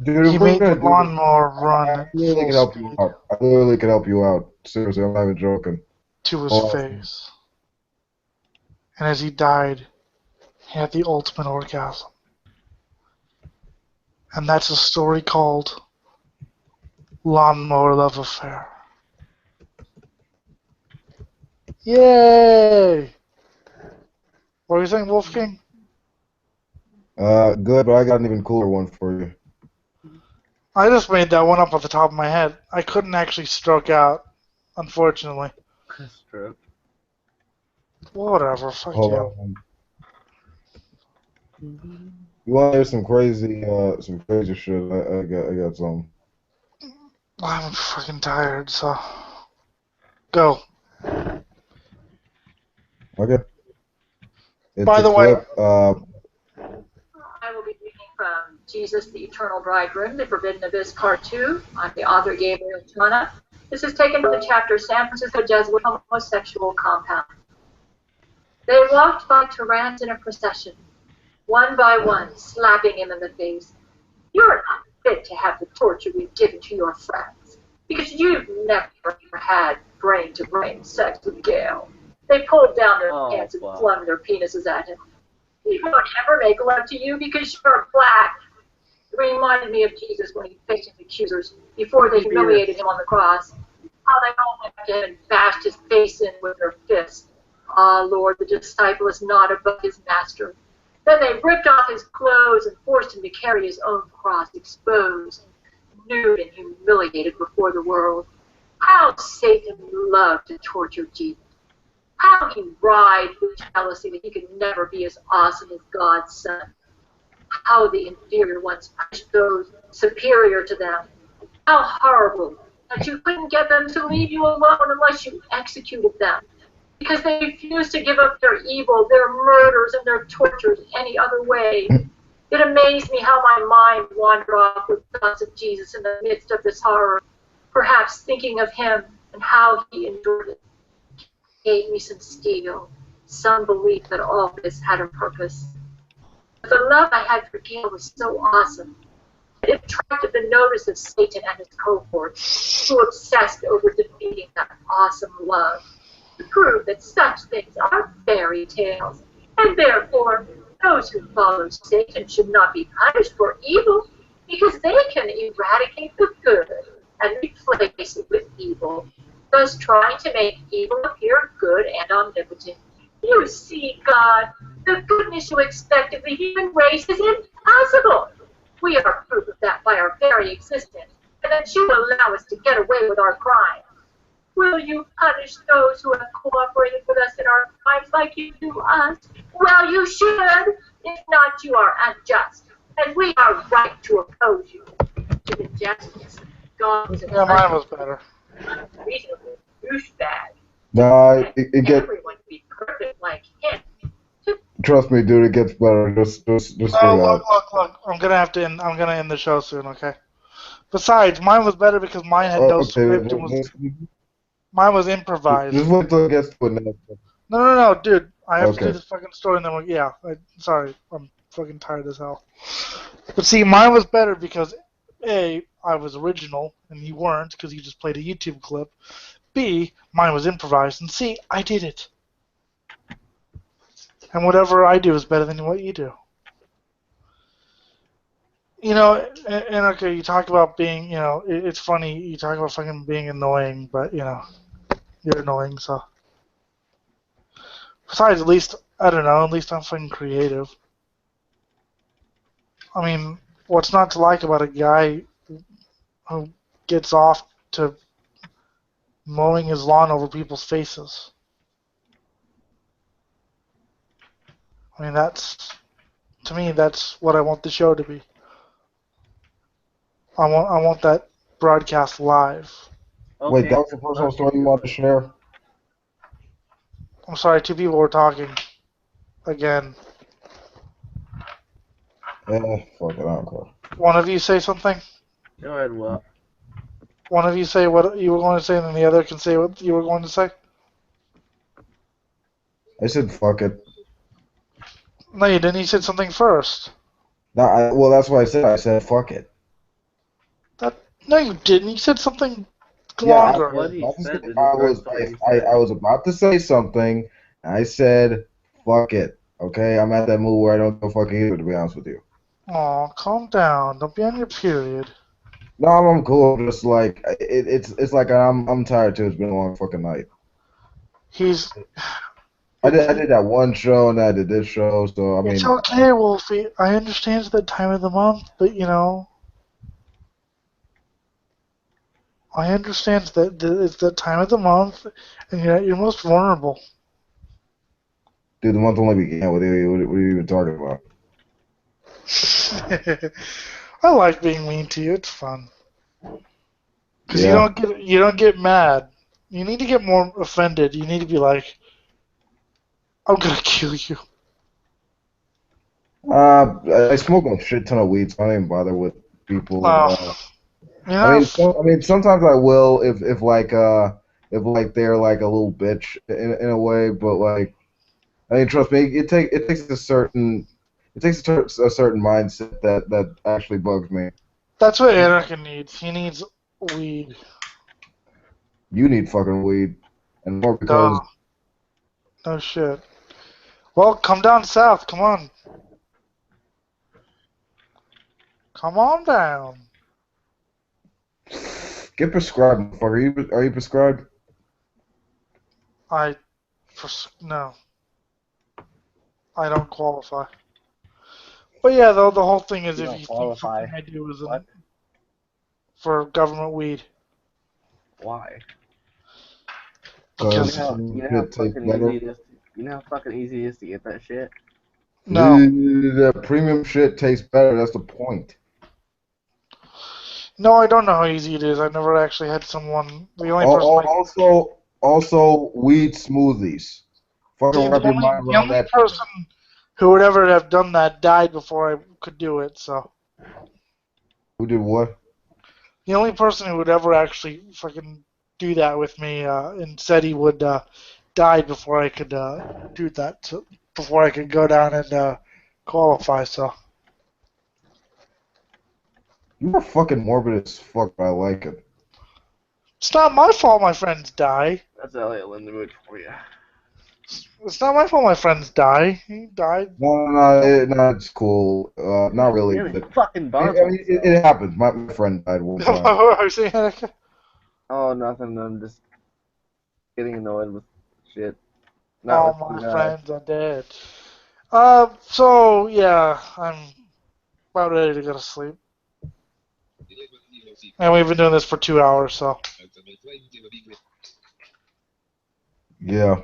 Dude, He if we're made the gonna do this, lawnmower run I at literally full can help you speed out. I literally can help you out. Seriously, I'm not even joking. to his Hold on. face. And as he died, he had the ultimate orgasm. And that's a story called Lawnmower Love Affair. Yay! What are you saying, Wolfgang? Good, but I got an even cooler one for you. I just made that one up off the top of my head. I couldn't actually stroke out, unfortunately. Strip. Whatever, fuck Hold you. on. You want to hear some crazy shit? I got some. I'm fucking tired, so. Go. Okay. It's By a the way, clip. I will be reading from Jesus, the Eternal Bridegroom, The Forbidden Abyss, Part 2. I'm the author, Gabriel Chana. This is taken from the chapter San Francisco Jesuit Homosexual Compound. They walked by Terence in a procession, one by one, slapping him in the face. You're not fit to have the torture we've given to your friends, because you've never had brain-to-brain sex with Gail. They pulled down their pants and flung their penises at him. He won't ever make love to you because you're black. It reminded me of Jesus when he faced his accusers before they humiliated him on the cross. How they all went to him and bashed his face in with their fists. Ah, Lord, the disciple is not above his master. Then they ripped off his clothes and forced him to carry his own cross, exposed, nude and humiliated before the world. How Satan loved to torture Jesus. How he writhed with jealousy that he could never be as awesome as God's son. How the inferior ones pushed those superior to them. How horrible that you couldn't get them to leave you alone unless you executed them, because they refused to give up their evil, their murders, and their tortures any other way. It amazed me how my mind wandered off with thoughts of Jesus in the midst of this horror, perhaps thinking of him and how he endured it. It gave me some steel, some belief that all this had a purpose. But the love I had for Gail was so awesome. It attracted the notice of Satan and his cohorts, who obsessed over defeating that awesome love, to prove that such things are fairy tales, and therefore those who follow Satan should not be punished for evil, because they can eradicate the good and replace it with evil, thus trying to make evil appear good and omnipotent. You see, God, the goodness you expect of the human race is impossible. We are proof of that by our very existence, and that you allow us to get away with our crimes. Will you punish those who have cooperated with us in our crimes like you do us? Well, you should. If not, you are unjust, and we are right to oppose you. To injustice, God was Yeah, mine was better. unreasonable douchebag. Nah, it get. Everyone to be perfect like him. Trust me, dude. It gets better. Just Oh, hang look, out. look, look. I'm gonna end the show soon, okay? Besides, mine was better because mine had no Okay, script and mine was improvised. just wait till it gets to it next. No, dude. I have to do Okay. this fucking story and then sorry. I'm fucking tired as hell. But see, mine was better because A, I was original and you weren't because you just played a YouTube clip. B, mine was improvised. And C, I did it. And whatever I do is better than what you do. You know, and okay, you talk about being, it's funny, you talk about fucking being annoying, but, you're annoying, so. Besides, at least, I don't know, at least I'm fucking creative. I mean, what's not to like about a guy who gets off to mowing his lawn over people's faces? I mean, to me, that's what I want the show to be. I want that broadcast live. Okay, Wait, that was the personal story you wanted to share? I'm sorry, two people were talking. Again. Fuck it, I don't care. One of you say something? Go ahead, what? One of you say what you were going to say, and then the other can say what you were going to say? I said fuck it. No, you didn't. You said something first. No, well, that's what I said. I said fuck it. No, you didn't. You said something Yeah, longer. What he said is I the story he said. was about to say something, and I said fuck it. Okay, I'm at that mood where I don't go fucking either, to be honest with you. Aw, calm down. Don't be on your period. No, I'm cool. I'm just like it's like I'm tired too. It's been a long fucking night. He's. I did that one show and then I did this show, so I mean. It's okay, Wolfie. I understand it's the time of the month, but I understand that it's the time of the month, and you're at your most vulnerable. Dude, the month only began with you. What are you even talking about? I like being mean to you. It's fun. Because Yeah. you don't get mad. You need to get more offended. You need to be like, I'm gonna kill you. I smoke a shit ton of weed, so I don't even bother with people. I mean, sometimes I will if like they're like a little bitch in a way, but like I mean, trust me, it takes a certain mindset that actually bugs me. That's what Anakin needs. He needs weed. You need fucking weed, and more because No shit. Well, come down south. Come on. Come on down. get prescribed, motherfucker. Are you prescribed? No. I don't qualify. But yeah, though the whole thing is You if don't you qualify. think something I do is What? for government weed. Why? Because You know how fucking easy it is. You know how fucking easy it is to get that shit. no. The premium shit tastes better. That's the point. No, I don't know how easy it is. I've never actually had someone. The only person Oh, also, weed smoothies. Fucking wrap your mind the around only that. person who would ever have done that died before I could do it. So Who did what? the only person who would ever actually fucking do that with me and said he would died before I could do that. So, before I could go down and qualify. So You are fucking morbid as fuck, but I like it. it's not my fault my friends die. That's Elliot Lindenwood for you. It's not my fault my friends die. He died. No, it's cool. Not really, Really but fucking I bombs mean, it happens. My friend died one time. Are you saying that? Oh, nothing. I'm just getting annoyed with shit. Not All with my you guys. friends are dead. So yeah, I'm about ready to go to sleep. And we've been doing this for 2 hours, so. Yeah.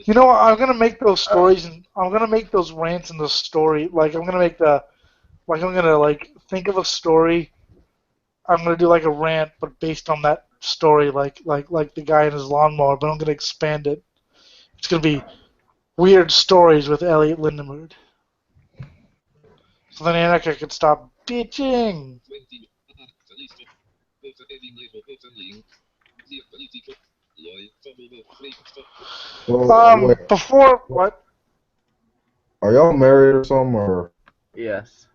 You know what? I'm gonna make those stories and I'm gonna make those rants in the story. Like I'm gonna make I'm gonna think of a story. I'm gonna do like a rant, but based on that story, like the guy in his lawnmower. But I'm gonna expand it. It's gonna be weird stories with Elliot Lindemood. So then Annika can stop bitching. So, wait, Before what? are y'all married or something, or? Yes.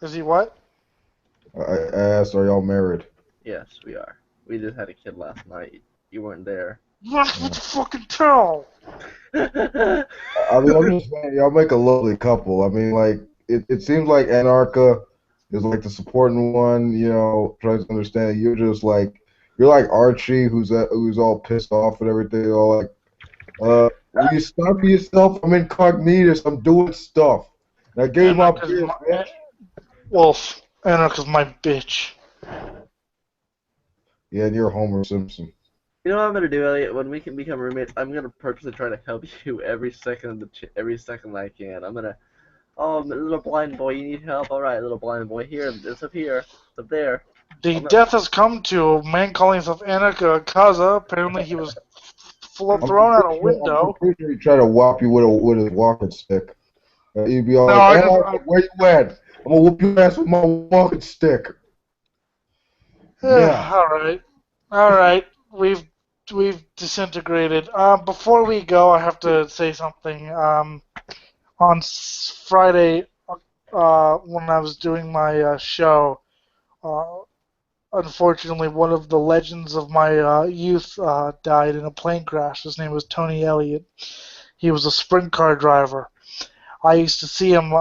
Is he what? I asked, are y'all married? Yes, we are. We just had a kid last night. You weren't there. You're not supposed to fucking tell. I mean, I'm just saying, y'all make a lovely couple. I mean, like, it seems like Anarcha is like the supporting one, tries to understand. You're like Archie, who's all pissed off and everything, all like, will you stop yourself? I'm incognito, I'm doing stuff. And I gave my beer, bitch. Wolf. Anarcha's my bitch. Yeah, and you're Homer Simpson. You know what I'm gonna do, Elliot? When we can become roommates, I'm gonna purposely try to help you every second I can. I'm gonna, oh, little blind boy, you need help. All right, little blind boy, here, it's up here, it's up there. The death has come to a man calling himself Anarcha Kaza. Apparently, he was thrown out a I'm window. pretty sure he tried to whop you with his walking stick. You'd be all No, like, Anarcha, where you at? I'm gonna whoop your ass with my walking stick. Yeah. All right. We've disintegrated. Before we go, I have to say something. On Friday, when I was doing my show, uh, unfortunately, one of the legends of my youth died in a plane crash. His name was Tony Elliott. He was a sprint car driver. I used to see him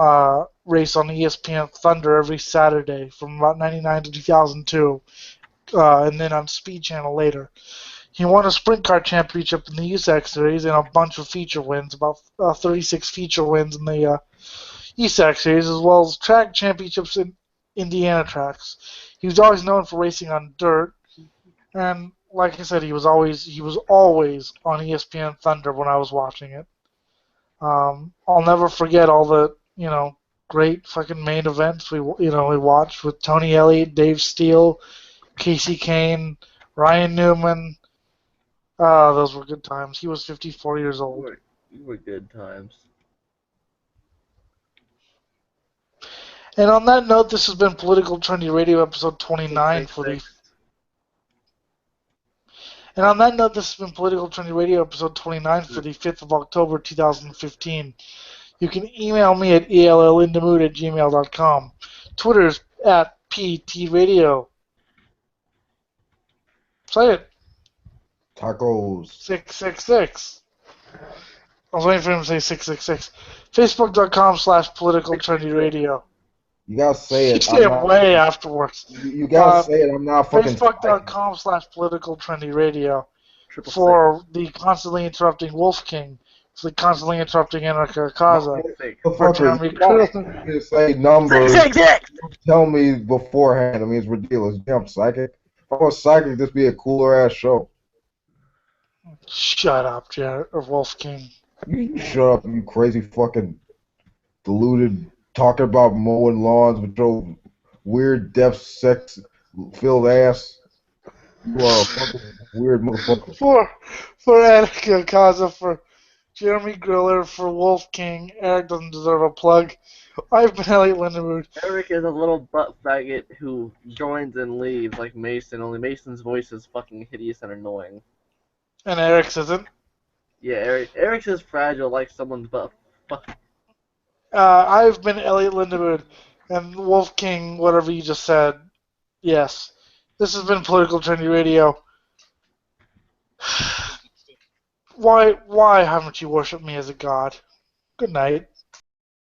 race on ESPN Thunder every Saturday from about '99 to 2002, and then on Speed Channel later. He won a sprint car championship in the USAC series and a bunch of feature wins, about 36 feature wins in the USAC series, as well as track championships in Indiana tracks. He was always known for racing on dirt, and like I said, he was always on ESPN Thunder when I was watching it. I'll never forget all the great fucking main events we watched with Tony Elliott, Dave Steele, Casey Kane, Ryan Newman. Those were good times. He was 54 years old. You were good times. And on that note, this has been Political Trendy Radio episode 29 for the. And on that note, this has been Political Trendy Radio episode 29 for the 5th of October 2015. You can email me at ellindemood@gmail.com. Twitter's at PTRadio. Say it. Tacos. 666. I was waiting for him to say 666. Facebook.com/Political Trendy Radio. You gotta say it. You say it way afterwards. You gotta say it. I'm not fucking. Facebook.com/Political Trendy Radio for the constantly interrupting Wolf King, for the constantly interrupting Anarcha Kaza. For Jeremy You say numbers. Tell me beforehand. I mean, it's ridiculous. Damn psychic. If I was psychic, this would be a cooler ass show. Shut up, Jared, or Wolf King. You shut up, you crazy fucking deluded talking about mowing lawns with your weird, deaf, sex-filled ass. You are a fucking weird motherfucker. For Attica, Kaza, for Jeremy Griller, for Wolf King. Eric doesn't deserve a plug. I've been Elliot Lindenwood. Eric is a little butt faggot who joins and leaves like Mason, only Mason's voice is fucking hideous and annoying. And Eric's isn't. Yeah, Eric's is fragile like someone's butt. Fuck. I've been Elliot Lindenwood. And Wolf King, whatever you just said. Yes. This has been Political Trendy Radio. Why haven't you worshipped me as a god? Good night.